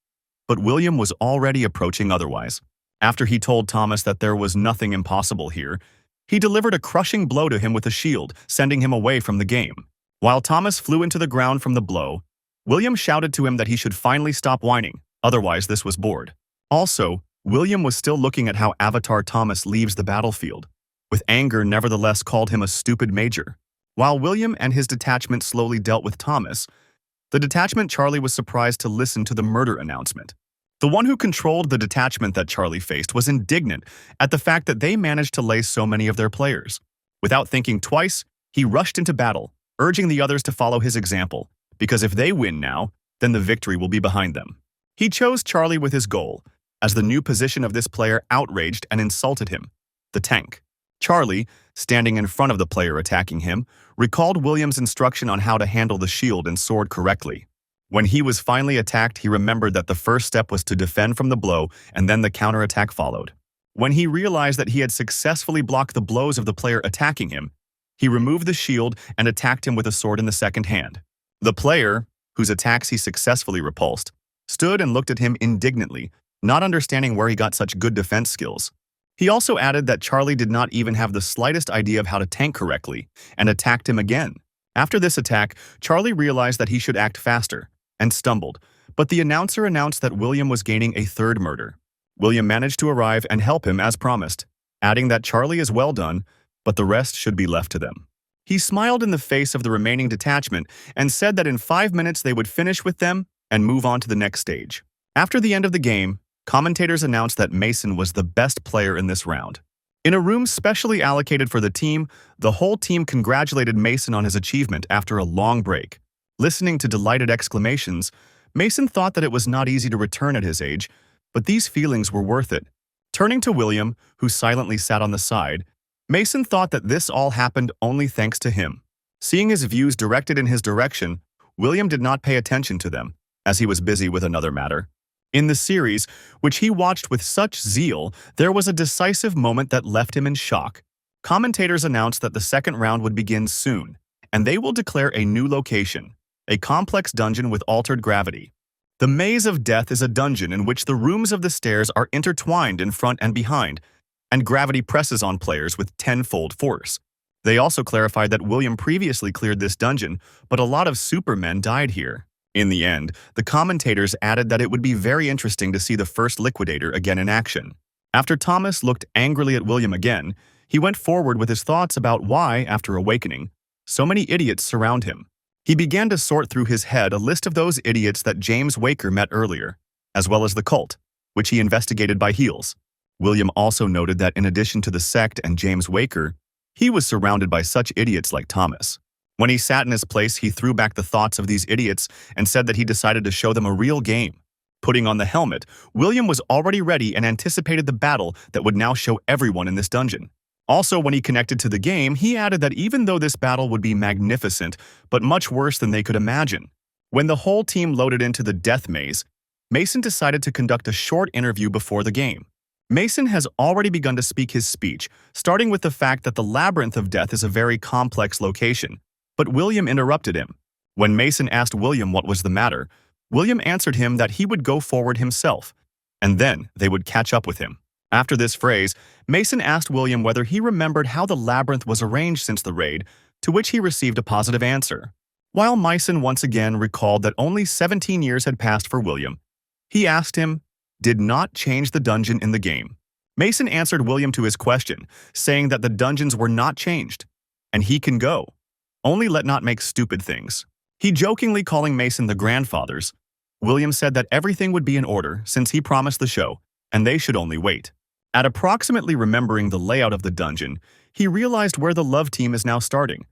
But William was already approaching otherwise. After he told Thomas that there was nothing impossible here, he delivered a crushing blow to him with a shield, sending him away from the game. While Thomas flew into the ground from the blow, William shouted to him that he should finally stop whining, otherwise this was bored. Also, William was still looking at how Avatar Thomas leaves the battlefield. With anger, nevertheless called him a stupid major. While William and his detachment slowly dealt with Thomas, the detachment Charlie was surprised to listen to the murder announcement. The one who controlled the detachment that Charlie faced was indignant at the fact that they managed to lay so many of their players. Without thinking twice, he rushed into battle, urging the others to follow his example, because if they win now, then the victory will be behind them. He chose Charlie with his goal, as the new position of this player outraged and insulted him, the tank. Charlie, standing in front of the player attacking him, recalled William's instruction on how to handle the shield and sword correctly. When he was finally attacked, he remembered that the first step was to defend from the blow, and then the counterattack followed. When he realized that he had successfully blocked the blows of the player attacking him, he removed the shield and attacked him with a sword in the second hand. The player, whose attacks he successfully repulsed, stood and looked at him indignantly, not understanding where he got such good defense skills. He also added that Charlie did not even have the slightest idea of how to tank correctly, and attacked him again. After this attack, Charlie realized that he should act faster, and stumbled, but the announcer announced that William was gaining a third murder. William managed to arrive and help him as promised, adding that Charlie is well done, but the rest should be left to them. He smiled in the face of the remaining detachment and said that in 5 minutes they would finish with them and move on to the next stage. After the end of the game, commentators announced that Mason was the best player in this round. In a room specially allocated for the team, the whole team congratulated Mason on his achievement after a long break. Listening to delighted exclamations, Mason thought that it was not easy to return at his age, but these feelings were worth it. Turning to William, who silently sat on the side, Mason thought that this all happened only thanks to him. Seeing his views directed in his direction, William did not pay attention to them, as he was busy with another matter. In the series, which he watched with such zeal, there was a decisive moment that left him in shock. Commentators announced that the second round would begin soon, and they will declare a new location, a complex dungeon with altered gravity. The Maze of Death is a dungeon in which the rooms of the stairs are intertwined in front and behind, and gravity presses on players with tenfold force. They also clarified that William previously cleared this dungeon, but a lot of supermen died here. In the end, the commentators added that it would be very interesting to see the first liquidator again in action. After Thomas looked angrily at William again, he went forward with his thoughts about why, after awakening, so many idiots surround him. He began to sort through his head a list of those idiots that James Waker met earlier, as well as the cult, which he investigated by heels. William also noted that in addition to the sect and James Waker, he was surrounded by such idiots like Thomas. When he sat in his place, he threw back the thoughts of these idiots and said that he decided to show them a real game. Putting on the helmet, William was already ready and anticipated the battle that would now show everyone in this dungeon. Also, when he connected to the game, he added that even though this battle would be magnificent, but much worse than they could imagine. When the whole team loaded into the death maze, Mason decided to conduct a short interview before the game. Mason has already begun to speak his speech, starting with the fact that the Labyrinth of Death is a very complex location. But William interrupted him. When Mason asked William what was the matter, William answered him that he would go forward himself, and then they would catch up with him. After this phrase, Mason asked William whether he remembered how the labyrinth was arranged since the raid, to which he received a positive answer. While Myson once again recalled that only 17 years had passed for William, he asked him, did not change the dungeon in the game. Mason answered William to his question, saying that the dungeons were not changed, and he can go. Only let not make stupid things. He jokingly calling Mason the grandfathers. William said that everything would be in order since he promised the show, and they should only wait. At approximately remembering the layout of the dungeon, he realized where the love team is now starting,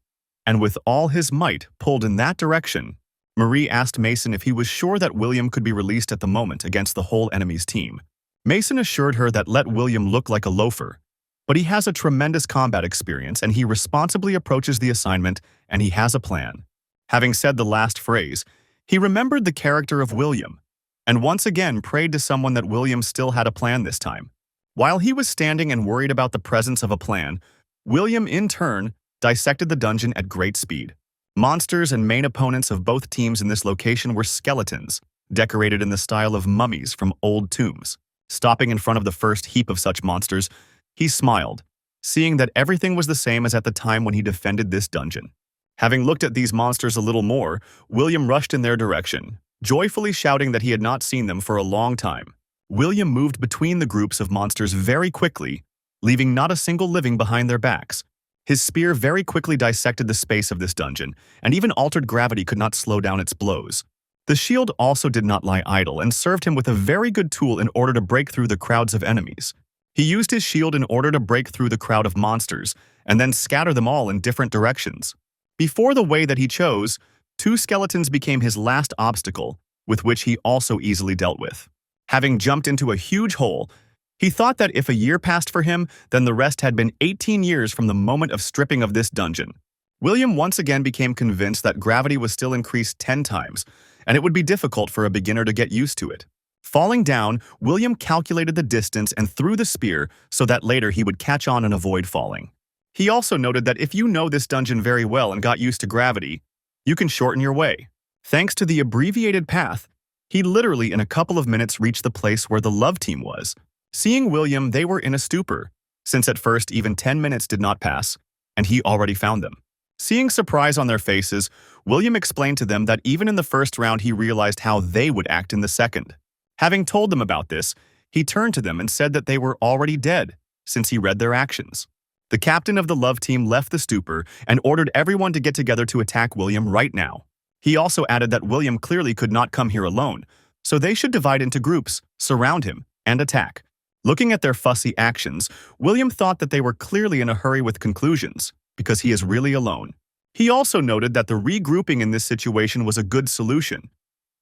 and with all his might pulled in that direction. Marie asked Mason if he was sure that William could be released at the moment against the whole enemy's team. Mason assured her that let William look like a loafer, but he has a tremendous combat experience and he responsibly approaches the assignment and he has a plan. Having said the last phrase, he remembered the character of William, and once again prayed to someone that William still had a plan this time. While he was standing and worried about the presence of a plan, William, in turn, dissected the dungeon at great speed. Monsters and main opponents of both teams in this location were skeletons, decorated in the style of mummies from old tombs. Stopping in front of the first heap of such monsters, he smiled, seeing that everything was the same as at the time when he defended this dungeon. Having looked at these monsters a little more, William rushed in their direction, joyfully shouting that he had not seen them for a long time. William moved between the groups of monsters very quickly, leaving not a single living behind their backs. His spear very quickly dissected the space of this dungeon, and even altered gravity could not slow down its blows. The shield also did not lie idle and served him with a very good tool in order to break through the crowds of enemies. He used his shield in order to break through the crowd of monsters, and then scatter them all in different directions. Before the way that he chose, 2 skeletons became his last obstacle, with which he also easily dealt with. Having jumped into a huge hole, he thought that if a year passed for him, then the rest had been 18 years from the moment of stripping of this dungeon. William once again became convinced that gravity was still increased 10 times, and it would be difficult for a beginner to get used to it. Falling down, William calculated the distance and threw the spear so that later he would catch on and avoid falling. He also noted that if you know this dungeon very well and got used to gravity, you can shorten your way. Thanks to the abbreviated path, he literally in a couple of minutes reached the place where the love team was. Seeing William, they were in a stupor, since at first even 10 minutes did not pass, and he already found them. Seeing surprise on their faces, William explained to them that even in the first round he realized how they would act in the second. Having told them about this, he turned to them and said that they were already dead, since he read their actions. The captain of the love team left the stupor and ordered everyone to get together to attack William right now. He also added that William clearly could not come here alone, so they should divide into groups, surround him, and attack. Looking at their fussy actions, William thought that they were clearly in a hurry with conclusions, because he is really alone. He also noted that the regrouping in this situation was a good solution,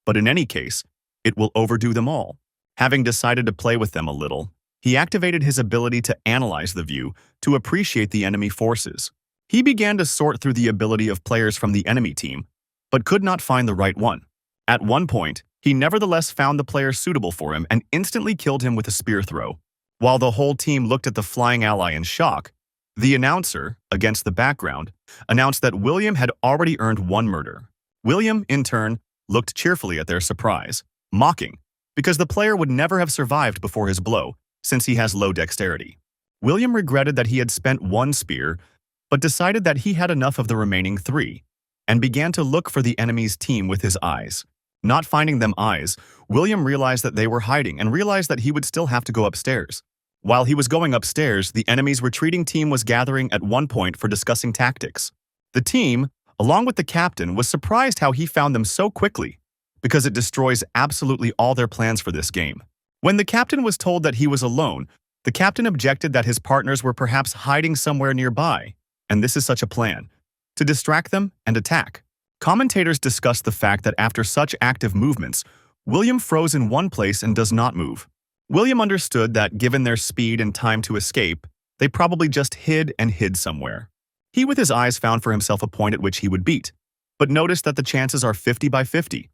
but in any case, it will overdo them all. Having decided to play with them a little, he activated his ability to analyze the view to appreciate the enemy forces. He began to sort through the ability of players from the enemy team, but could not find the right one. At one point, he nevertheless found the player suitable for him and instantly killed him with a spear throw. While the whole team looked at the flying ally in shock, the announcer, against the background, announced that William had already earned 1 murder. William, in turn, looked cheerfully at their surprise, mocking, because the player would never have survived before his blow, since he has low dexterity. William regretted that he had spent 1 spear, but decided that he had enough of the remaining 3, and began to look for the enemy's team with his eyes. Not finding them eyes, William realized that they were hiding and realized that he would still have to go upstairs. While he was going upstairs, the enemy's retreating team was gathering at one point for discussing tactics. The team, along with the captain, was surprised how he found them so quickly, because it destroys absolutely all their plans for this game. When the captain was told that he was alone, the captain objected that his partners were perhaps hiding somewhere nearby, and this is such a plan, to distract them and attack. Commentators discussed the fact that after such active movements, William froze in one place and does not move. William understood that given their speed and time to escape, they probably just hid somewhere. He with his eyes found for himself a point at which he would beat, but noticed that the chances are 50 by 50.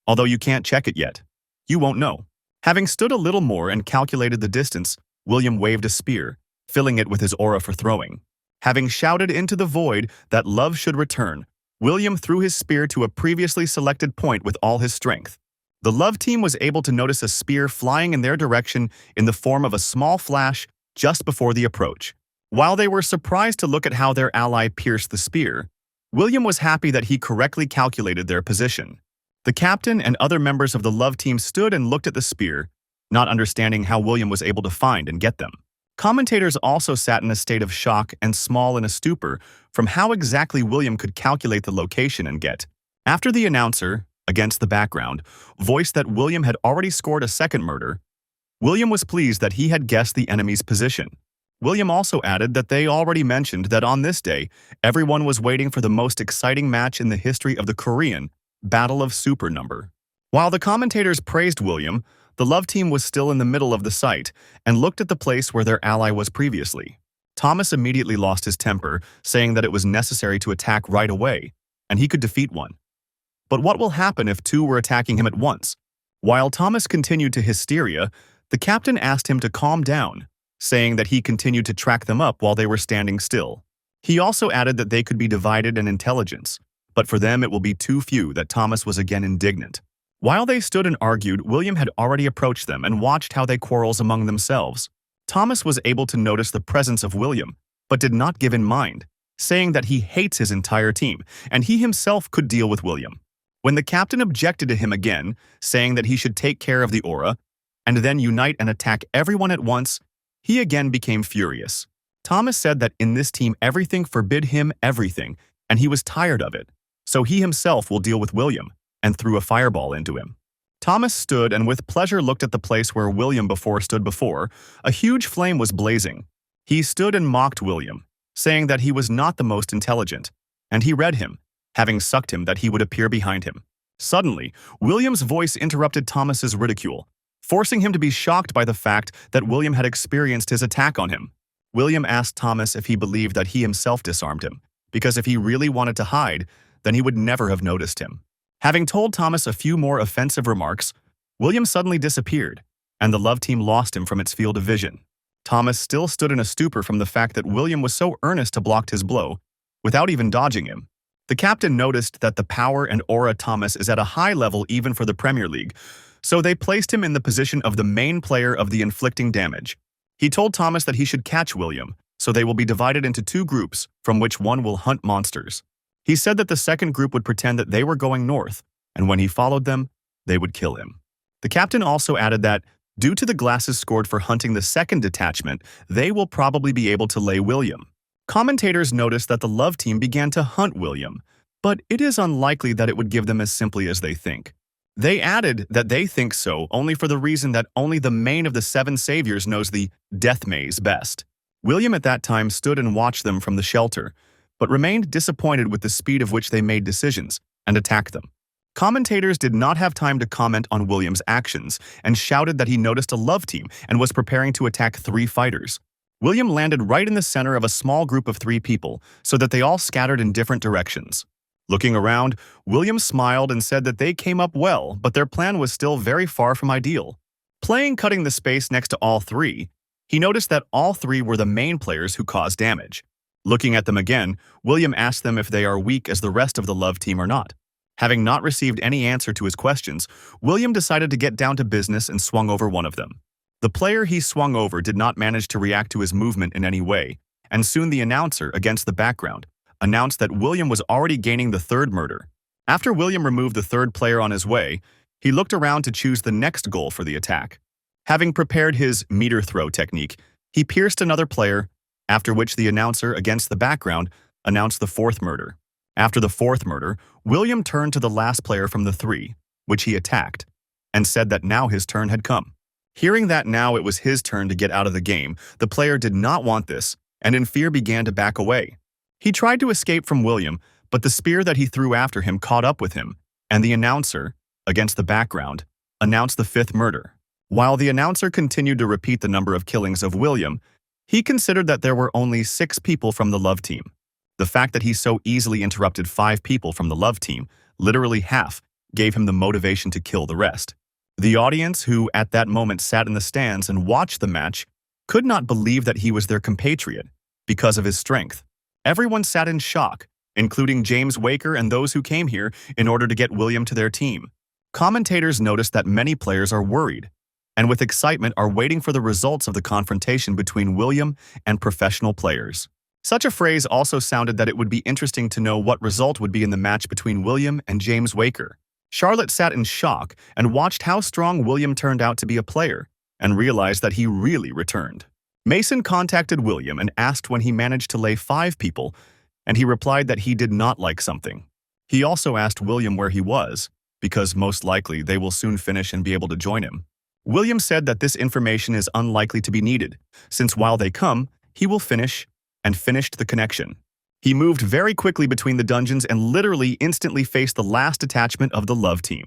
Although you can't check it yet. You won't know. Having stood a little more and calculated the distance, William waved a spear, filling it with his aura for throwing. Having shouted into the void that love should return, William threw his spear to a previously selected point with all his strength. The love team was able to notice a spear flying in their direction in the form of a small flash just before the approach. While they were surprised to look at how their ally pierced the spear, William was happy that he correctly calculated their position. The captain and other members of the love team stood and looked at the spear, not understanding how William was able to find and get them. Commentators also sat in a state of shock and small in a stupor from how exactly William could calculate the location and get. After the announcer, against the background, voiced that William had already scored a second murder, William was pleased that he had guessed the enemy's position. William also added that they already mentioned that on this day, everyone was waiting for the most exciting match in the history of the Korean Battle of Super Number. While the commentators praised William, the love team was still in the middle of the site and looked at the place where their ally was previously. Thomas immediately lost his temper, saying that it was necessary to attack right away, and he could defeat one. But what will happen if two were attacking him at once? While Thomas continued to hysteria, the captain asked him to calm down, saying that he continued to track them up while they were standing still. He also added that they could be divided in intelligence, but for them it will be too few. That Thomas was again indignant. While they stood and argued, William had already approached them and watched how they quarrels among themselves. Thomas was able to notice the presence of William, but did not give in mind, saying that he hates his entire team, and he himself could deal with William. When the captain objected to him again, saying that he should take care of the aura, and then unite and attack everyone at once, he again became furious. Thomas said that in this team everything forbid him everything, and he was tired of it, so he himself will deal with William, and threw a fireball into him. Thomas stood and with pleasure looked at the place where William stood before. A huge flame was blazing. He stood and mocked William, saying that he was not the most intelligent, and he read him, having sucked him that he would appear behind him. Suddenly, William's voice interrupted Thomas's ridicule, forcing him to be shocked by the fact that William had experienced his attack on him. William asked Thomas if he believed that he himself disarmed him, because if he really wanted to hide, then he would never have noticed him. Having told Thomas a few more offensive remarks, William suddenly disappeared, and the love team lost him from its field of vision. Thomas still stood in a stupor from the fact that William was so earnest to block his blow, without even dodging him. The captain noticed that the power and aura Thomas is at a high level even for the Premier League, so they placed him in the position of the main player of the inflicting damage. He told Thomas that he should catch William, so they will be divided into two groups, from which one will hunt monsters. He said that the second group would pretend that they were going north, and when he followed them, they would kill him. The captain also added that, due to the glasses scored for hunting the second detachment, they will probably be able to lay William. Commentators noticed that the love team began to hunt William, but it is unlikely that it would give them as simply as they think. They added that they think so only for the reason that only the main of the seven saviors knows the death maze best. William at that time stood and watched them from the shelter, but remained disappointed with the speed of which they made decisions and attacked them. Commentators did not have time to comment on William's actions and shouted that he noticed a love team and was preparing to attack 3 fighters. William landed right in the center of a small group of 3 people so that they all scattered in different directions. Looking around, William smiled and said that they came up well, but their plan was still very far from ideal. Cutting the space next to all 3, he noticed that all 3 were the main players who caused damage. Looking at them again, William asked them if they are weak as the rest of the love team or not. Having not received any answer to his questions, William decided to get down to business and swung over one of them. The player he swung over did not manage to react to his movement in any way, and soon the announcer, against the background, announced that William was already gaining the 3rd murder. After William removed the 3rd player on his way, he looked around to choose the next goal for the attack. Having prepared his meter throw technique, he pierced another player, after which the announcer, against the background, announced the 4th murder. After the 4th murder, William turned to the last player from the 3, which he attacked, and said that now his turn had come. Hearing that now it was his turn to get out of the game, the player did not want this, and in fear began to back away. He tried to escape from William, but the spear that he threw after him caught up with him, and the announcer, against the background, announced the 5th murder. While the announcer continued to repeat the number of killings of William, he considered that there were only 6 people from the love team. The fact that he so easily interrupted 5 people from the love team, literally half, gave him the motivation to kill the rest. The audience, who at that moment sat in the stands and watched the match, could not believe that he was their compatriot because of his strength. Everyone sat in shock, including James Waker and those who came here in order to get William to their team. Commentators noticed that many players are worried, and with excitement are waiting for the results of the confrontation between William and professional players. Such a phrase also sounded that it would be interesting to know what result would be in the match between William and James Waker. Charlotte sat in shock and watched how strong William turned out to be a player, and realized that he really returned. Mason contacted William and asked when he managed to lay 5 people, and he replied that he did not like something. He also asked William where he was, because most likely they will soon finish and be able to join him. William said that this information is unlikely to be needed, since while they come, he will finish, and finished the connection. He moved very quickly between the dungeons and literally instantly faced the last detachment of the love team.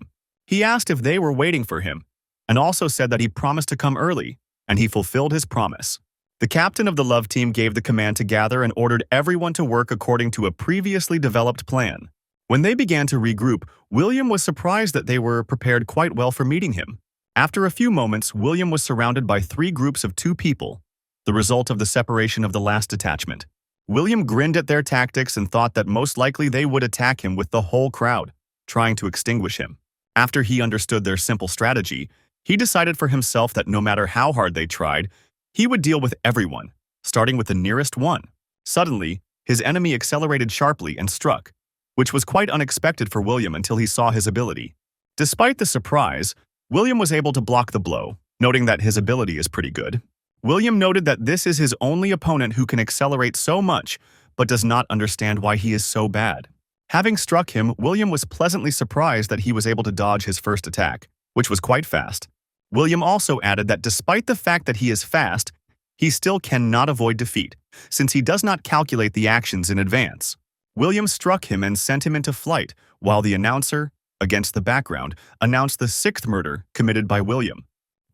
He asked if they were waiting for him, and also said that he promised to come early, and he fulfilled his promise. The captain of the love team gave the command to gather and ordered everyone to work according to a previously developed plan. When they began to regroup, William was surprised that they were prepared quite well for meeting him. After a few moments, William was surrounded by 3 groups of 2 people, the result of the separation of the last detachment. William grinned at their tactics and thought that most likely they would attack him with the whole crowd, trying to extinguish him. After he understood their simple strategy, he decided for himself that no matter how hard they tried, he would deal with everyone, starting with the nearest one. Suddenly, his enemy accelerated sharply and struck, which was quite unexpected for William until he saw his ability. Despite the surprise, William was able to block the blow, noting that his ability is pretty good. William noted that this is his only opponent who can accelerate so much, but does not understand why he is so bad. Having struck him, William was pleasantly surprised that he was able to dodge his first attack, which was quite fast. William also added that despite the fact that he is fast, he still cannot avoid defeat, since he does not calculate the actions in advance. William struck him and sent him into flight, while the announcer, against the background, announced the 6th murder committed by William.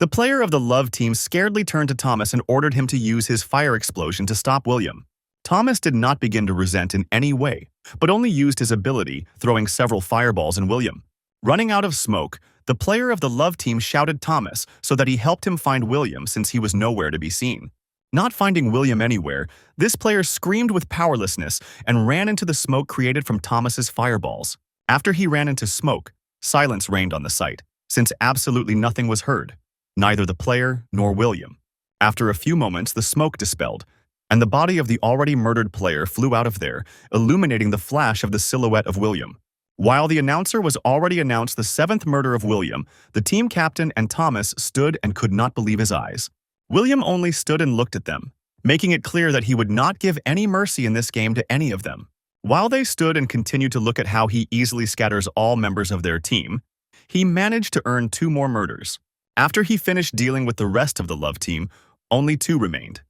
The player of the love team scaredly turned to Thomas and ordered him to use his fire explosion to stop William. Thomas did not begin to resent in any way, but only used his ability, throwing several fireballs in William. Running out of smoke, the player of the love team shouted Thomas so that he helped him find William since he was nowhere to be seen. Not finding William anywhere, this player screamed with powerlessness and ran into the smoke created from Thomas's fireballs. After he ran into smoke, silence reigned on the site, since absolutely nothing was heard. Neither the player nor William. After a few moments, the smoke dispelled, and the body of the already murdered player flew out of there, illuminating the flash of the silhouette of William. While the announcer was already announced the 7th murder of William, the team captain and Thomas stood and could not believe his eyes. William only stood and looked at them, making it clear that he would not give any mercy in this game to any of them. While they stood and continued to look at how he easily scatters all members of their team, he managed to earn 2 more murders. After he finished dealing with the rest of the love team, only 2 remained,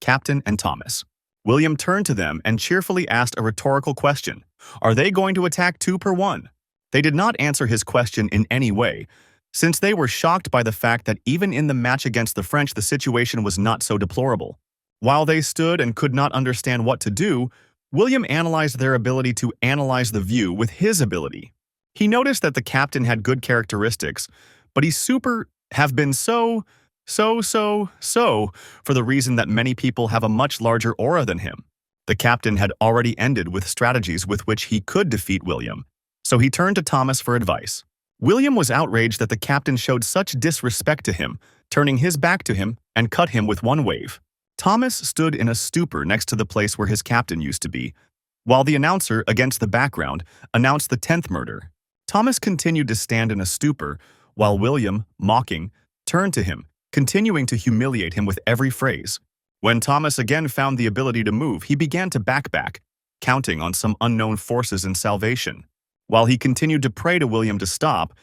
Captain and Thomas. William turned to them and cheerfully asked a rhetorical question. Are they going to attack 2 per 1? They did not answer his question in any way, since they were shocked by the fact that even in the match against the French the situation was not so deplorable. While they stood and could not understand what to do, William analyzed their ability to analyze the view with his ability. He noticed that the captain had good characteristics, but he have been so for the reason that many people have a much larger aura than him. The captain had already ended with strategies with which he could defeat William, so he turned to Thomas for advice. William was outraged that the captain showed such disrespect to him, turning his back to him and cut him with one wave. Thomas stood in a stupor next to the place where his captain used to be, while the announcer, against the background, announced the 10th murder. Thomas continued to stand in a stupor, while William, mocking, turned to him, continuing to humiliate him with every phrase. When Thomas again found the ability to move, he began to back, counting on some unknown forces and salvation. While he continued to pray to William to stop,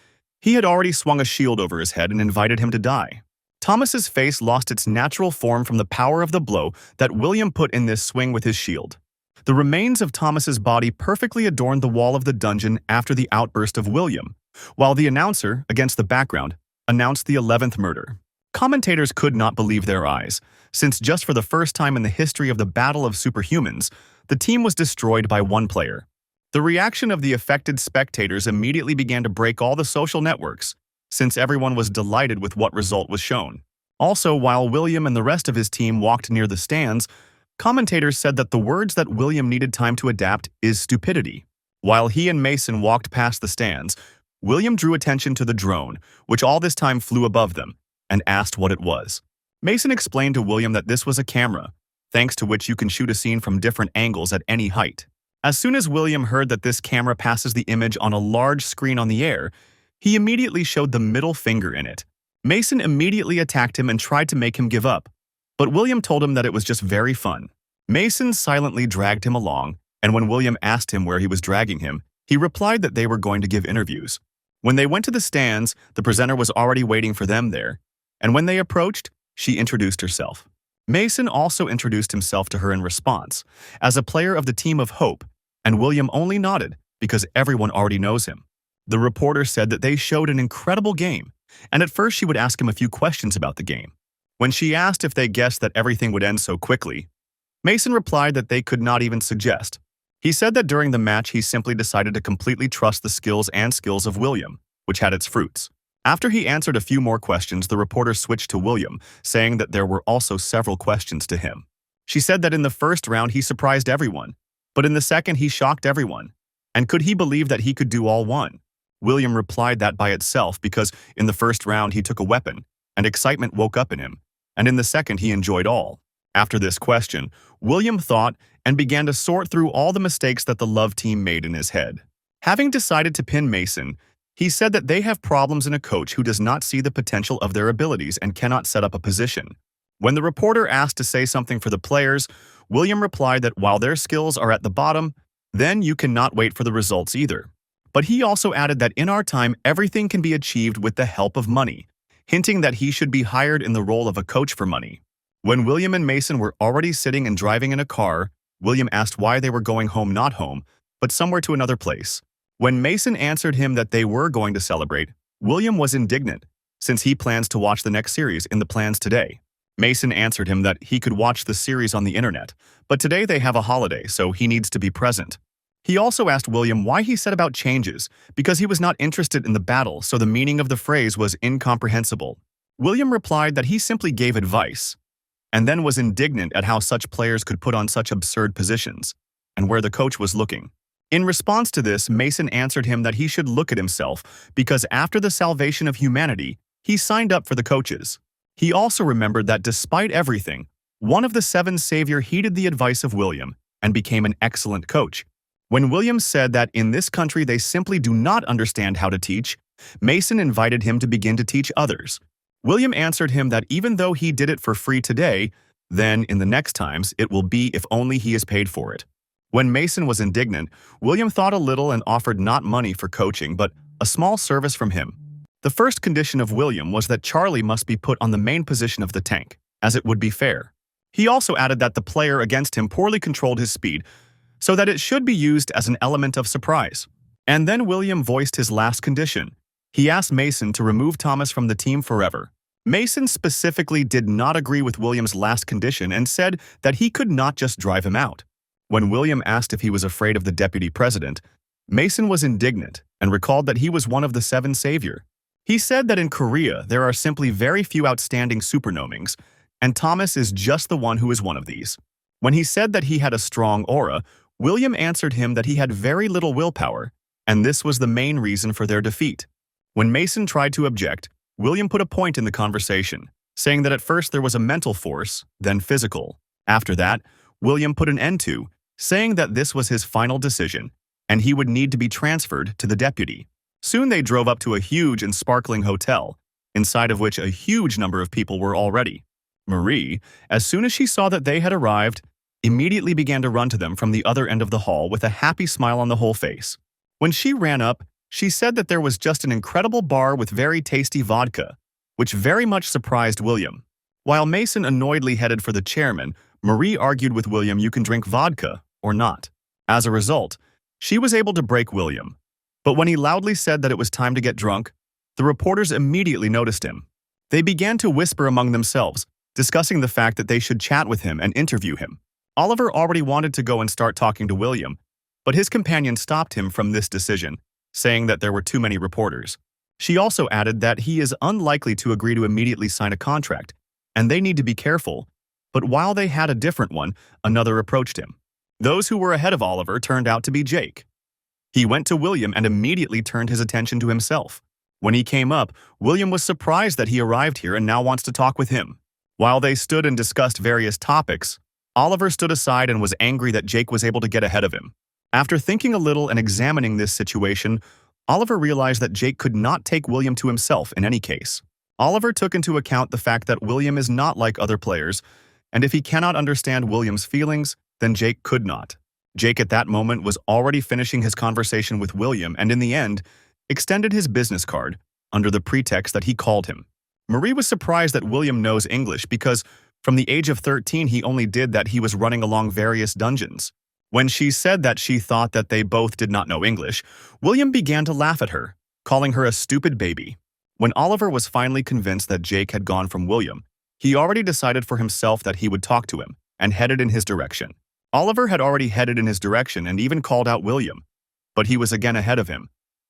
he had already swung a shield over his head and invited him to die. Thomas's face lost its natural form from the power of the blow that William put in this swing with his shield. The remains of Thomas's body perfectly adorned the wall of the dungeon after the outburst of William, while the announcer, against the background, announced the 11th murder. Commentators could not believe their eyes, since just for the first time in the history of the Battle of Superhumans, the team was destroyed by one player. The reaction of the affected spectators immediately began to break all the social networks, since everyone was delighted with what result was shown. Also, while William and the rest of his team walked near the stands, commentators said that the words that William needed time to adapt is stupidity. While he and Mason walked past the stands, William drew attention to the drone, which all this time flew above them, and asked what it was. Mason explained to William that this was a camera, thanks to which you can shoot a scene from different angles at any height. As soon as William heard that this camera passes the image on a large screen on the air, he immediately showed the middle finger in it. Mason immediately attacked him and tried to make him give up, but William told him that it was just very fun. Mason silently dragged him along, and when William asked him where he was dragging him, he replied that they were going to give interviews. When they went to the stands, the presenter was already waiting for them there, and when they approached, she introduced herself. Mason also introduced himself to her in response, as a player of the team of Hope, and William only nodded because everyone already knows him. The reporter said that they showed an incredible game, and at first she would ask him a few questions about the game. When she asked if they guessed that everything would end so quickly, Mason replied that they could not even suggest. He said that during the match he simply decided to completely trust the skills of William, which had its fruits. After he answered a few more questions, the reporter switched to William, saying that there were also several questions to him. She said that in the first round he surprised everyone, but in the second he shocked everyone. And could he believe that he could do all one? William replied that by itself because in the first round he took a weapon, and excitement woke up in him, and in the second he enjoyed all. After this question, William thought and began to sort through all the mistakes that the love team made in his head. Having decided to pin Mason, he said that they have problems in a coach who does not see the potential of their abilities and cannot set up a position. When the reporter asked to say something for the players, William replied that while their skills are at the bottom, then you cannot wait for the results either. But he also added that in our time, everything can be achieved with the help of money, hinting that he should be hired in the role of a coach for money. When William and Mason were already sitting and driving in a car, William asked why they were going home, not home, but somewhere to another place. When Mason answered him that they were going to celebrate, William was indignant, since he plans to watch the next series in the plans today. Mason answered him that he could watch the series on the internet, but today they have a holiday, so he needs to be present. He also asked William why he said about changes, because he was not interested in the battle, so the meaning of the phrase was incomprehensible. William replied that he simply gave advice, and then was indignant at how such players could put on such absurd positions, and where the coach was looking. In response to this, Mason answered him that he should look at himself because after the salvation of humanity, he signed up for the coaches. He also remembered that despite everything, one of the seven savior heeded the advice of William and became an excellent coach. When William said that in this country they simply do not understand how to teach, Mason invited him to begin to teach others. William answered him that even though he did it for free today, then in the next times it will be if only he is paid for it. When Mason was indignant, William thought a little and offered not money for coaching but a small service from him. The first condition of William was that Charlie must be put on the main position of the tank, as it would be fair. He also added that the player against him poorly controlled his speed, so that it should be used as an element of surprise. And then William voiced his last condition. He asked Mason to remove Thomas from the team forever. Mason specifically did not agree with William's last condition and said that he could not just drive him out. When William asked if he was afraid of the deputy president, Mason was indignant and recalled that he was one of the seven savior. He said that in Korea there are simply very few outstanding supernomings, and Thomas is just the one who is one of these. When he said that he had a strong aura, William answered him that he had very little willpower, and this was the main reason for their defeat. When Mason tried to object, William put a point in the conversation, saying that at first there was a mental force, then physical. After that, William put an end to, saying that this was his final decision, and he would need to be transferred to the deputy. Soon they drove up to a huge and sparkling hotel, inside of which a huge number of people were already. Marie, as soon as she saw that they had arrived, immediately began to run to them from the other end of the hall with a happy smile on the whole face. When she ran up, she said that there was just an incredible bar with very tasty vodka, which very much surprised William. While Mason annoyedly headed for the chairman, Marie argued with William you can drink vodka or not. As a result, she was able to break William. But when he loudly said that it was time to get drunk, the reporters immediately noticed him. They began to whisper among themselves, discussing the fact that they should chat with him and interview him. Oliver already wanted to go and start talking to William, but his companion stopped him from this decision, saying that there were too many reporters. She also added that he is unlikely to agree to immediately sign a contract, and they need to be careful. But while they had a different one, another approached him. Those who were ahead of Oliver turned out to be Jake. He went to William and immediately turned his attention to himself. When he came up, William was surprised that he arrived here and now wants to talk with him. While they stood and discussed various topics, Oliver stood aside and was angry that Jake was able to get ahead of him. After thinking a little and examining this situation, Oliver realized that Jake could not take William to himself in any case. Oliver took into account the fact that William is not like other players, and if he cannot understand William's feelings, then Jake could not. Jake at that moment was already finishing his conversation with William and in the end, extended his business card under the pretext that he called him. Marie was surprised that William knows English because from the age of 13 he only did that he was running along various dungeons. When she said that she thought that they both did not know English, William began to laugh at her, calling her a stupid baby. When Oliver was finally convinced that Jake had gone from William, he already decided for himself that he would talk to him and headed in his direction. Oliver had already headed in his direction and even called out William, but he was again ahead of him.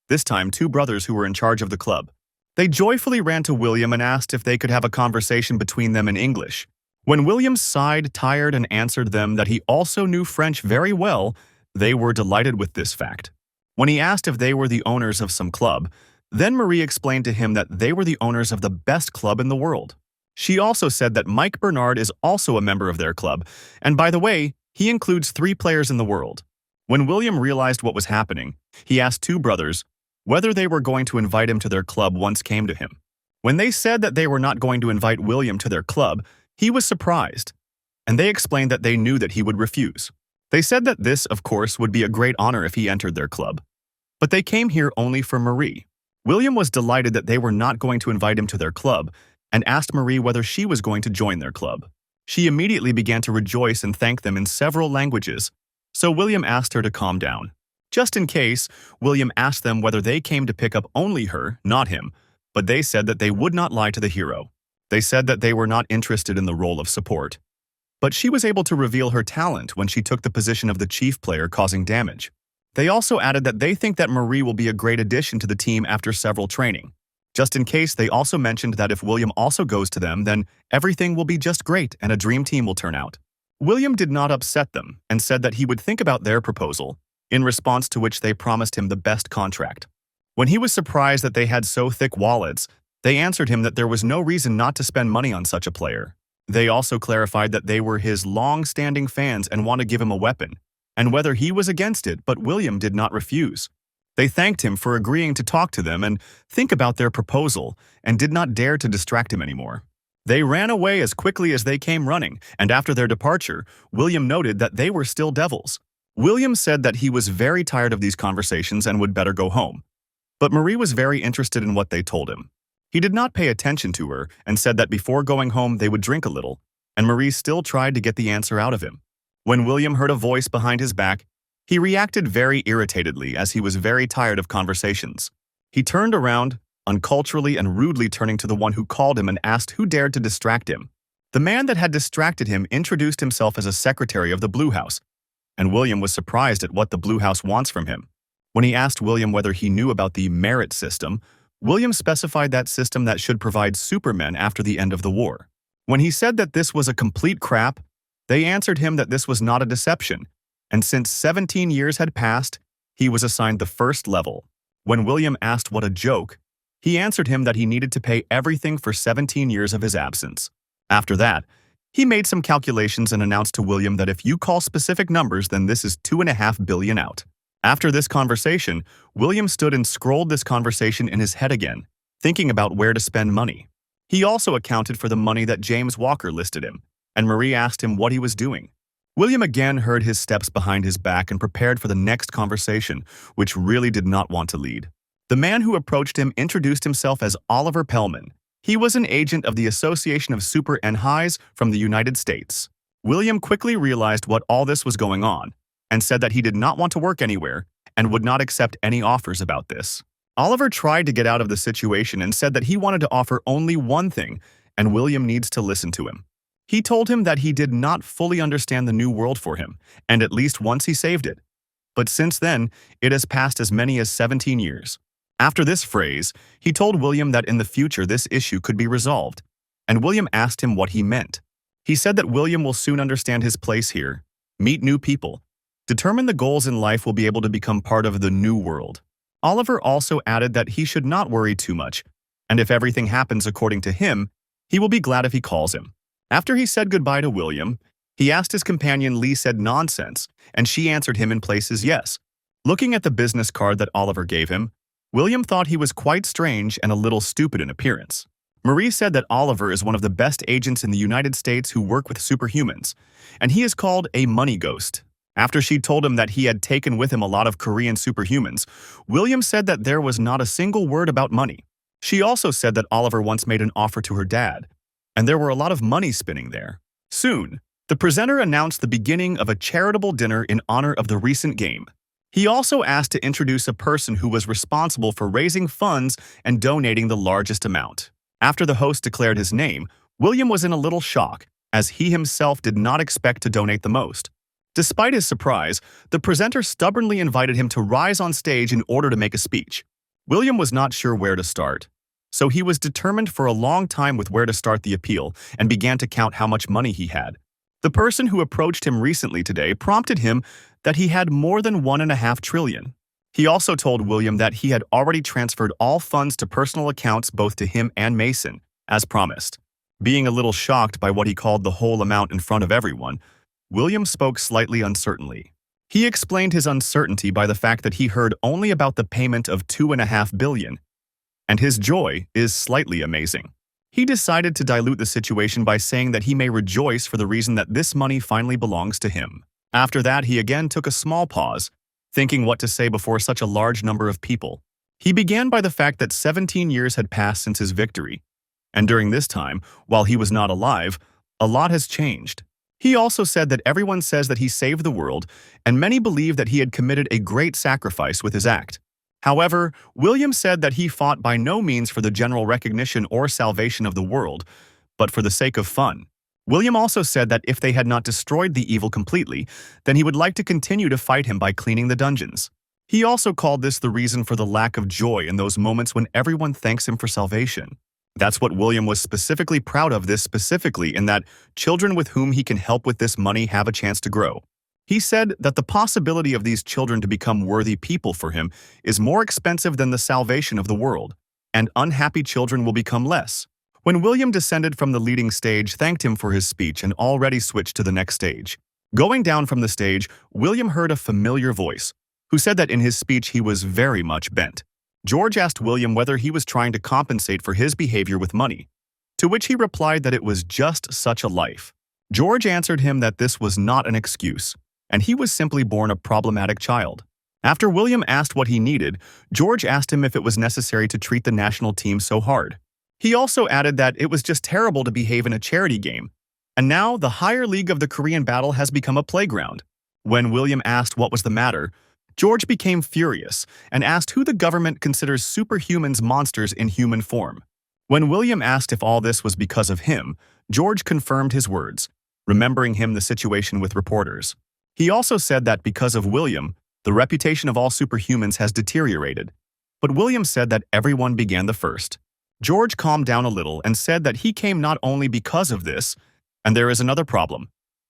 This time, two brothers who were in charge of the club. They joyfully ran to William and asked if they could have a conversation between them in English. When William sighed, tired, and answered them that he also knew French very well, they were delighted with this fact. When he asked if they were the owners of some club, then Marie explained to him that they were the owners of the best club in the world. She also said that Mike Bernard is also a member of their club, and by the way, he includes 3 players in the world. When William realized what was happening, he asked two brothers whether they were going to invite him to their club once came to him. When they said that they were not going to invite William to their club, he was surprised, and they explained that they knew that he would refuse. They said that this, of course, would be a great honor if he entered their club. But they came here only for Marie. William was delighted that they were not going to invite him to their club and asked Marie whether she was going to join their club. She immediately began to rejoice and thank them in several languages, so William asked her to calm down. Just in case, William asked them whether they came to pick up only her, not him, but they said that they would not lie to the hero. They said that they were not interested in the role of support. But she was able to reveal her talent when she took the position of the chief player causing damage. They also added that they think that Marie will be a great addition to the team after several training. Just in case, they also mentioned that if William also goes to them, then everything will be just great and a dream team will turn out. William did not upset them and said that he would think about their proposal, in response to which they promised him the best contract. When he was surprised that they had so thick wallets, they answered him that there was no reason not to spend money on such a player. They also clarified that they were his long-standing fans and want to give him a weapon, and whether he was against it, but William did not refuse. They thanked him for agreeing to talk to them and think about their proposal and did not dare to distract him anymore. They ran away as quickly as they came running, and after their departure, William noted that they were still devils. William said that he was very tired of these conversations and would better go home. But Marie was very interested in what they told him. He did not pay attention to her and said that before going home they would drink a little, and Marie still tried to get the answer out of him. When William heard a voice behind his back, he reacted very irritatedly as he was very tired of conversations. He turned around, unculturally and rudely turning to the one who called him and asked who dared to distract him. The man that had distracted him introduced himself as a secretary of the Blue House, and William was surprised at what the Blue House wants from him. When he asked William whether he knew about the merit system, William specified that system that should provide supermen after the end of the war. When he said that this was a complete crap, they answered him that this was not a deception, and since 17 years had passed, he was assigned the first level. When William asked what a joke, he answered him that he needed to pay everything for 17 years of his absence. After that, he made some calculations and announced to William that if you call specific numbers, then this is 2.5 billion out. After this conversation, William stood and scrolled this conversation in his head again, thinking about where to spend money. He also accounted for the money that James Walker listed him, and Marie asked him what he was doing. William again heard his steps behind his back and prepared for the next conversation, which really did not want to lead. The man who approached him introduced himself as Oliver Pellman. He was an agent of the Association of Super Nhis from the United States. William quickly realized what all this was going on, and said that he did not want to work anywhere and would not accept any offers about this. Oliver tried to get out of the situation and said that he wanted to offer only one thing, and William needs to listen to him. He told him that he did not fully understand the new world for him, and at least once he saved it. But since then, it has passed as many as 17 years. After this phrase, he told William that in the future this issue could be resolved, and William asked him what he meant. He said that William will soon understand his place here, meet new people, determine the goals in life, will be able to become part of the new world. Oliver also added that he should not worry too much, and if everything happens according to him, he will be glad if he calls him. After he said goodbye to William, He asked his companion. Lee said nonsense, and she answered him in places yes. Looking at the business card that Oliver gave him, William thought he was quite strange and a little stupid in appearance. Marie said that Oliver is one of the best agents in the United States who work with superhumans, and he is called a money ghost. After she told him that he had taken with him a lot of Korean superhumans, William said that there was not a single word about money. She also said that Oliver once made an offer to her dad, and there were a lot of money spinning there. Soon, the presenter announced the beginning of a charitable dinner in honor of the recent game. He also asked to introduce a person who was responsible for raising funds and donating the largest amount. After the host declared his name, William was in a little shock, as he himself did not expect to donate the most. Despite his surprise, the presenter stubbornly invited him to rise on stage in order to make a speech. William was not sure where to start, so he was determined for a long time with where to start the appeal and began to count how much money he had. The person who approached him recently today prompted him that he had more than $1.5 trillion. He also told William that he had already transferred all funds to personal accounts both to him and Mason, as promised. Being a little shocked by what he called the whole amount in front of everyone, William spoke slightly uncertainly. He explained his uncertainty by the fact that he heard only about the payment of $2.5 billion, and his joy is slightly amazing. He decided to dilute the situation by saying that he may rejoice for the reason that this money finally belongs to him. After that, he again took a small pause, thinking what to say before such a large number of people. He began by the fact that 17 years had passed since his victory, and during this time, while he was not alive, a lot has changed. He also said that everyone says that he saved the world, and many believe that he had committed a great sacrifice with his act. However, William said that he fought by no means for the general recognition or salvation of the world, but for the sake of fun. William also said that if they had not destroyed the evil completely, then he would like to continue to fight him by cleaning the dungeons. He also called this the reason for the lack of joy in those moments when everyone thanks him for salvation. That's what William was specifically proud of, this specifically in that children with whom he can help with this money have a chance to grow. He said that the possibility of these children to become worthy people for him is more expensive than the salvation of the world, and unhappy children will become less. When William descended from the leading stage, thanked him for his speech and already switched to the next stage. Going down from the stage, William heard a familiar voice, who said that in his speech he was very much bent. George asked William whether he was trying to compensate for his behavior with money, to which he replied that it was just such a life. George answered him that this was not an excuse, and he was simply born a problematic child. After William asked what he needed, George asked him if it was necessary to treat the national team so hard. He also added that it was just terrible to behave in a charity game, and now the higher league of the Korean battle has become a playground. When William asked what was the matter, George became furious and asked who the government considers superhumans monsters in human form. When William asked if all this was because of him, George confirmed his words, remembering him the situation with reporters. He also said that because of William, the reputation of all superhumans has deteriorated. But William said that everyone began the first. George calmed down a little and said that he came not only because of this, and there is another problem.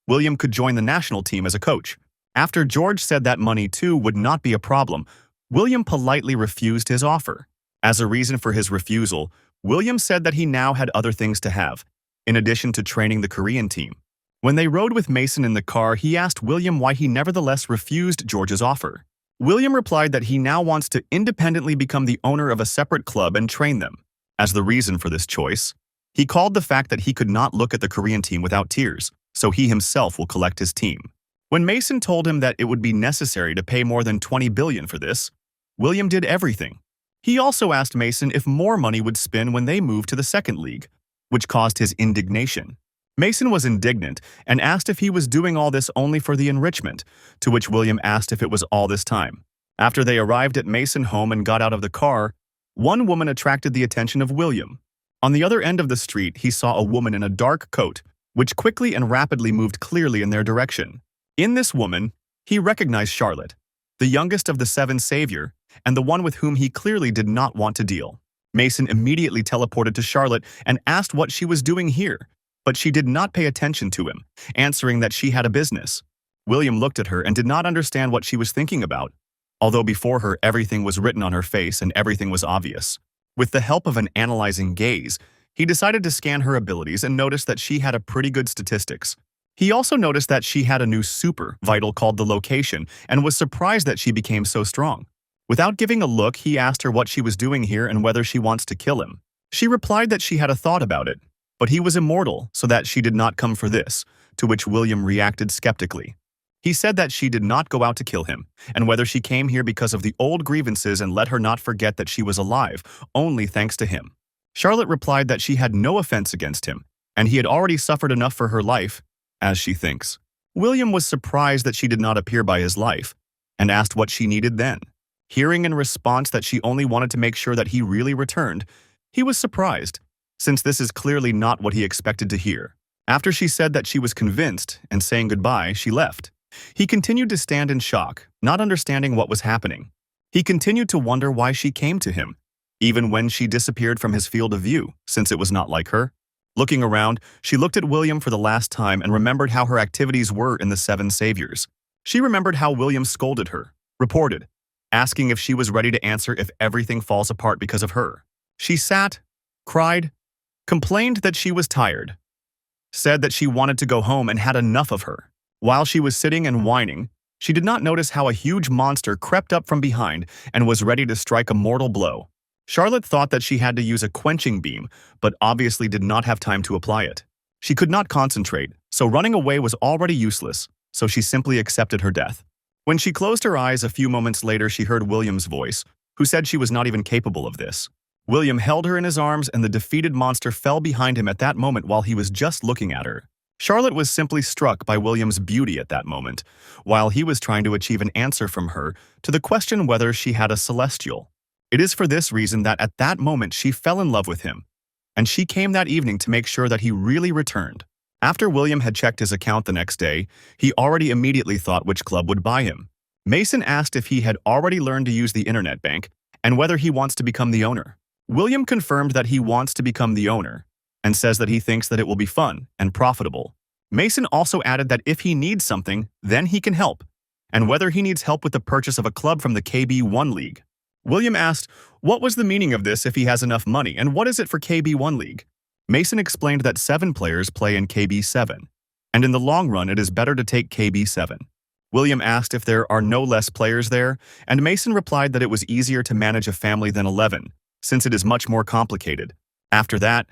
William could join the national team as a coach. After George said that money too would not be a problem, William politely refused his offer. As a reason for his refusal, William said that he now had other things to have, in addition to training the Korean team. When they rode with Mason in the car, he asked William why he nevertheless refused George's offer. William replied that he now wants to independently become the owner of a separate club and train them. As the reason for this choice, he called the fact that he could not look at the Korean team without tears, so he himself will collect his team. When Mason told him that it would be necessary to pay more than $20 billion for this, William did everything. He also asked Mason if more money would spin when they moved to the second league, which caused his indignation. Mason was indignant and asked if he was doing all this only for the enrichment, to which William asked if it was all this time. After they arrived at Mason home and got out of the car, one woman attracted the attention of William. On the other end of the street, he saw a woman in a dark coat, which quickly and rapidly moved clearly in their direction. In this woman, he recognized Charlotte, the youngest of the seven savior, and the one with whom he clearly did not want to deal. Mason immediately teleported to Charlotte and asked what she was doing here, but she did not pay attention to him, answering that she had a business. William looked at her and did not understand what she was thinking about, although before her everything was written on her face and everything was obvious. With the help of an analyzing gaze, he decided to scan her abilities and noticed that she had a pretty good statistics. He also noticed that she had a new super vital called the location and was surprised that she became so strong. Without giving a look, he asked her what she was doing here and whether she wants to kill him. She replied that she had a thought about it, but he was immortal, so that she did not come for this, to which William reacted skeptically. He said that she did not go out to kill him, and whether she came here because of the old grievances and let her not forget that she was alive, only thanks to him. Charlotte replied that she had no offense against him, and he had already suffered enough for her life, as she thinks. William was surprised that she did not appear by his life, and asked what she needed then. Hearing in response that she only wanted to make sure that he really returned, he was surprised, since this is clearly not what he expected to hear. After she said that she was convinced and saying goodbye, she left. He continued to stand in shock, not understanding what was happening. He continued to wonder why she came to him, even when she disappeared from his field of view, since it was not like her. Looking around, she looked at William for the last time and remembered how her activities were in the Seven Saviors. She remembered how William scolded her, reported, asking if she was ready to answer if everything falls apart because of her. She sat, cried, complained that she was tired, said that she wanted to go home and had enough of her. While she was sitting and whining, she did not notice how a huge monster crept up from behind and was ready to strike a mortal blow. Charlotte thought that she had to use a quenching beam, but obviously did not have time to apply it. She could not concentrate, so running away was already useless, so she simply accepted her death. When she closed her eyes a few moments later, she heard William's voice, who said she was not even capable of this. William held her in his arms and the defeated monster fell behind him at that moment while he was just looking at her. Charlotte was simply struck by William's beauty at that moment, while he was trying to achieve an answer from her to the question whether she had a celestial. It is for this reason that at that moment she fell in love with him, and she came that evening to make sure that he really returned. After William had checked his account the next day, he already immediately thought which club would buy him. Mason asked if he had already learned to use the internet bank and whether he wants to become the owner. William confirmed that he wants to become the owner and says that he thinks that it will be fun and profitable. Mason also added that if he needs something, then he can help, and whether he needs help with the purchase of a club from the KB1 League. William asked what was the meaning of this if he has enough money and what is it for KB1 League. Mason explained that 7 players play in KB7, and in the long run it is better to take KB7. William asked if there are no less players there, and Mason replied that it was easier to manage a family than 11, since it is much more complicated. After that,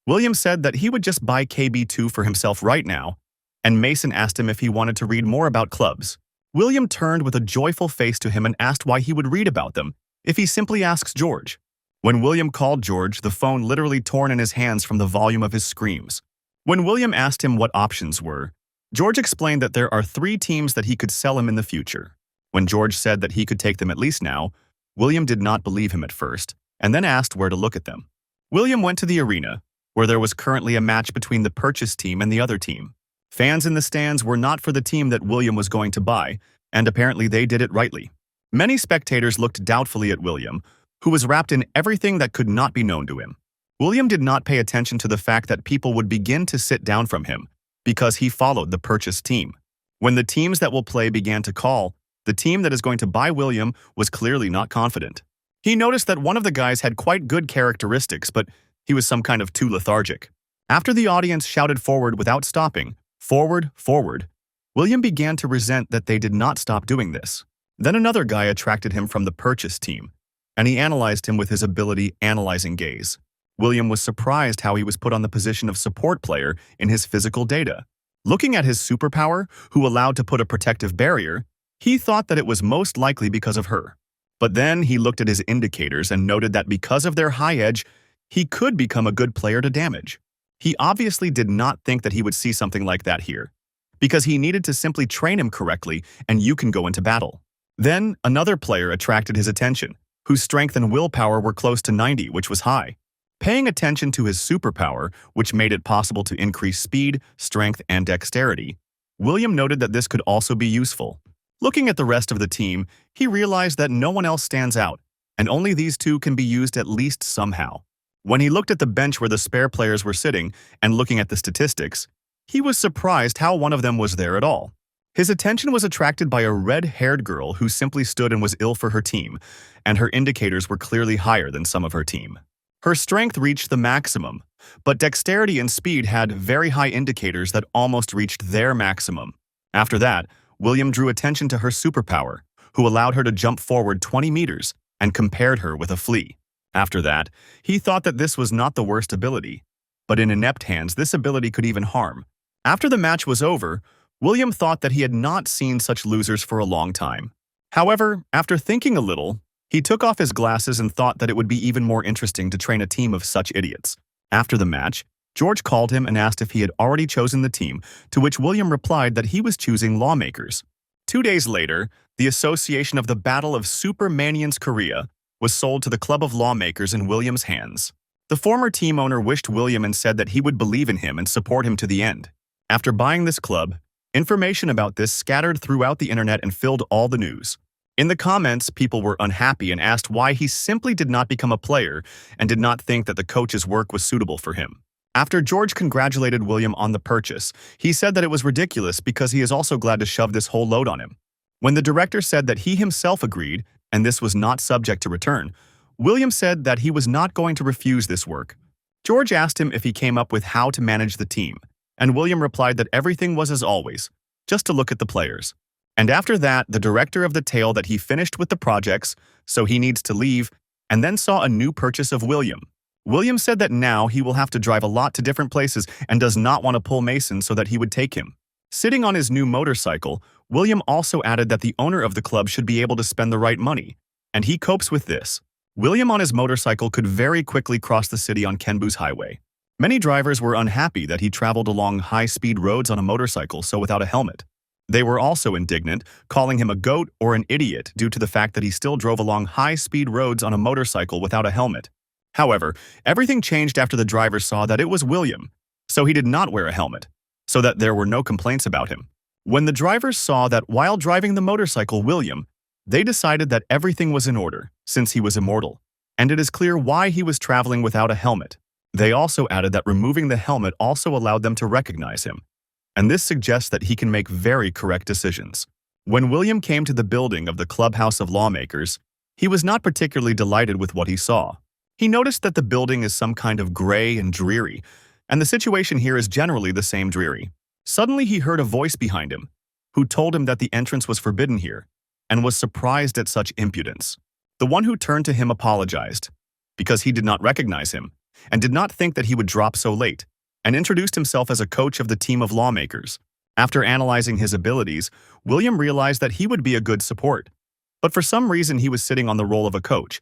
William said that he would just buy KB2 for himself right now, and Mason asked him if he wanted to read more about clubs. William turned with a joyful face to him and asked why he would read about them if he simply asks George. When William called George, the phone literally torn in his hands from the volume of his screams. When William asked him what options were, George explained that there are 3 teams that he could sell him in the future. When George said that he could take them at least now, William did not believe him at first, and then asked where to look at them. William went to the arena, where there was currently a match between the purchase team and the other team. Fans in the stands were not for the team that William was going to buy, and apparently they did it rightly. Many spectators looked doubtfully at William, who was wrapped in everything that could not be known to him. William did not pay attention to the fact that people would begin to sit down from him, because he followed the purchase team. When the teams that will play began to call, the team that is going to buy William was clearly not confident. He noticed that one of the guys had quite good characteristics, but he was some kind of too lethargic. After the audience shouted forward without stopping, forward, forward, William began to resent that they did not stop doing this. Then another guy attracted him from the purchase team, and he analyzed him with his ability analyzing gaze. William was surprised how he was put on the position of support player in his physical data. Looking at his superpower, who allowed to put a protective barrier, he thought that it was most likely because of her. But then he looked at his indicators and noted that because of their high edge, he could become a good player to damage. He obviously did not think that he would see something like that here, because he needed to simply train him correctly and you can go into battle. Then another player attracted his attention, whose strength and willpower were close to 90, which was high. Paying attention to his superpower, which made it possible to increase speed, strength, and dexterity, William noted that this could also be useful. Looking at the rest of the team, he realized that no one else stands out, and only these 2 can be used at least somehow. When he looked at the bench where the spare players were sitting and looking at the statistics, he was surprised how one of them was there at all. His attention was attracted by a red-haired girl who simply stood and was ill for her team, and her indicators were clearly higher than some of her team. Her strength reached the maximum, but dexterity and speed had very high indicators that almost reached their maximum. After that, William drew attention to her superpower, who allowed her to jump forward 20 meters and compared her with a flea. After that, he thought that this was not the worst ability, but in inept hands this ability could even harm. After the match was over, William thought that he had not seen such losers for a long time. However, after thinking a little, he took off his glasses and thought that it would be even more interesting to train a team of such idiots. After the match, George called him and asked if he had already chosen the team, to which William replied that he was choosing lawmakers. 2 days later, the Association of the Battle of Supermanians Korea was sold to the Club of Lawmakers in William's hands. The former team owner wished William and said that he would believe in him and support him to the end. After buying this club, information about this scattered throughout the internet and filled all the news. In the comments, people were unhappy and asked why he simply did not become a player and did not think that the coach's work was suitable for him. After George congratulated William on the purchase, he said that it was ridiculous because he is also glad to shove this whole load on him. When the director said that he himself agreed, and this was not subject to return, William said that he was not going to refuse this work. George asked him if he came up with how to manage the team, and William replied that everything was as always, just to look at the players. And after that, the director of the tale that he finished with the projects, so he needs to leave, and then saw a new purchase of William. William said that now he will have to drive a lot to different places and does not want to pull Mason so that he would take him. Sitting on his new motorcycle, William also added that the owner of the club should be able to spend the right money, and he copes with this. William on his motorcycle could very quickly cross the city on Kenbu's highway. Many drivers were unhappy that he traveled along high-speed roads on a motorcycle so without a helmet. They were also indignant, calling him a goat or an idiot due to the fact that he still drove along high-speed roads on a motorcycle without a helmet. However, everything changed after the driver saw that it was William, so he did not wear a helmet, so that there were no complaints about him. When the drivers saw that while driving the motorcycle William, they decided that everything was in order, since he was immortal, and it is clear why he was traveling without a helmet. They also added that removing the helmet also allowed them to recognize him, and this suggests that he can make very correct decisions. When William came to the building of the Clubhouse of Lawmakers, he was not particularly delighted with what he saw. He noticed that the building is some kind of gray and dreary, and the situation here is generally the same dreary. Suddenly he heard a voice behind him, who told him that the entrance was forbidden here, and was surprised at such impudence. The one who turned to him apologized, because he did not recognize him, and did not think that he would drop so late, and introduced himself as a coach of the team of lawmakers. After analyzing his abilities, William realized that he would be a good support, but for some reason he was sitting on the role of a coach.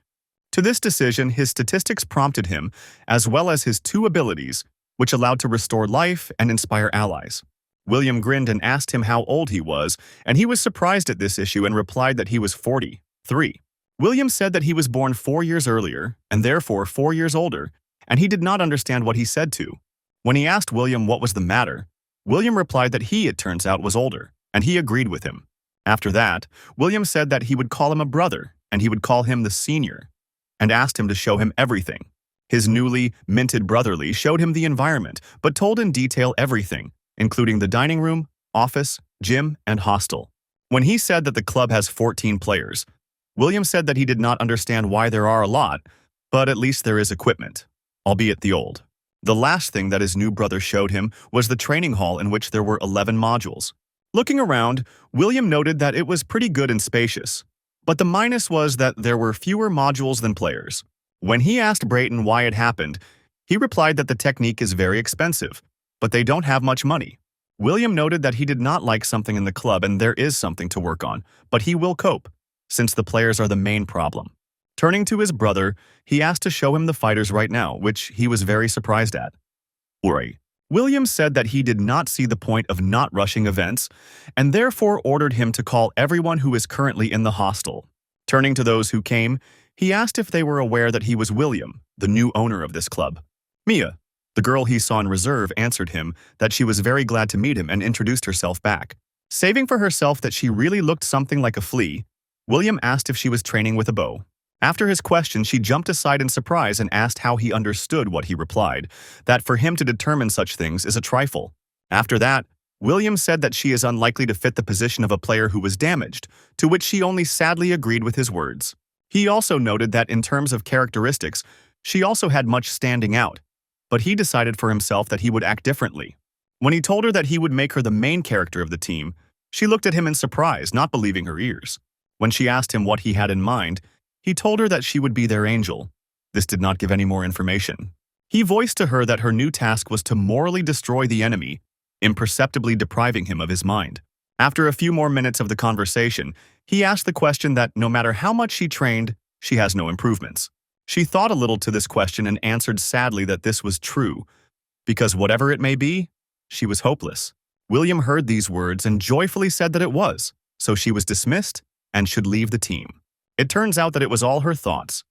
To this decision, his statistics prompted him, as well as his 2 abilities, which allowed to restore life and inspire allies. William grinned and asked him how old he was, and he was surprised at this issue and replied that he was 43. William said that he was born 4 years earlier, and therefore 4 years older, and he did not understand what he said to. When he asked William what was the matter, William replied that he, it turns out, was older, and he agreed with him. After that, William said that he would call him a brother, and he would call him the senior, and asked him to show him everything. His newly minted brotherly showed him the environment, but told in detail everything, including the dining room, office, gym, and hostel. When he said that the club has 14 players, William said that he did not understand why there are a lot, but at least there is equipment, albeit the old. The last thing that his new brother showed him was the training hall in which there were 11 modules. Looking around, William noted that it was pretty good and spacious, but the minus was that there were fewer modules than players. When he asked Brayton why it happened, he replied that the technique is very expensive, but they don't have much money. William noted that he did not like something in the club and there is something to work on, but he will cope, since the players are the main problem. Turning to his brother, he asked to show him the fighters right now, which he was very surprised at. William said that he did not see the point of not rushing events, and therefore ordered him to call everyone who is currently in the hostel. Turning to those who came, he asked if they were aware that he was William, the new owner of this club. Mia, the girl he saw in reserve, answered him that she was very glad to meet him and introduced herself back. Saving for herself that she really looked something like a flea, William asked if she was training with a bow. After his question, she jumped aside in surprise and asked how he understood what he replied, that for him to determine such things is a trifle. After that, William said that she is unlikely to fit the position of a player who was damaged, to which she only sadly agreed with his words. He also noted that in terms of characteristics, she also had much standing out, but he decided for himself that he would act differently. When he told her that he would make her the main character of the team, she looked at him in surprise, not believing her ears. When she asked him what he had in mind, he told her that she would be their angel. This did not give any more information. He voiced to her that her new task was to morally destroy the enemy, imperceptibly depriving him of his mind. After a few more minutes of the conversation, he asked the question that no matter how much she trained, she has no improvements. She thought a little to this question and answered sadly that this was true, because whatever it may be, she was hopeless. William heard these words and joyfully said that it was, so she was dismissed and should leave the team. It turns out that it was all her thoughts,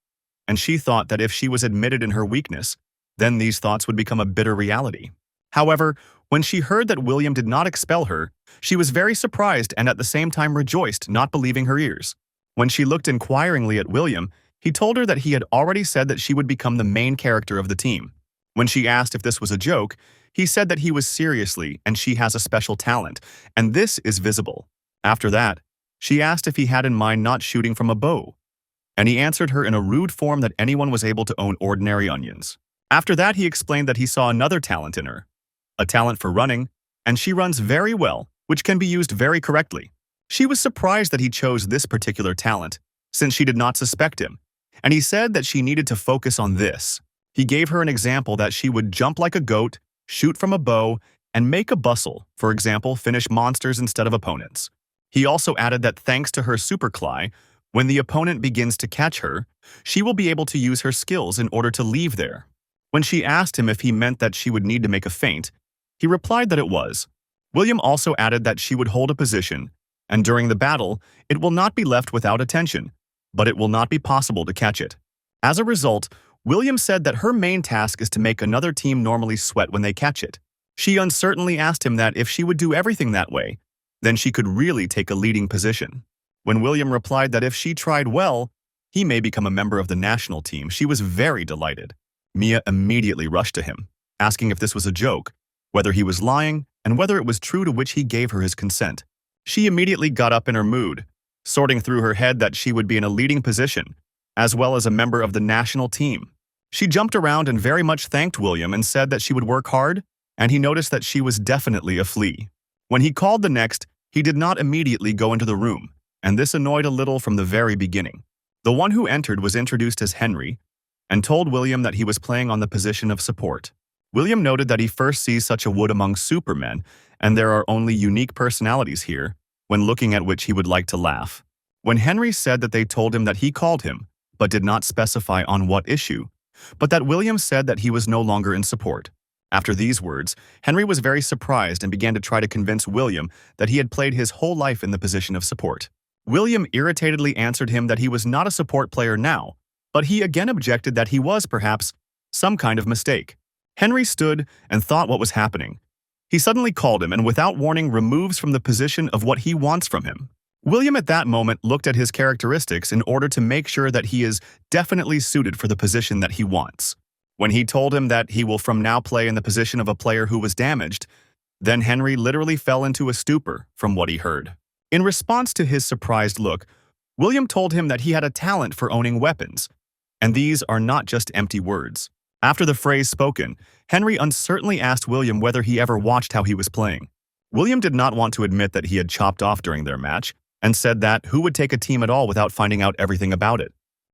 and she thought that if she was admitted in her weakness, then these thoughts would become a bitter reality. However, when she heard that William did not expel her, she was very surprised and at the same time rejoiced, not believing her ears. When she looked inquiringly at William, he told her that he had already said that she would become the main character of the team. When she asked if this was a joke, he said that he was seriously and she has a special talent, and this is visible. After that, she asked if he had in mind not shooting from a bow, and he answered her in a rude form that anyone was able to own ordinary onions. After that, he explained that he saw another talent in her, a talent for running, and she runs very well, which can be used very correctly. She was surprised that he chose this particular talent, since she did not suspect him, and he said that she needed to focus on this. He gave her an example that she would jump like a goat, shoot from a bow, and make a bustle, for example, finish monsters instead of opponents. He also added that thanks to her super cly, when the opponent begins to catch her, she will be able to use her skills in order to leave there. When she asked him if he meant that she would need to make a feint, he replied that it was. William also added that she would hold a position, and during the battle, it will not be left without attention, but it will not be possible to catch it. As a result, William said that her main task is to make another team normally sweat when they catch it. She uncertainly asked him that if she would do everything that way, then she could really take a leading position. When William replied that if she tried well, he may become a member of the national team, she was very delighted. Mia immediately rushed to him, asking if this was a joke, whether he was lying, and whether it was true, to which he gave her his consent. She immediately got up in her mood, sorting through her head that she would be in a leading position, as well as a member of the national team. She jumped around and very much thanked William and said that she would work hard, and he noticed that she was definitely a flea. When he called the next, he did not immediately go into the room, and this annoyed a little from the very beginning. The one who entered was introduced as Henry, and told William that he was playing on the position of support. William noted that he first sees such a wood among supermen, and there are only unique personalities here, when looking at which he would like to laugh. When Henry said that they told him that he called him, but did not specify on what issue, but that William said that he was no longer in support. After these words, Henry was very surprised and began to try to convince William that he had played his whole life in the position of support. William irritatedly answered him that he was not a support player now, but he again objected that he was, perhaps, some kind of mistake. Henry stood and thought what was happening. He suddenly called him and without warning removes from the position of what he wants from him. William at that moment looked at his characteristics in order to make sure that he is definitely suited for the position that he wants. When he told him that he will from now play in the position of a player who was damaged, then Henry literally fell into a stupor from what he heard. In response to his surprised look, William told him that he had a talent for owning weapons, and these are not just empty words. After the phrase spoken, Henry uncertainly asked William whether he ever watched how he was playing. William did not want to admit that he had chopped off during their match, and said that who would take a team at all without finding out everything about it.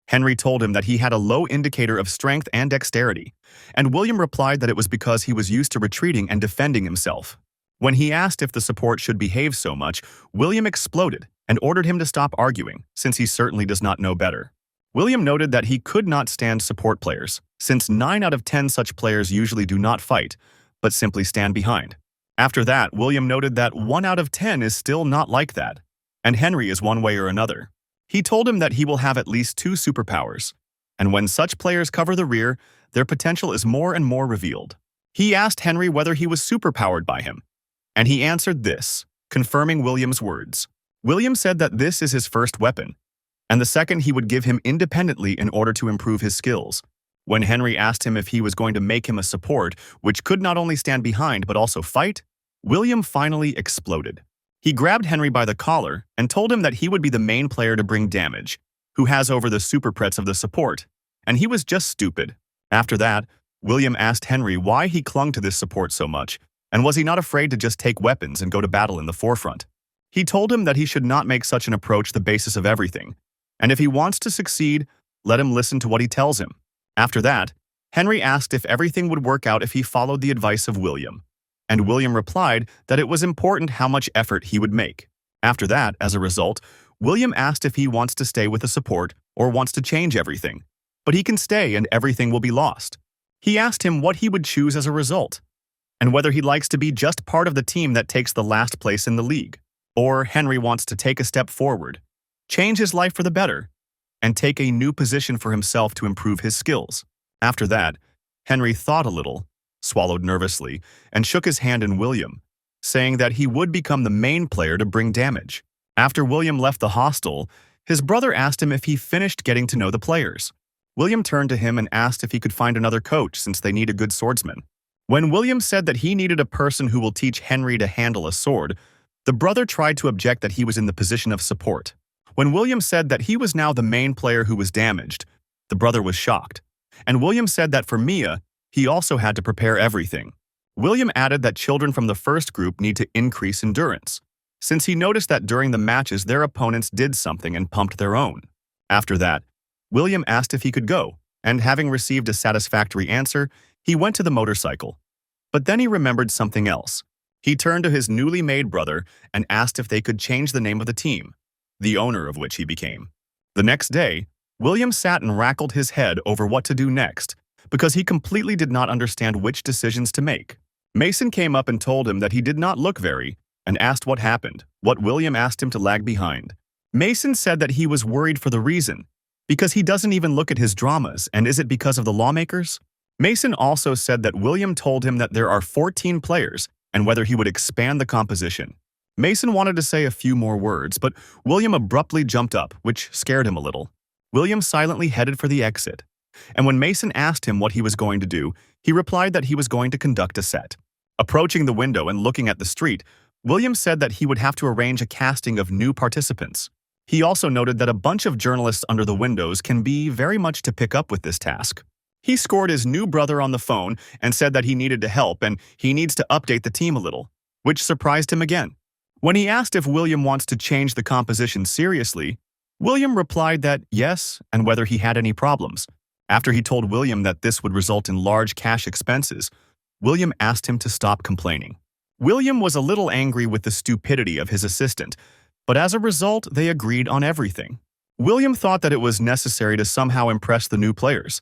Henry told him that he had a low indicator of strength and dexterity, and William replied that it was because he was used to retreating and defending himself. When he asked if the support should behave so much, William exploded and ordered him to stop arguing, since he certainly does not know better. William noted that he could not stand support players, since 9 out of 10 such players usually do not fight, but simply stand behind. After that, William noted that 1 out of 10 is still not like that, and Henry is one way or another. He told him that he will have at least 2 superpowers, and when such players cover the rear, their potential is more and more revealed. He asked Henry whether he was superpowered by him, and he answered this, confirming William's words. William said that this is his first weapon, and the second he would give him independently in order to improve his skills. When Henry asked him if he was going to make him a support, which could not only stand behind but also fight, William finally exploded. He grabbed Henry by the collar and told him that he would be the main player to bring damage, who has over the super prets of the support, and he was just stupid. After that, William asked Henry why he clung to this support so much, and was he not afraid to just take weapons and go to battle in the forefront. He told him that he should not make such an approach the basis of everything, and if he wants to succeed, let him listen to what he tells him. After that, Henry asked if everything would work out if he followed the advice of William, and William replied that it was important how much effort he would make. After that, as a result, William asked if he wants to stay with the support or wants to change everything. But he can stay and everything will be lost. He asked him what he would choose as a result, and whether he likes to be just part of the team that takes the last place in the league, or Henry wants to take a step forward, change his life for the better, and take a new position for himself to improve his skills. After that, Henry thought a little, swallowed nervously, and shook his hand in William, saying that he would become the main player to bring damage. After William left the hostel, his brother asked him if he finished getting to know the players. William turned to him and asked if he could find another coach since they need a good swordsman. When William said that he needed a person who will teach Henry to handle a sword, the brother tried to object that he was in the position of support. When William said that he was now the main player who was damaged, the brother was shocked. And William said that for Mia, he also had to prepare everything. William added that children from the first group need to increase endurance, since he noticed that during the matches their opponents did something and pumped their own. After that, William asked if he could go, and having received a satisfactory answer, he went to the motorcycle. But then he remembered something else. He turned to his newly made brother and asked if they could change the name of the team, the owner of which he became. The next day, William sat and rackled his head over what to do next, because he completely did not understand which decisions to make. Mason came up and told him that he did not look very, and asked what happened, what William asked him to lag behind. Mason said that he was worried for the reason, because he doesn't even look at his dramas, and is it because of the lawmakers? Mason also said that William told him that there are 14 players, and whether he would expand the composition. Mason wanted to say a few more words, but William abruptly jumped up, which scared him a little. William silently headed for the exit, and when Mason asked him what he was going to do, he replied that he was going to conduct a set. Approaching the window and looking at the street, William said that he would have to arrange a casting of new participants. He also noted that a bunch of journalists under the windows can be very much to pick up with this task. He scored his new brother on the phone and said that he needed to help and he needs to update the team a little, which surprised him again. When he asked if William wants to change the composition seriously, William replied that yes, and whether he had any problems. After he told William that this would result in large cash expenses, William asked him to stop complaining. William was a little angry with the stupidity of his assistant, but as a result, they agreed on everything. William thought that it was necessary to somehow impress the new players,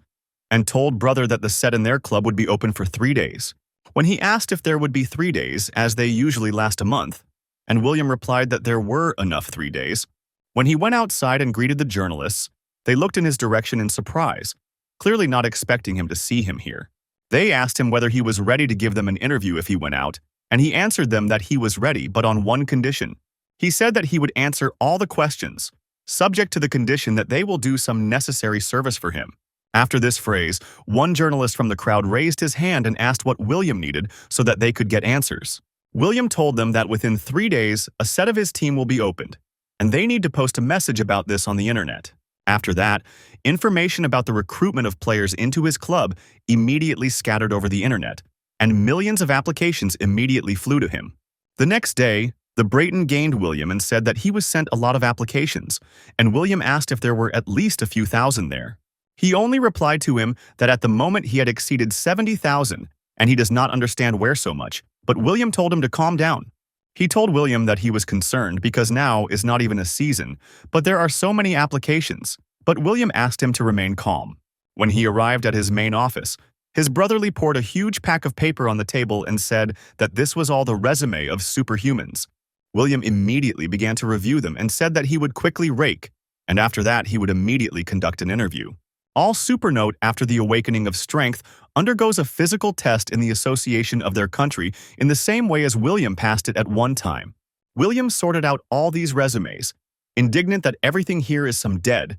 and told brother that the set in their club would be open for 3 days. When he asked if there would be 3 days, as they usually last a month, and William replied that there were enough 3 days, when he went outside and greeted the journalists, they looked in his direction in surprise, clearly not expecting him to see him here. They asked him whether he was ready to give them an interview if he went out, and he answered them that he was ready, but on one condition. He said that he would answer all the questions, subject to the condition that they will do some necessary service for him. After this phrase, one journalist from the crowd raised his hand and asked what William needed so that they could get answers. William told them that within 3 days, a set of his team will be opened, and they need to post a message about this on the internet. After that, information about the recruitment of players into his club immediately scattered over the internet, and millions of applications immediately flew to him. The next day, the Brayton gained William and said that he was sent a lot of applications, and William asked if there were at least a few thousand there. He only replied to him that at the moment he had exceeded 70,000, and he does not understand where so much, but William told him to calm down. He told William that he was concerned because now is not even a season, but there are so many applications, but William asked him to remain calm. When he arrived at his main office, his brotherly poured a huge pack of paper on the table and said that this was all the resume of superhumans. William immediately began to review them and said that he would quickly rake, and after that he would immediately conduct an interview. All supernote after the awakening of strength undergoes a physical test in the association of their country in the same way as William passed it at one time. William sorted out all these resumes, indignant that everything here is some dead.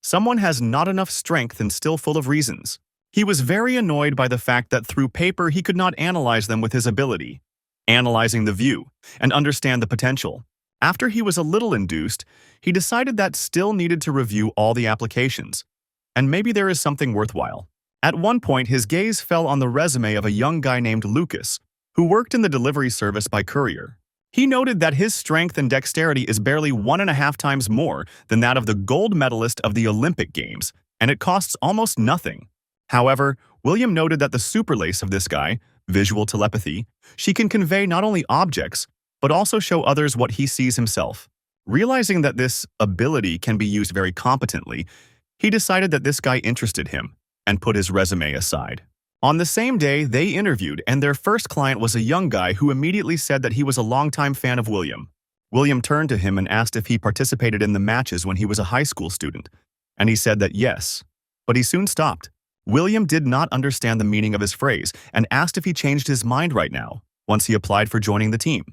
Someone has not enough strength and still full of reasons. He was very annoyed by the fact that through paper he could not analyze them with his ability, analyzing the view, and understand the potential. After he was a little induced, he decided that still needed to review all the applications, and maybe there is something worthwhile. At one point, his gaze fell on the resume of a young guy named Lucas, who worked in the delivery service by courier. He noted that his strength and dexterity is barely 1.5 times more than that of the gold medalist of the Olympic Games, and it costs almost nothing. However, William noted that the superlace of this guy, visual telepathy, she can convey not only objects, but also show others what he sees himself. Realizing that this ability can be used very competently, he decided that this guy interested him and put his resume aside. On the same day, they interviewed, and their first client was a young guy who immediately said that he was a longtime fan of William. William turned to him and asked if he participated in the matches when he was a high school student, and he said that yes, but he soon stopped. William did not understand the meaning of his phrase and asked if he changed his mind right now, once he applied for joining the team.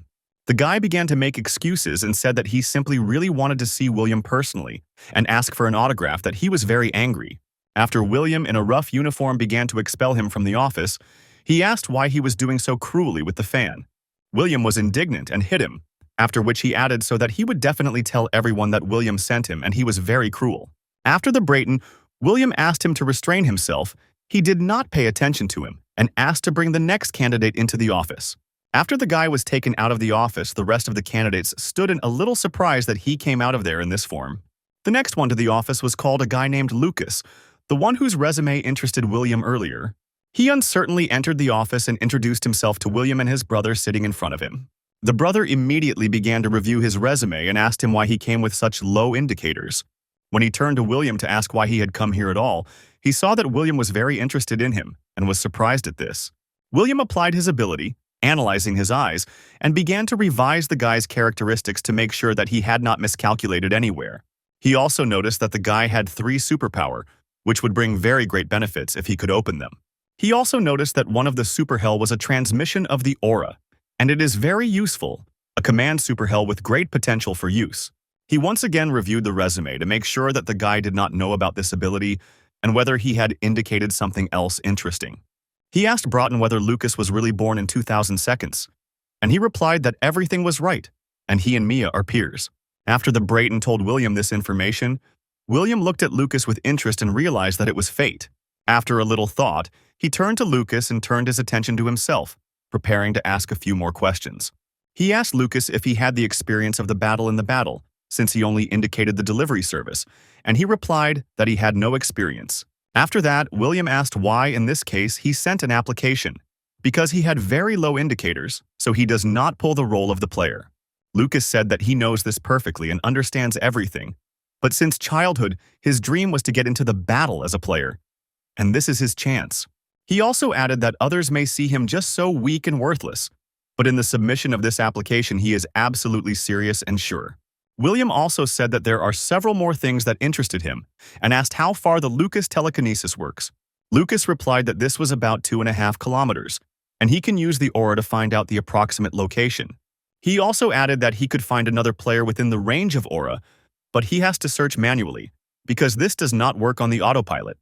The guy began to make excuses and said that he simply really wanted to see William personally and ask for an autograph, that he was very angry. After William in a rough uniform began to expel him from the office, he asked why he was doing so cruelly with the fan. William was indignant and hit him, after which he added so that he would definitely tell everyone that William sent him and he was very cruel. After the Brayton, William asked him to restrain himself. He did not pay attention to him and asked to bring the next candidate into the office. After the guy was taken out of the office, the rest of the candidates stood in a little surprised that he came out of there in this form. The next one to the office was called a guy named Lucas, the one whose resume interested William earlier. He uncertainly entered the office and introduced himself to William and his brother sitting in front of him. The brother immediately began to review his resume and asked him why he came with such low indicators. When he turned to William to ask why he had come here at all, he saw that William was very interested in him and was surprised at this. William applied his ability, analyzing his eyes, and began to revise the guy's characteristics to make sure that he had not miscalculated anywhere. He also noticed that the guy had 3 superpower, which would bring very great benefits if he could open them. He also noticed that one of the superhell was a transmission of the aura, and it is very useful, a command superhell with great potential for use. He once again reviewed the resume to make sure that the guy did not know about this ability and whether he had indicated something else interesting. He asked Broughton whether Lucas was really born in 2000 seconds, and he replied that everything was right, and he and Mia are peers. After the Brayton told William this information, William looked at Lucas with interest and realized that it was fate. After a little thought, he turned to Lucas and turned his attention to himself, preparing to ask a few more questions. He asked Lucas if he had the experience of the battle in the battle, since he only indicated the delivery service, and he replied that he had no experience. After that, William asked why, in this case, he sent an application. Because he had very low indicators, so he does not pull the role of the player. Lucas said that he knows this perfectly and understands everything, but since childhood, his dream was to get into the battle as a player, and this is his chance. He also added that others may see him just so weak and worthless, but in the submission of this application, he is absolutely serious and sure. William also said that there are several more things that interested him and asked how far the Lucas telekinesis works. Lucas replied that this was about 2.5 kilometers, and he can use the aura to find out the approximate location. He also added that he could find another player within the range of aura, but he has to search manually, because this does not work on the autopilot.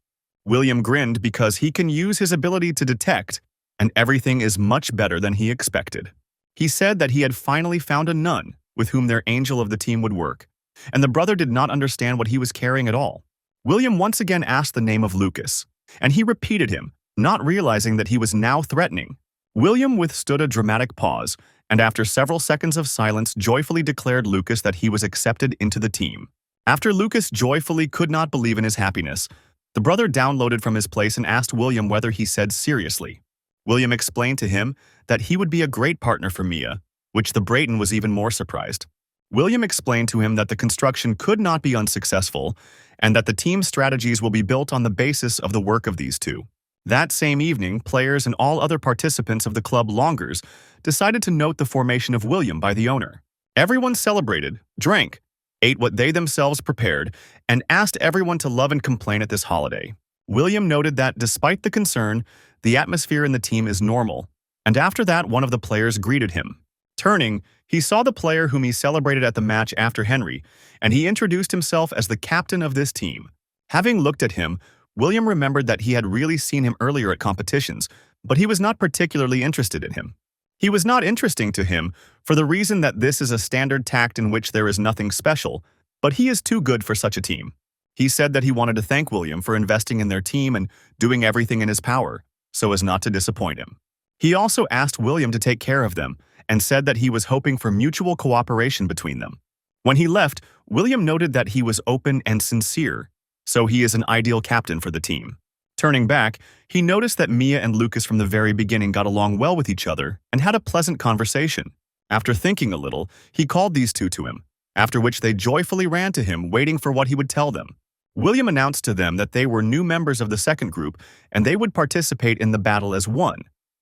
William grinned because he can use his ability to detect, and everything is much better than he expected. He said that he had finally found a nun with whom their angel of the team would work, and the brother did not understand what he was carrying at all. William once again asked the name of Lucas, and he repeated him, not realizing that he was now threatening. William withstood a dramatic pause, and after several seconds of silence joyfully declared Lucas that he was accepted into the team. After Lucas joyfully could not believe in his happiness, the brother downloaded from his place and asked William whether he said seriously. William explained to him that he would be a great partner for Mia, which the Brayton was even more surprised. William explained to him that the construction could not be unsuccessful and that the team's strategies will be built on the basis of the work of these two. That same evening, players and all other participants of the club Longers decided to note the formation of William by the owner. Everyone celebrated, drank, ate what they themselves prepared, and asked everyone to love and complain at this holiday. William noted that, despite the concern, the atmosphere in the team is normal, and after that one of the players greeted him. Turning, he saw the player whom he celebrated at the match after Henry, and he introduced himself as the captain of this team. Having looked at him, William remembered that he had really seen him earlier at competitions, but he was not particularly interested in him. He was not interesting to him for the reason that this is a standard tact in which there is nothing special, but he is too good for such a team. He said that he wanted to thank William for investing in their team and doing everything in his power, so as not to disappoint him. He also asked William to take care of them and said that he was hoping for mutual cooperation between them. When he left, William noted that he was open and sincere, so he is an ideal captain for the team. Turning back, he noticed that Mia and Lucas from the very beginning got along well with each other and had a pleasant conversation. After thinking a little, he called these two to him, after which they joyfully ran to him, waiting for what he would tell them. William announced to them that they were new members of the second group and they would participate in the battle as one,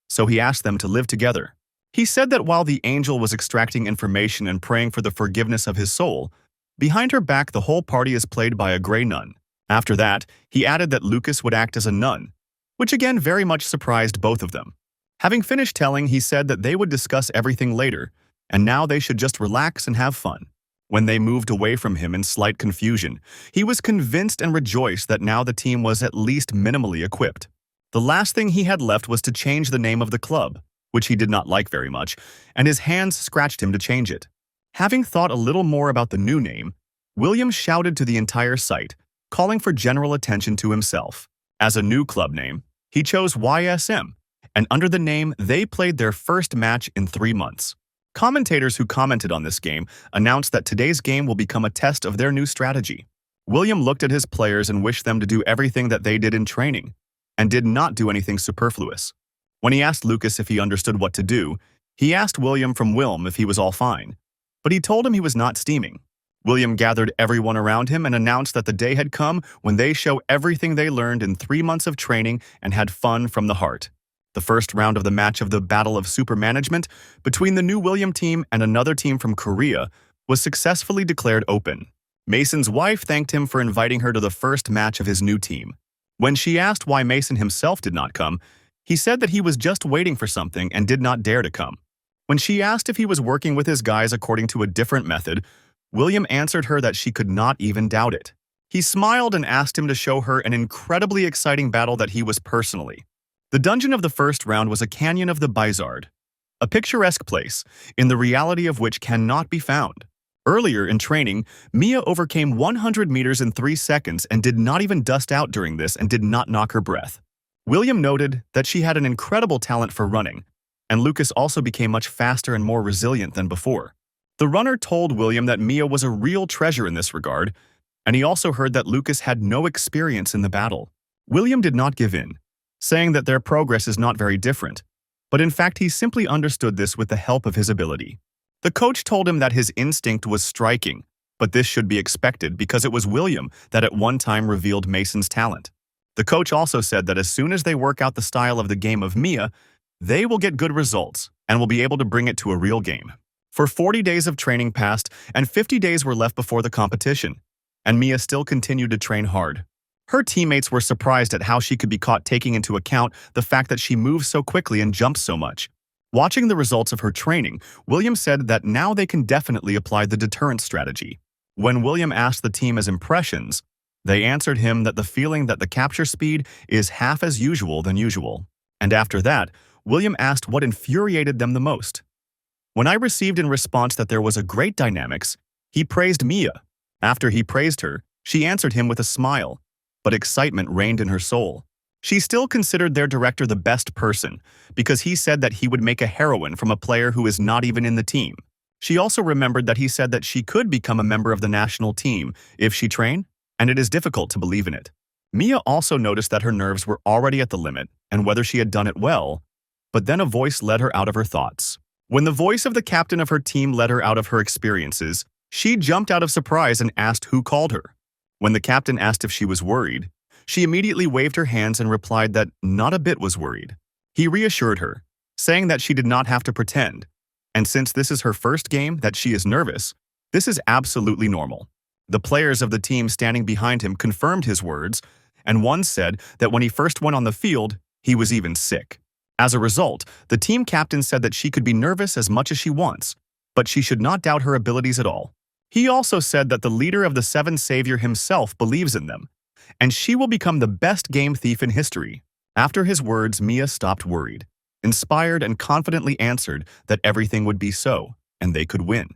so he asked them to live together. He said that while the angel was extracting information and praying for the forgiveness of his soul, behind her back the whole party is played by a gray nun. After that, he added that Lucas would act as a nun, which again very much surprised both of them. Having finished telling, he said that they would discuss everything later, and now they should just relax and have fun. When they moved away from him in slight confusion, he was convinced and rejoiced that now the team was at least minimally equipped. The last thing he had left was to change the name of the club, which he did not like very much, and his hands scratched him to change it. Having thought a little more about the new name, William shouted to the entire site, calling for general attention to himself. As a new club name, he chose YSM, and under the name, they played their first match in 3 months. Commentators who commented on this game announced that today's game will become a test of their new strategy. William looked at his players and wished them to do everything that they did in training, and did not do anything superfluous. When he asked Lucas if he understood what to do, he asked William from Wilm if he was all fine, but he told him he was not steaming. William gathered everyone around him and announced that the day had come when they show everything they learned in 3 months of training and had fun from the heart. The first round of the match of the Battle of Super Management between the new William team and another team from Korea was successfully declared open. Mason's wife thanked him for inviting her to the first match of his new team. When she asked why Mason himself did not come, he said that he was just waiting for something and did not dare to come. When she asked if he was working with his guys according to a different method, William answered her that she could not even doubt it. He smiled and asked him to show her an incredibly exciting battle that he was personally. The dungeon of the first round was a canyon of the Bizard, a picturesque place, in the reality of which cannot be found. Earlier in training, Mia overcame 100 meters in 3 seconds and did not even dust out during this and did not knock her breath. William noted that she had an incredible talent for running, and Lucas also became much faster and more resilient than before. The runner told William that Mia was a real treasure in this regard, and he also heard that Lucas had no experience in the battle. William did not give in, saying that their progress is not very different, but in fact he simply understood this with the help of his ability. The coach told him that his instinct was striking, but this should be expected because it was William that at one time revealed Mason's talent. The coach also said that as soon as they work out the style of the game of Mia, they will get good results and will be able to bring it to a real game. For 40 days of training passed and 50 days were left before the competition, and Mia still continued to train hard. Her teammates were surprised at how she could be caught taking into account the fact that she moves so quickly and jumps so much. Watching the results of her training, William said that now they can definitely apply the deterrence strategy. When William asked the team his impressions, they answered him that the feeling that the capture speed is half as usual than usual. And after that, William asked what infuriated them the most. When I received in response that there was a great dynamics, he praised Mia. After he praised her, she answered him with a smile, but excitement reigned in her soul. She still considered their director the best person, because he said that he would make a heroine from a player who is not even in the team. She also remembered that he said that she could become a member of the national team if she trained, and it is difficult to believe in it. Mia also noticed that her nerves were already at the limit and whether she had done it well, but then a voice led her out of her thoughts. When the voice of the captain of her team led her out of her experiences, she jumped out of surprise and asked who called her. When the captain asked if she was worried, she immediately waved her hands and replied that not a bit was worried. He reassured her, saying that she did not have to pretend, and since this is her first game that she is nervous, this is absolutely normal. The players of the team standing behind him confirmed his words, and one said that when he first went on the field, he was even sick. As a result, the team captain said that she could be nervous as much as she wants, but she should not doubt her abilities at all. He also said that the leader of the Seven Savior himself believes in them, and she will become the best game thief in history. After his words, Mia stopped worried, inspired and confidently answered that everything would be so, and they could win.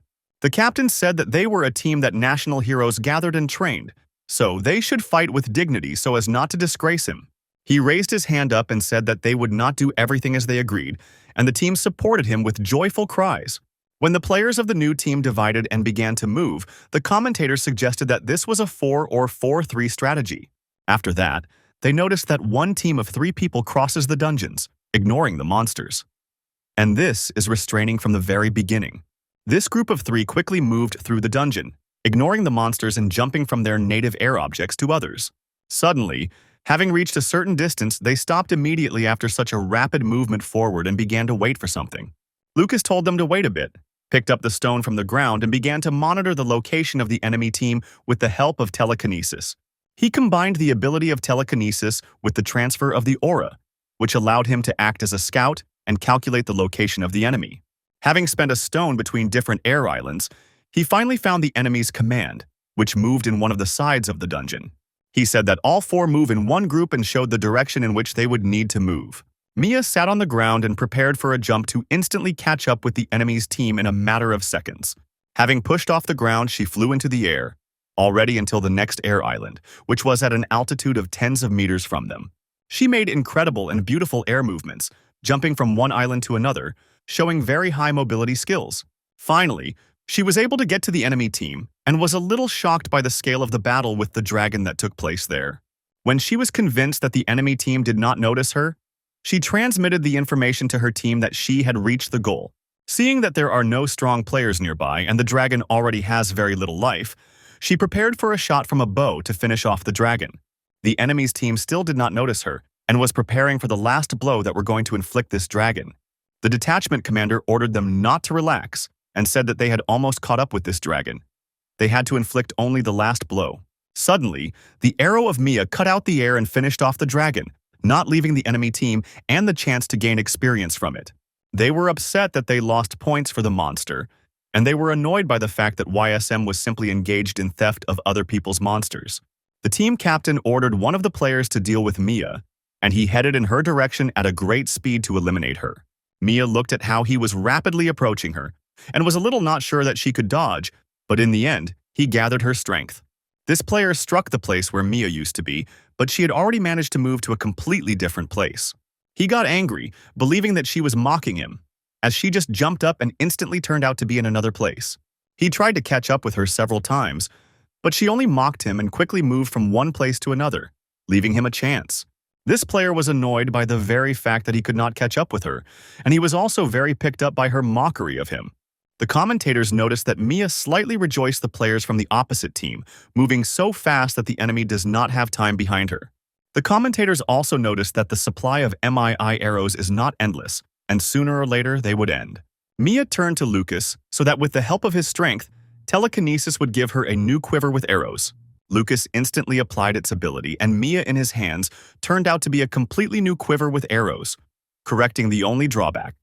The captain said that they were a team that national heroes gathered and trained, so they should fight with dignity so as not to disgrace him. He raised his hand up and said that they would not do everything as they agreed, and the team supported him with joyful cries. When the players of the new team divided and began to move, the commentators suggested that this was a 4 or 4-3 strategy. After that, they noticed that one team of 3 people crosses the dungeons, ignoring the monsters. And this is restraining from the very beginning. This group of 3 quickly moved through the dungeon, ignoring the monsters and jumping from their native air objects to others. Suddenly, having reached a certain distance, they stopped immediately after such a rapid movement forward and began to wait for something. Lucas told them to wait a bit, picked up the stone from the ground, and began to monitor the location of the enemy team with the help of telekinesis. He combined the ability of telekinesis with the transfer of the aura, which allowed him to act as a scout and calculate the location of the enemy. Having spent a stone between different air islands, he finally found the enemy's command, which moved in one of the sides of the dungeon. He said that all 4 move in one group and showed the direction in which they would need to move. Mia sat on the ground and prepared for a jump to instantly catch up with the enemy's team in a matter of seconds. Having pushed off the ground, she flew into the air, already until the next air island, which was at an altitude of tens of meters from them. She made incredible and beautiful air movements, jumping from one island to another, showing very high mobility skills. Finally, she was able to get to the enemy team and was a little shocked by the scale of the battle with the dragon that took place there. When she was convinced that the enemy team did not notice her, she transmitted the information to her team that she had reached the goal. Seeing that there are no strong players nearby and the dragon already has very little life, she prepared for a shot from a bow to finish off the dragon. The enemy's team still did not notice her and was preparing for the last blow that were going to inflict this dragon. The detachment commander ordered them not to relax and said that they had almost caught up with this dragon. They had to inflict only the last blow. Suddenly, the arrow of Mia cut out the air and finished off the dragon, not leaving the enemy team and the chance to gain experience from it. They were upset that they lost points for the monster, and they were annoyed by the fact that YSM was simply engaged in theft of other people's monsters. The team captain ordered one of the players to deal with Mia, and he headed in her direction at a great speed to eliminate her. Mia looked at how he was rapidly approaching her, and was a little not sure that she could dodge, but in the end, he gathered her strength. This player struck the place where Mia used to be, but she had already managed to move to a completely different place. He got angry, believing that she was mocking him, as she just jumped up and instantly turned out to be in another place. He tried to catch up with her several times, but she only mocked him and quickly moved from one place to another, leaving him a chance. This player was annoyed by the very fact that he could not catch up with her, and he was also very picked up by her mockery of him. The commentators noticed that Mia slightly rejoiced the players from the opposite team, moving so fast that the enemy does not have time behind her. The commentators also noticed that the supply of MII arrows is not endless, and sooner or later they would end. Mia turned to Lucas so that with the help of his strength, telekinesis would give her a new quiver with arrows. Lucas instantly applied its ability, and Mia in his hands turned out to be a completely new quiver with arrows, correcting the only drawback.